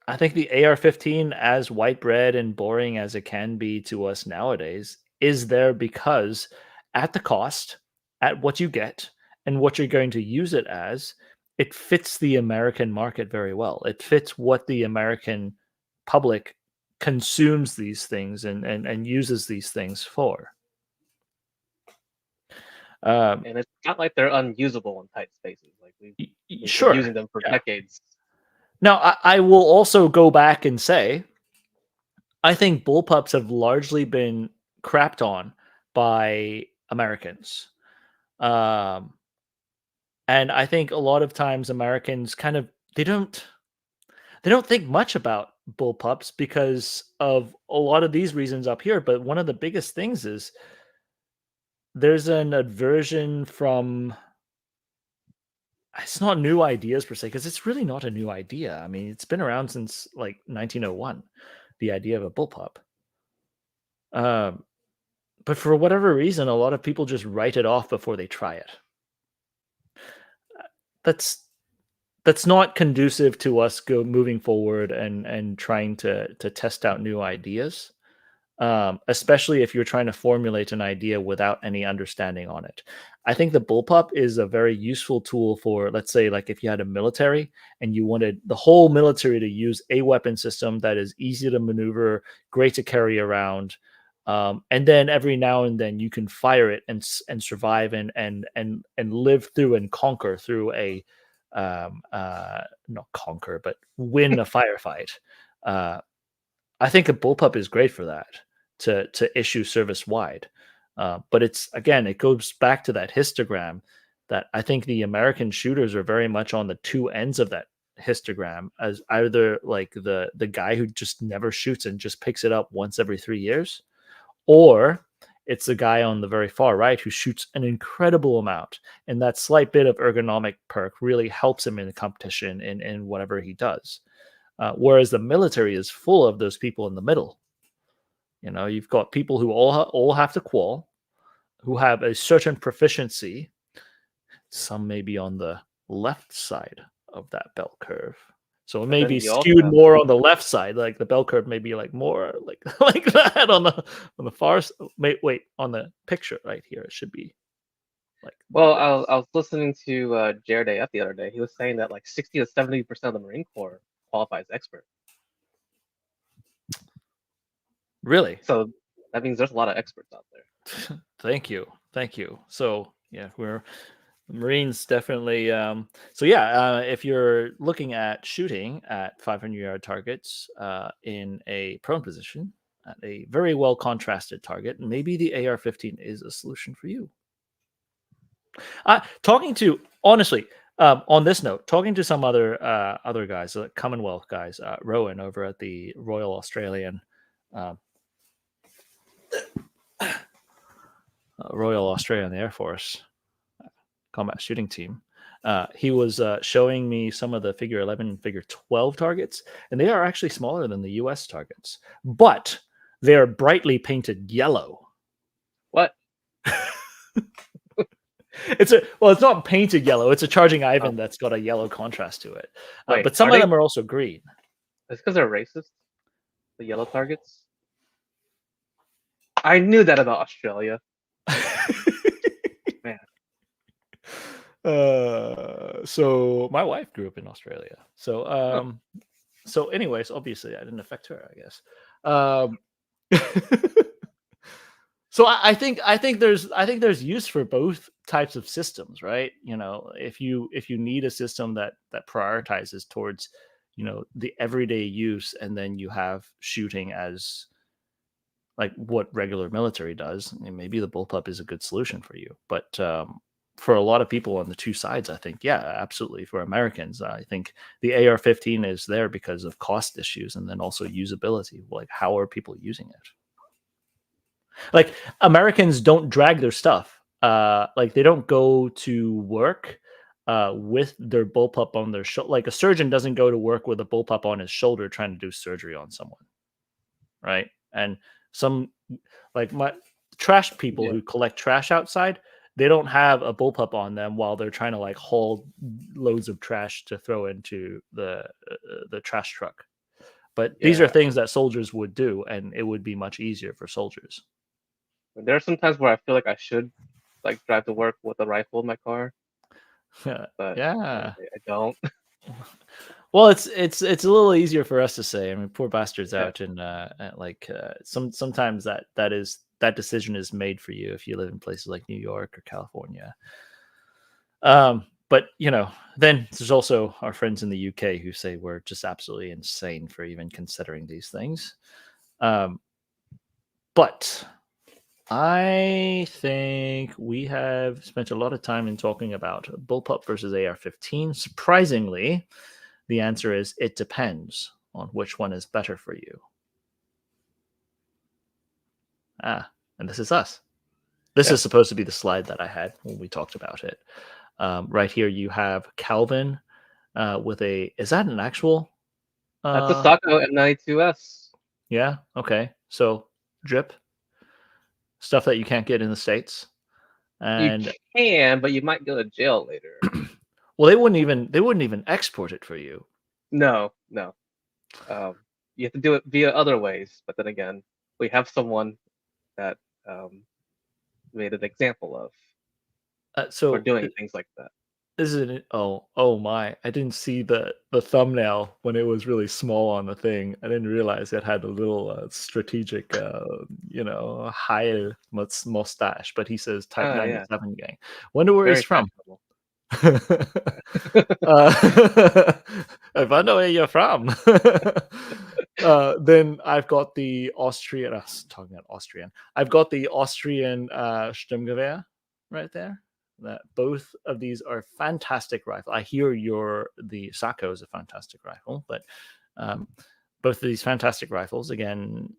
I think the AR-15, as white bread and boring as it can be to us nowadays, is there because at the cost, at what you get, and what you're going to use it as, it fits the American market very well. It fits what the American public consumes these things and uses these things for. Um, And it's not like they're unusable in tight spaces. Like we've been sure. using them for Yeah. decades. Now, I will also go back and say, I think bullpups have largely been crapped on by Americans. And I think a lot of times Americans kind of they don't think much about bullpups because of a lot of these reasons up here. But one of the biggest things is there's an aversion from it's not new ideas per se, because it's really not a new idea. I mean, it's been around since like 1901, the idea of a bullpup. But for whatever reason, a lot of people just write it off before they try it. That's not conducive to us moving forward and trying to test out new ideas. Especially if you're trying to formulate an idea without any understanding on it. I think the bullpup is a very useful tool for, let's say, like if you had a military and you wanted the whole military to use a weapon system that is easy to maneuver, great to carry around, and then every now and then you can fire it and survive and live through and conquer through a not conquer but win a firefight. I think a bullpup is great for that, to issue service wide. But it's again, it goes back to that histogram that I think the American shooters are very much on the two ends of that histogram, as either like the guy who just never shoots and just picks it up once every 3 years, or it's the guy on the very far right who shoots an incredible amount, and that slight bit of ergonomic perk really helps him in the competition in whatever he does. Whereas the military is full of those people in the middle. You know, you've got people who all have to qual, who have a certain proficiency. Some may be on the left side of that bell curve, so it may then be you also skewed have more on the left side. Like the bell curve may be like more like like that on the far. Wait, on the picture right here, it should be like. Well, this. I was listening to Jared AF the other day. He was saying that like 60 to 70% of the Marine Corps qualify as expert. Really? So that means there's a lot of experts out there. Thank you. So yeah, we're Marines definitely. So yeah, if you're looking at shooting at 500-yard targets in a prone position at a very well contrasted target, maybe the AR-15 is a solution for you. Talking to honestly, on this note, talking to some other guys, Commonwealth guys, Rowan over at the Royal Australian. Royal Australian Air Force. combat shooting team. He was showing me some of the figure 11 and figure 12 targets, and they are actually smaller than the US targets, but they are brightly painted yellow. What? It's not painted yellow. It's a Charging Ivan that's got a yellow contrast to it. Wait, but some of them are also green. It's because they're racist. The yellow targets. I knew that about Australia. Man. So my wife grew up in Australia. So so anyways, obviously I didn't affect her, I guess. So I think there's use for both types of systems, right? You know, if you need a system that prioritizes towards, you know, the everyday use, and then you have shooting as like what regular military does, and maybe the Bullpup is a good solution for you. But for a lot of people on the two sides, I think, yeah, absolutely. For Americans, I think the AR-15 is there because of cost issues, and then also usability. Like, how are people using it? Like, Americans don't drag their stuff. Like, they don't go to work with their Bullpup on their shoulder. Like, a surgeon doesn't go to work with a Bullpup on his shoulder trying to do surgery on someone, right? And some, like, my trash people who collect trash outside, they don't have a Bullpup on them while they're trying to like haul loads of trash to throw into the trash truck. But these are things that soldiers would do, and it would be much easier for soldiers. There are some times where I feel like I should like drive to work with a rifle in my car, but yeah, I don't. Well, it's a little easier for us to say. I mean, poor bastards out in sometimes that decision is made for you if you live in places like New York or California. But you know, then there's also our friends in the UK who say we're just absolutely insane for even considering these things. But I think we have spent a lot of time in talking about Bullpup versus AR-15. Surprisingly, the answer is it depends on which one is better for you. And this is us. This is supposed to be the slide that I had when we talked about it. Right here, you have Calvin with a... Is that an actual... That's a Sako M92S. Yeah, okay. So, drip. Stuff that you can't get in the States. And you can, but you might go to jail later. Well, they wouldn't even export it for you. No. You have to do it via other ways. But then again, we have someone that made an example of for doing things like that. Isn't it? Oh my! I didn't see the thumbnail when it was really small on the thing. I didn't realize it had a little strategic, high mustache. But he says Type 97 gang. Wonder where he's from. If I know where you're from. Then I've got the Austrian. I was talking about Austrian. I've got the Austrian Sturmgewehr right there. That both of these are fantastic rifles. I hear the Sako is a fantastic rifle, but both of these fantastic rifles. Again,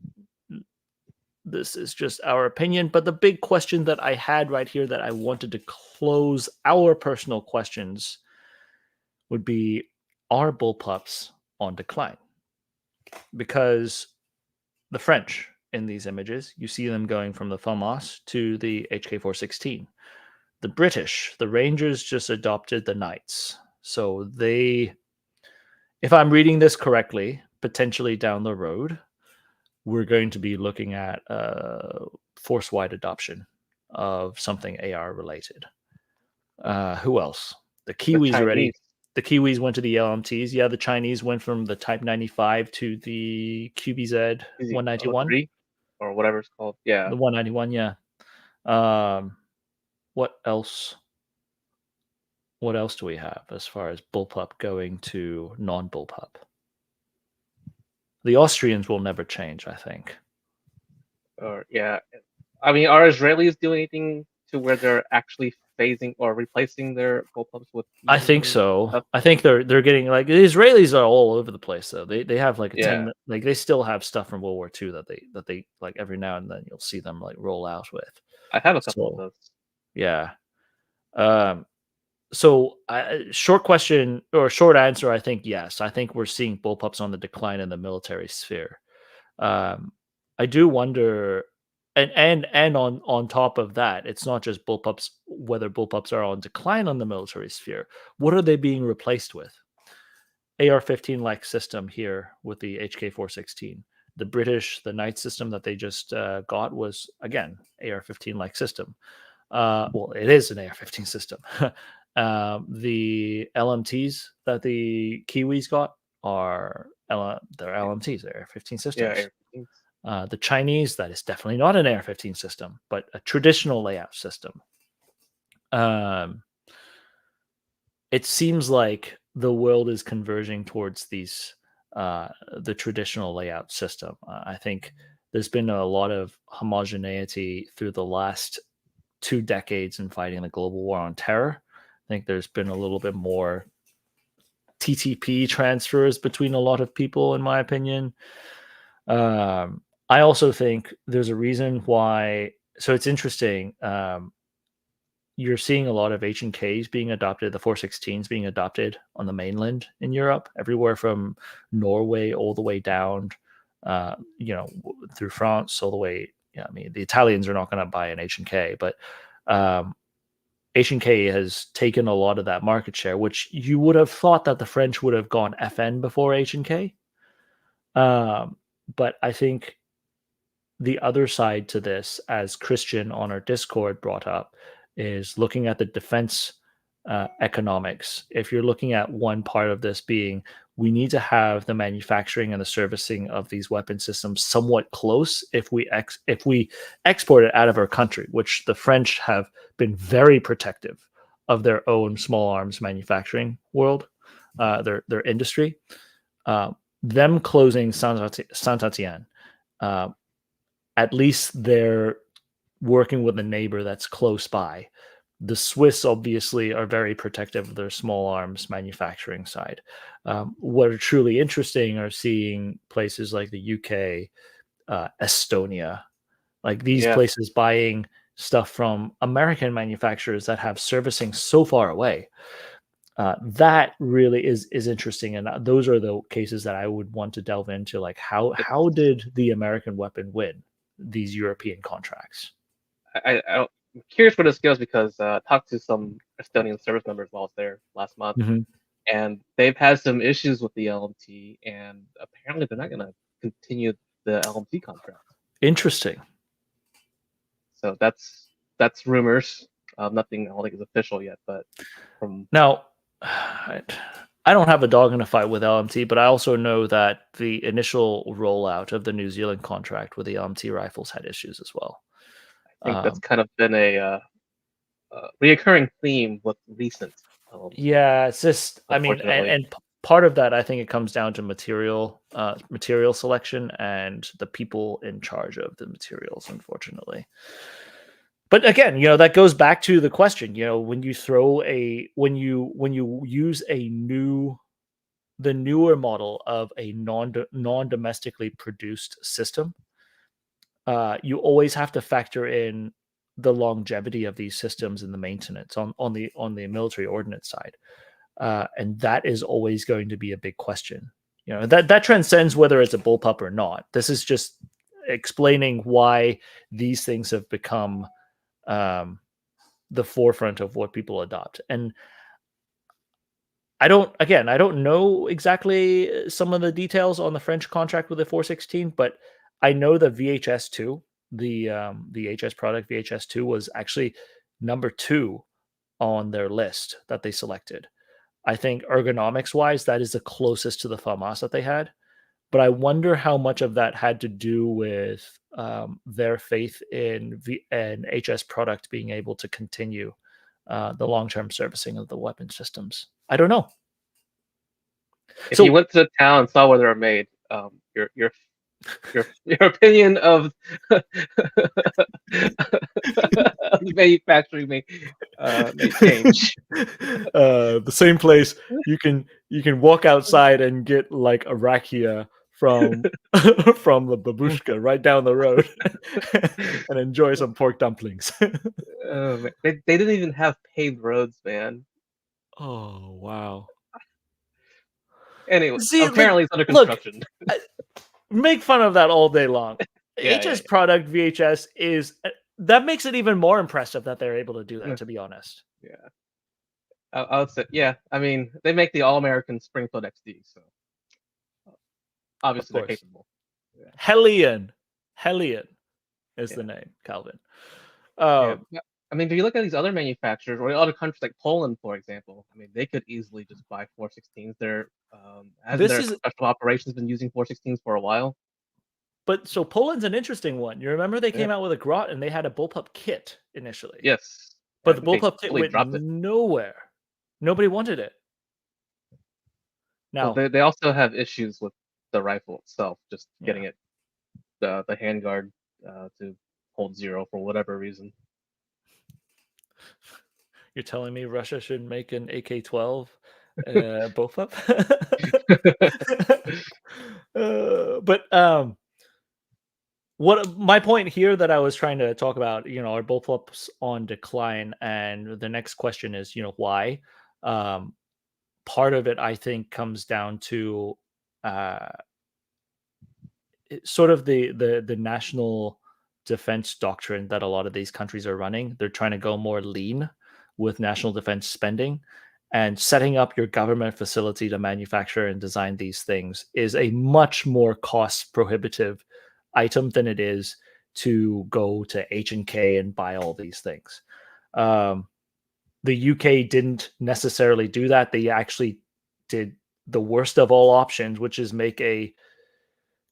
this is just our opinion. But the big question that I had right here that I wanted to close our personal questions would be: are Bullpups on decline? Because the French in these images, you see them going from the FAMAS to the HK416. The British, the Rangers just adopted the Knights. So they, if I'm reading this correctly, potentially down the road, we're going to be looking at force-wide adoption of something AR related. Who else? The Kiwis already. The Kiwis went to the LMTs. Yeah, the Chinese went from the Type 95 to the QBZ 191. Or whatever it's called. Yeah. The 191, yeah. What else? What else do we have as far as Bullpup going to non-Bullpup? The Austrians will never change, I think. I mean, are Israelis doing anything to where they're actually phasing or replacing their Bullpups with? I think so. Stuff? I think they're getting, like, the Israelis are all over the place though. They have like 10, like they still have stuff from World War II that they like every now and then you'll see them like roll out with. I have a couple of those. Yeah. So, short question or short answer, I think yes. I think we're seeing bullpups on the decline in the military sphere. I do wonder, and on top of that, it's not just bullpups. Whether bullpups are on decline on the military sphere, what are they being replaced with? AR-15 like system here with the HK416. The British, the Knight system that they just got was again AR-15 like system. Well, it is an AR-15 system. The LMTs that the Kiwis got are they're LMTs, they're AR-15 Yeah, systems. Air The Chinese, that is definitely not an AR-15 system, but a traditional layout system. It seems like the world is converging towards these the traditional layout system. I think there's been a lot of homogeneity through the last 2 decades in fighting the global war on terror. I think there's been a little bit more TTP transfers between a lot of people, in my opinion. I also think there's a reason why. So it's interesting. You're seeing a lot of H&Ks being adopted, the 416s being adopted on the mainland in Europe, everywhere from Norway all the way down, through France all the way. Yeah, I mean, the Italians are not going to buy an H&K, but H&K has taken a lot of that market share, which you would have thought that the French would have gone FN before H&K. But I think the other side to this, as Christian on our Discord brought up, is looking at the defense economics. If you're looking at one part of this being, we need to have the manufacturing and the servicing of these weapon systems somewhat close if we export it out of our country, which the French have been very protective of their own small arms manufacturing world, their industry. Them closing Saint-Étienne, at least they're working with a neighbor that's close by. The Swiss obviously are very protective of their small arms manufacturing side. What are truly interesting are seeing places like the UK, Estonia, like these places buying stuff from American manufacturers that have servicing so far away. That really is interesting, and those are the cases that I would want to delve into. Like how did the American weapon win these European contracts? I'm curious where this goes because I talked to some Estonian service members while I was there last month, and they've had some issues with the LMT, and apparently they're not going to continue the LMT contract. Interesting. So that's rumors. Nothing I don't think is official yet, but from now, I don't have a dog in a fight with LMT, but I also know that the initial rollout of the New Zealand contract with the LMT rifles had issues as well. I think that's kind of been a reoccurring theme with recent. Yeah, it's just, I mean, and part of that, I think it comes down to material selection and the people in charge of the materials, unfortunately. But again, that goes back to the question, when you use the newer model of a non-domestically produced system, you always have to factor in the longevity of these systems and the maintenance on the military ordnance side. And that is always going to be a big question. That transcends whether it's a bullpup or not. This is just explaining why these things have become the forefront of what people adopt. And I don't know exactly some of the details on the French contract with the 416, but I know that VHS2, the HS product VHS2, was actually number 2 on their list that they selected. I think ergonomics wise, that is the closest to the FAMAS that they had. But I wonder how much of that had to do with their faith in an HS product being able to continue the long-term servicing of the weapon systems. I don't know. If you went to the town and saw where they were made, your opinion of the manufacturing may change. The same place you can walk outside and get like a rakia from the babushka right down the road and enjoy some pork dumplings. They didn't even have paved roads, man. Oh wow. Anyway, See, like, apparently it's under look, construction. I, make fun of that all day long. Yeah, HS product VHS is that makes it even more impressive that they're able to do that. yeah. To be honest, Yeah. I would say, yeah. I mean, they make the All-American Springfield XD, so of obviously they're course, capable. Yeah, Hellion is the yeah, name, Calvin. yeah. Um, I mean, if you look at these other manufacturers or other countries like Poland, for example, I mean, they could easily just buy 416s. Hasn't this their is special operations been using 416s for a while? But so Poland's an interesting one. You remember they Yeah. came out with a grot and they had a Bullpup kit initially, Yes. I but the think they Bullpup kit fully went dropped it. nowhere. Nobody wanted it. Well, Now, they also have issues with the rifle itself, just yeah, getting it the handguard to hold zero for whatever reason. you're telling me Russia should make an AK-12 Bullpup? But what my point here that I was trying to talk about, are Bullpups on decline, and the next question is, why? Um, Part of it, I think, comes down to uh, sort of the national defense doctrine that a lot of these countries are running. They're trying to go more lean with national defense spending, and setting up your government facility to manufacture and design these things is a much more cost prohibitive item than it is to go to H&K and buy all these things. Um, the UK didn't necessarily do that. They actually did the worst of all options, which is make a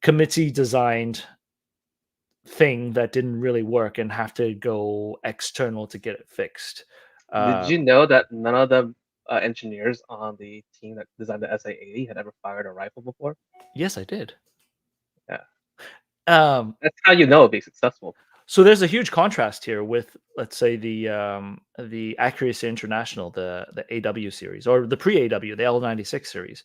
committee designed thing that didn't really work and have to go external to get it fixed. Did you know that none of the engineers on the team that designed the SA-80 had ever fired a rifle before? Yes, I did. Yeah, Um, that's how you know it'd be successful. so there's a huge contrast here with, let's say, the Accuracy International, the AW series, or the pre-AW, the L96 series.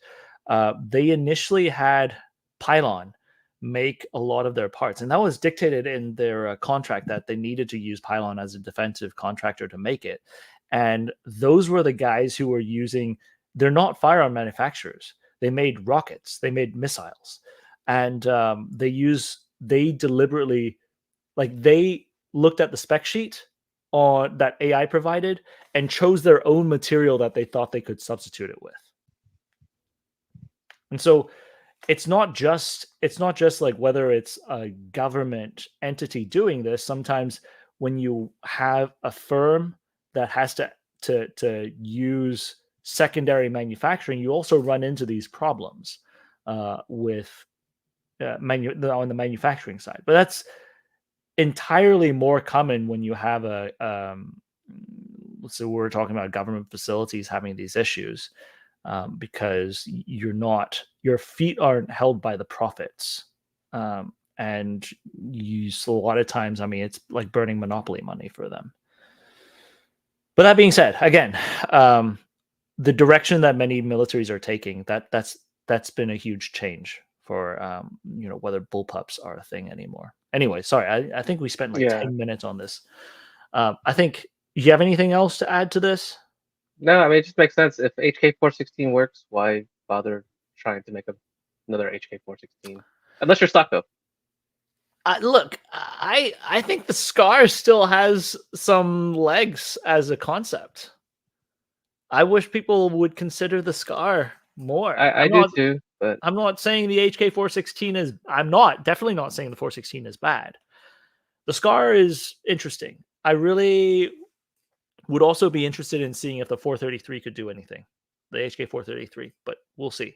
They initially had Pylon make a lot of their parts, and that was dictated in their contract that they needed to use Pylon as a defensive contractor to make it. And those were the guys who were using. They're not firearm manufacturers. They made rockets. They made missiles, and they deliberately, like, they looked at the spec sheet on that AI provided and chose their own material that they thought they could substitute it with. And so it's not just like whether it's a government entity doing this. Sometimes when you have a firm that has to use secondary manufacturing, you also run into these problems with on the manufacturing side. But that's entirely more common when you have so we're talking about government facilities having these issues, because your feet aren't held by the profits, and so a lot of times, I mean, it's like burning monopoly money for them. But that being said, again, the direction that many militaries are taking, that's been a huge change for whether bullpups are a thing anymore. Anyway, sorry, I think we spent like Yeah. 10 minutes on this. I think, you have anything else to add to this? No, I mean it just makes sense. If HK416 works, why bother trying to make another HK416? Unless you're Sako. Look, I think the Scar still has some legs as a concept. I wish people would consider the Scar more. I do too, but I'm not saying the HK416 is. I'm not definitely not saying the 416 is bad. The Scar is interesting. I really would also be interested in seeing if the 433 could do anything, the HK433, but we'll see.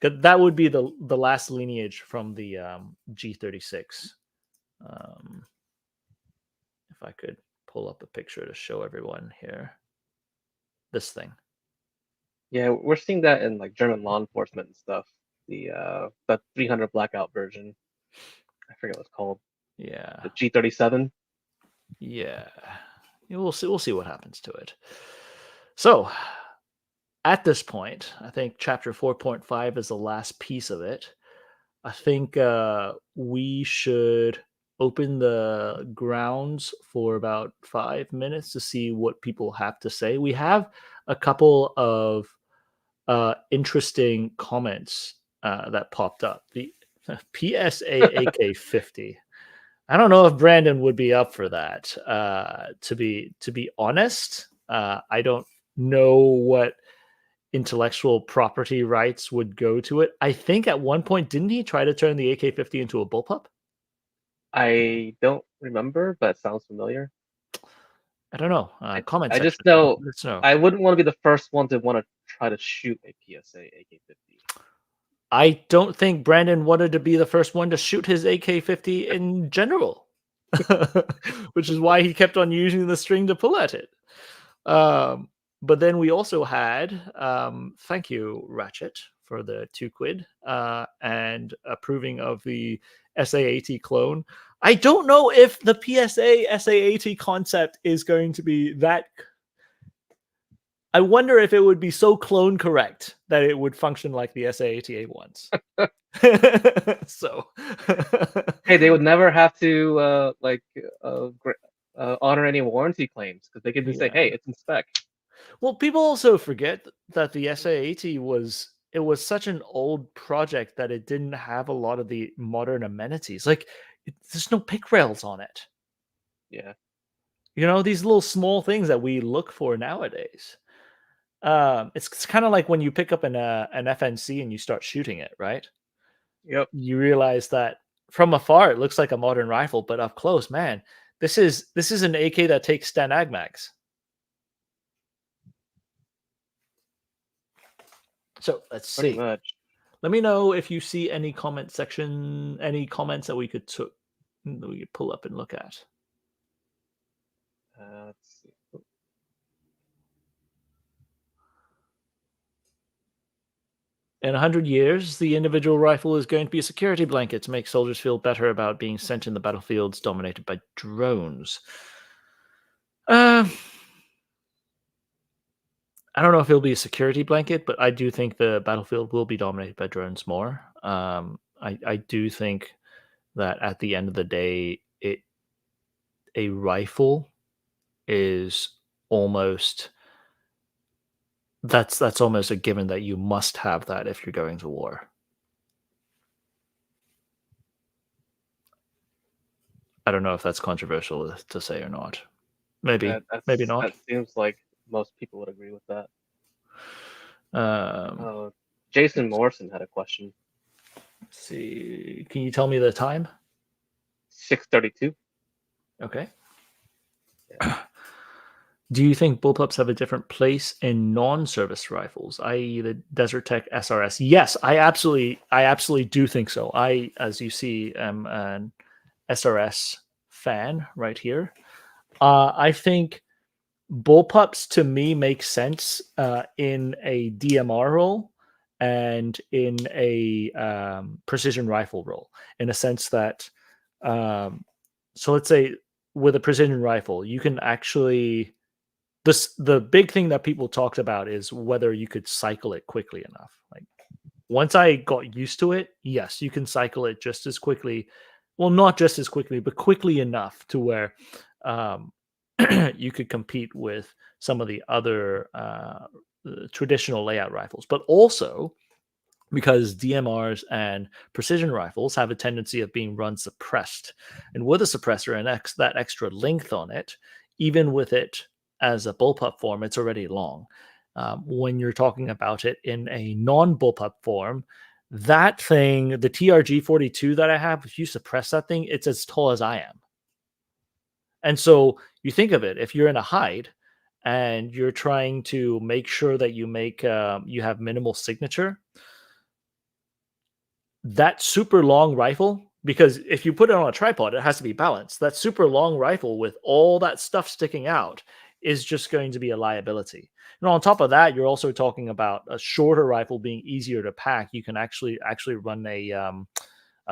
'Cause that would be the last lineage from the G36. If I could pull up a picture to show everyone here, this thing. yeah, we're seeing that in like German law enforcement and stuff. The 300 blackout version. I forget what it's called. Yeah, The G37. yeah. We'll see. We'll see what happens to it. So, at this point, I think chapter 4.5 is the last piece of it. I think we should open the grounds for about 5 minutes to see what people have to say. We have a couple of interesting comments that popped up. The PSA AK-50. I don't know if Brandon would be up for that. To be honest, I don't know what intellectual property rights would go to it. I think at one point, didn't he try to turn the AK-50 into a bullpup? I don't remember, but it sounds familiar. I don't know. Comment I section. just know Let us know. I wouldn't want to be the first one to want to try to shoot a PSA AK-50. I don't think Brandon wanted to be the first one to shoot his AK-50 in general, which is why he kept on using the string to pull at it. But then we also had, thank you, Ratchet, for the £2 and approving of the SA-80 clone. I don't know if the PSA SA-80 concept is going to be that. I wonder if it would be so clone correct that it would function like the SA-80A ones. So, hey, they would never have to honor any warranty claims because they could just say, "Hey, it's in spec." Well, people also forget that the SA-80 was such an old project that it didn't have a lot of the modern amenities. Like, there's no pick rails on it. Yeah. You know, these little small things that we look for nowadays. It's kind of like when you pick up an FNC and you start shooting it, right? Yep. You realize that from afar it looks like a modern rifle, but up close, man, this is an AK that takes Stanag mags. So let's see. Pretty much. Let me know if you see any comment section, any comments that we could pull up and look at. Let's see. In 100 years, the individual rifle is going to be a security blanket to make soldiers feel better about being sent in the battlefields dominated by drones. I don't know if it'll be a security blanket, but I do think the battlefield will be dominated by drones more. I do think that at the end of the day, a rifle is almost that's almost a given that you must have that if you're going to war. I don't know if that's controversial to say or not. Maybe not. That seems like most people would agree with that. Um, Jason Morrison had a question. Let's see. Can you tell me the time? 6:32. Okay. Yeah. Do you think bullpups have a different place in non-service rifles, i.e., the Desert Tech SRS? Yes, I absolutely do think so. I, as you see, am an SRS fan right here. I think bullpups to me make sense in a DMR role and in a precision rifle role, in a sense that, so let's say with a precision rifle, you can actually, the big thing that people talked about is whether you could cycle it quickly enough. Like, once I got used to it, yes, you can cycle it just as quickly. Well, not just as quickly, but quickly enough to where you could compete with some of the other traditional layout rifles. But also, because DMRs and precision rifles have a tendency of being run suppressed. And with a suppressor and that extra length on it, even with it as a bullpup form, it's already long. When you're talking about it in a non-bullpup form, that thing, the TRG-42 that I have, if you suppress that thing, it's as tall as I am. And so you think of it, if you're in a hide and you're trying to make sure that you have minimal signature, that super long rifle, because if you put it on a tripod, it has to be balanced. That super long rifle with all that stuff sticking out is just going to be a liability. And on top of that, you're also talking about a shorter rifle being easier to pack. You can actually run a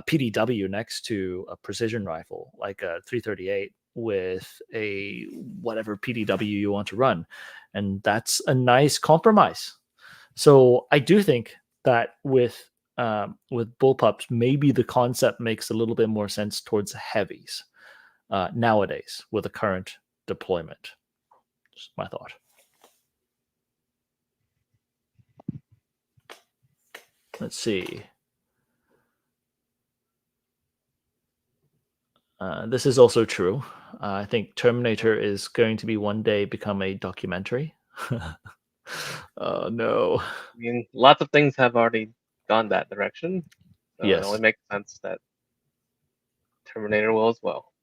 PDW next to a precision rifle, like a 338, with a whatever PDW you want to run. And that's a nice compromise. So I do think that with with Bullpups, maybe the concept makes a little bit more sense towards heavies nowadays with the current deployment. Just my thought. Let's see. This is also true. I think Terminator is going to be one day become a documentary. Oh no. I mean, lots of things have already gone that direction. So Yes. it only makes sense that Terminator will as well.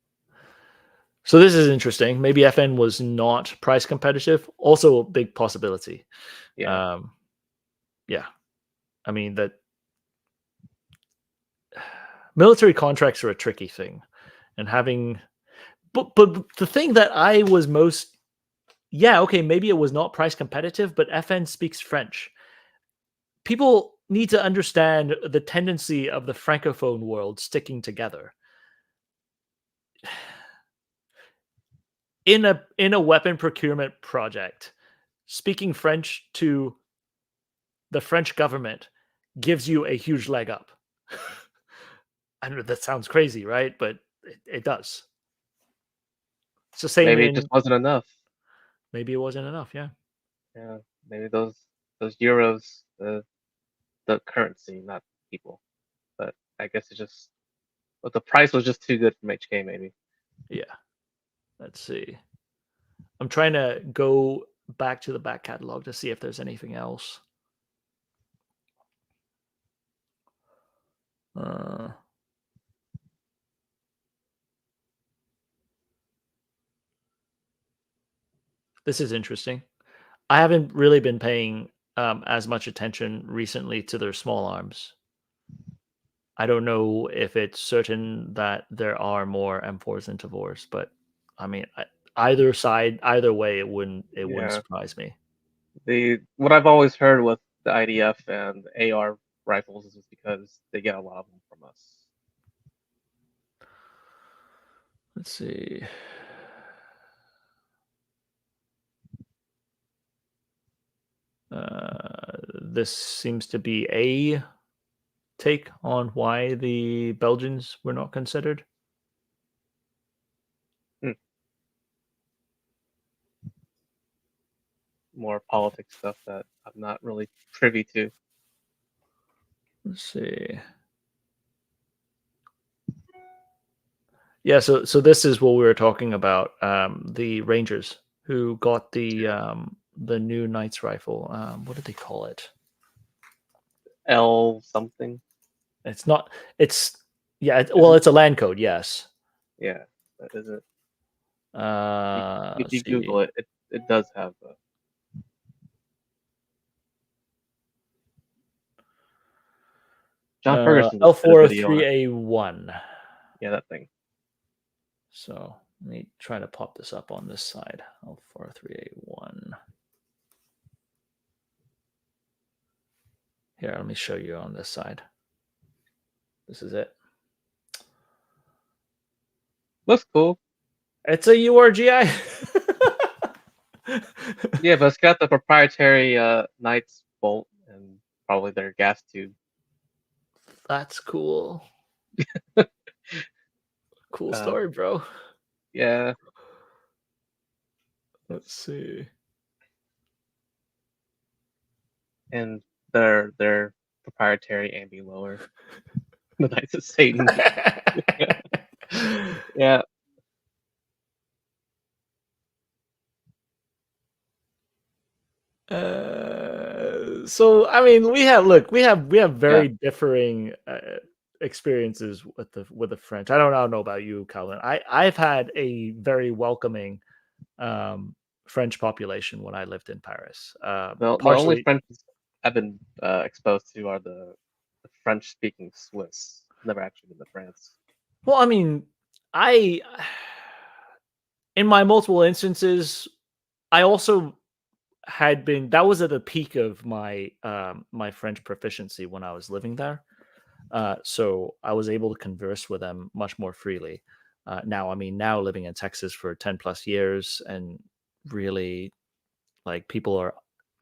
So this is interesting. Maybe FN was not price competitive. Also a big possibility. Yeah. Yeah. I mean that military contracts are a tricky thing, and having, but the thing that I was most, okay, maybe it was not price competitive, but FN speaks French. People need to understand the tendency of the francophone world sticking together. In a weapon procurement project, speaking French to the French government gives you a huge leg up. I know that sounds crazy, right? But it does. It's the same. Maybe it just wasn't enough. Maybe it wasn't enough. Yeah. Yeah. Maybe those euros, the currency, not people. But I guess it just, but the price was just too good from HK. Maybe. Yeah. Let's see. I'm trying to go back to the back catalog to see if there's anything else. This is interesting. I haven't really been paying as much attention recently to their small arms. I don't know if it's certain that there are more M4s and Tavors, but I mean, either side, either way, it wouldn't surprise me. What I've always heard with the IDF and AR rifles is because they get a lot of them from us. Let's see. This seems to be a take on why the Belgians were not considered. More politics stuff that I'm not really privy to. Let's see. Yeah, so this is what we were talking about. The Rangers who got the new Knight's rifle. What did they call it? L something. It's not. It's well, it's a land code. Yes. Yeah, that is it. If you Google it, it does have. John Ferguson L403A1. Yeah, that thing. So let me try to pop this up on this side. L403A1. Here, let me show you on this side. This is it. Looks cool. It's a URGI. Yeah, but it's got the proprietary Knight's bolt and probably their gas tube. That's cool. Cool story, bro. Yeah. Let's see. And their proprietary ambi lower. The Knights of Satan. Yeah. So I mean, we have very differing experiences with the French. I don't know about you, Calvin. I've had a very welcoming French population when I lived in Paris. The only French I've been exposed to are the French-speaking Swiss. Never actually been to France. Well, I mean, in my multiple instances, I also had been, that was at the peak of my my French proficiency when I was living there. So I was able to converse with them much more freely. Now living in Texas for 10 plus years, and really, like, people are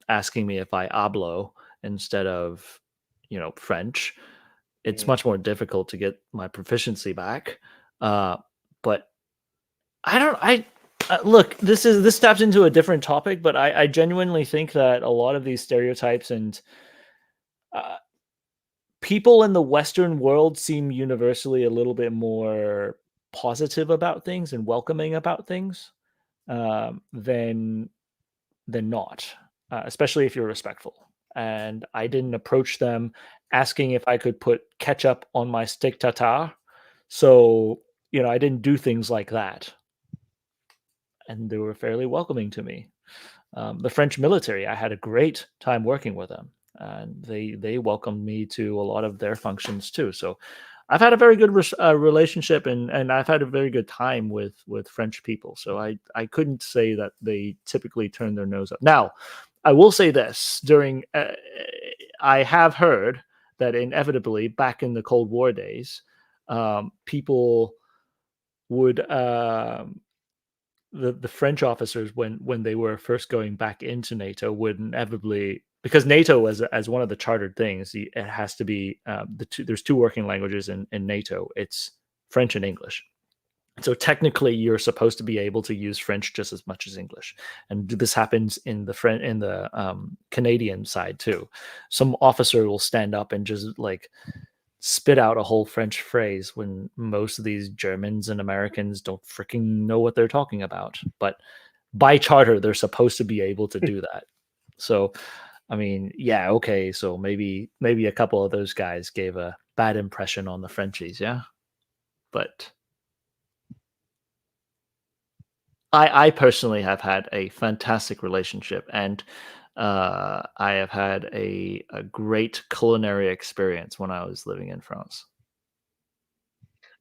asking me if I hablo instead of French, it's Mhm. much more difficult to get my proficiency back. But look, this taps into a different topic, but I genuinely think that a lot of these stereotypes and people in the Western world seem universally a little bit more positive about things and welcoming about things than not, especially if you're respectful. And I didn't approach them asking if I could put ketchup on my steak tartare. So, I didn't do things like that. And they were fairly welcoming to me. The French military, I had a great time working with them, and they welcomed me to a lot of their functions too. So I've had a very good relationship, and I've had a very good time with French people. So I couldn't say that they typically turn their nose up. Now, I will say this: I have heard that inevitably back in the Cold War days, people would the French officers when they were first going back into NATO would inevitably, because NATO as one of the chartered things, it has to be there's two working languages in NATO. It's French and English. So technically, you're supposed to be able to use French just as much as English, and this happens in the Canadian side too. Some officer will stand up and just like spit out a whole French phrase when most of these Germans and Americans don't freaking know what they're talking about. But by charter, they're supposed to be able to do that. So, I mean, yeah, okay. So maybe a couple of those guys gave a bad impression on the Frenchies, yeah. But I personally have had a fantastic relationship, and I have had a great culinary experience when I was living in France.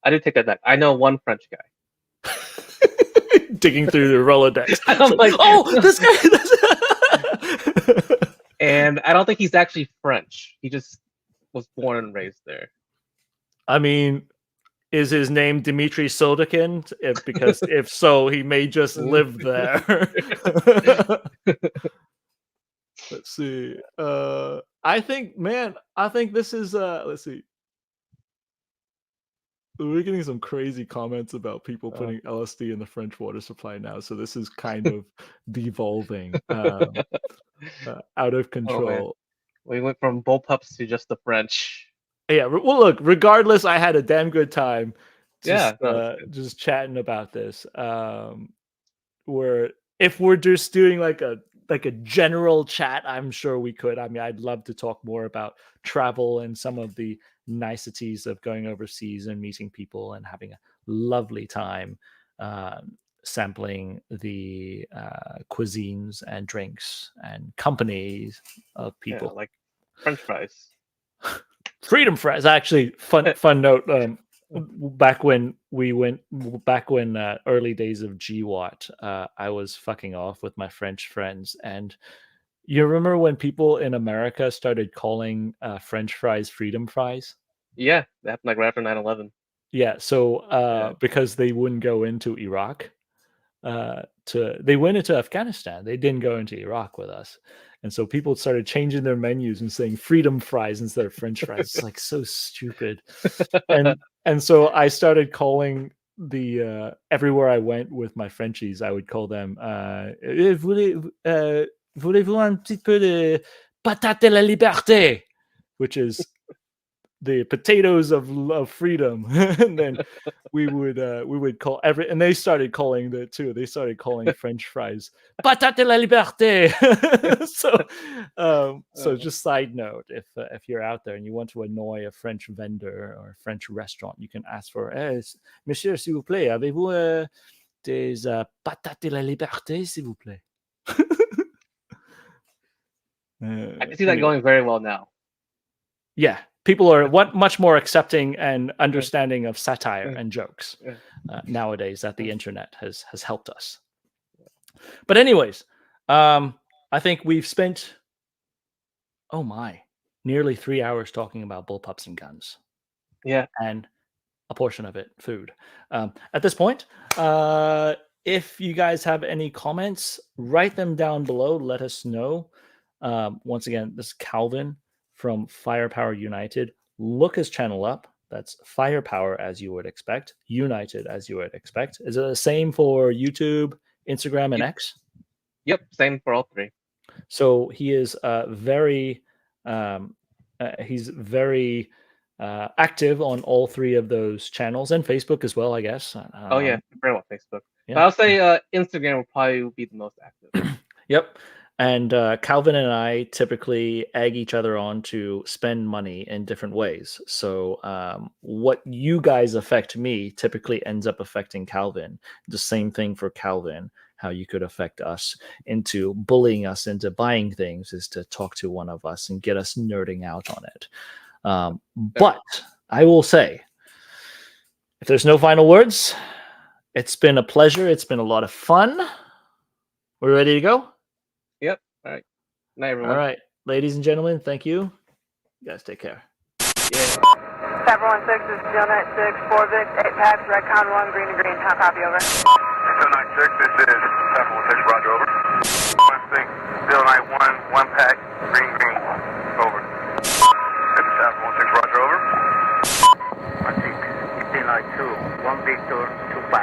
I do take that back. I know one French guy. Digging through the Rolodex. I'm like, oh, this guy. And I don't think he's actually French. He just was born and raised there. I mean, is his name Dmitry Sodakin? Because if so, he may just live there. Let's see. I think this is let's see. We're getting some crazy comments about people putting LSD in the French water supply now. So this is kind of devolving out of control. We went from Bullpups to just the French. Yeah. Well, look, regardless, I had a damn good time just chatting about this. Where if we're just doing like a general chat, I'm sure we could. I mean, I'd love to talk more about travel and some of the niceties of going overseas and meeting people and having a lovely time sampling the cuisines and drinks and companies of people. Yeah, like French fries. Freedom fries. Actually, fun note. Back when early days of GWAT, I was fucking off with my French friends, and you remember when people in America started calling French fries freedom fries? Yeah, that happened like right after 9/11. Yeah, so because they wouldn't go into Iraq, they went into Afghanistan. They didn't go into Iraq with us, and so people started changing their menus and saying freedom fries instead of French fries. It's like so stupid, and so I started calling the everywhere I went with my Frenchies, I would call them voulez-vous un petit peu de patate de la liberté, which is the potatoes of freedom. And then we would call and they started calling that too. They started calling French fries patate de la liberté. So just side note, if you're out there and you want to annoy a French vendor or a French restaurant, you can ask for monsieur, s'il vous plaît, avez-vous des patates de la liberté, s'il vous plaît? I can see that going very well now. Yeah, people are much more accepting and understanding of satire and jokes nowadays that the internet has helped us. But anyways, I think we've spent nearly 3 hours talking about bullpups and guns. Yeah, and a portion of it food. At this point, if you guys have any comments, write them down below. Let us know. Once again, this is Calvin from Firepower United. Look his channel up. That's Firepower, as you would expect. United, as you would expect. Is it the same for YouTube, Instagram, and X? Yep, same for all three. So he is very active on all three of those channels, and Facebook as well, I guess. Oh yeah, very well Facebook. Yeah. But I'll say Instagram will probably be the most active. Yep. And Calvin and I typically egg each other on to spend money in different ways. So what you guys affect me typically ends up affecting Calvin. The same thing for Calvin. How you could affect us into bullying us into buying things is to talk to one of us and get us nerding out on it. But I will say, if there's no final words, it's been a pleasure. It's been a lot of fun. We're ready to go? Yep. All right. Night, everyone. All right. Ladies and gentlemen, thank you. You guys take care. Yeah. 716 is Steel Knight 6, 4 Vic, 8 packs, Redcon 1, green to green. How copy, over? Steel Knight 6, this is 716, roger, over. 16, Steel Knight 1, 1 pack, green, green, over. This is 716, roger, over. I think Steel Knight 2, 1 Victor, 2 pack.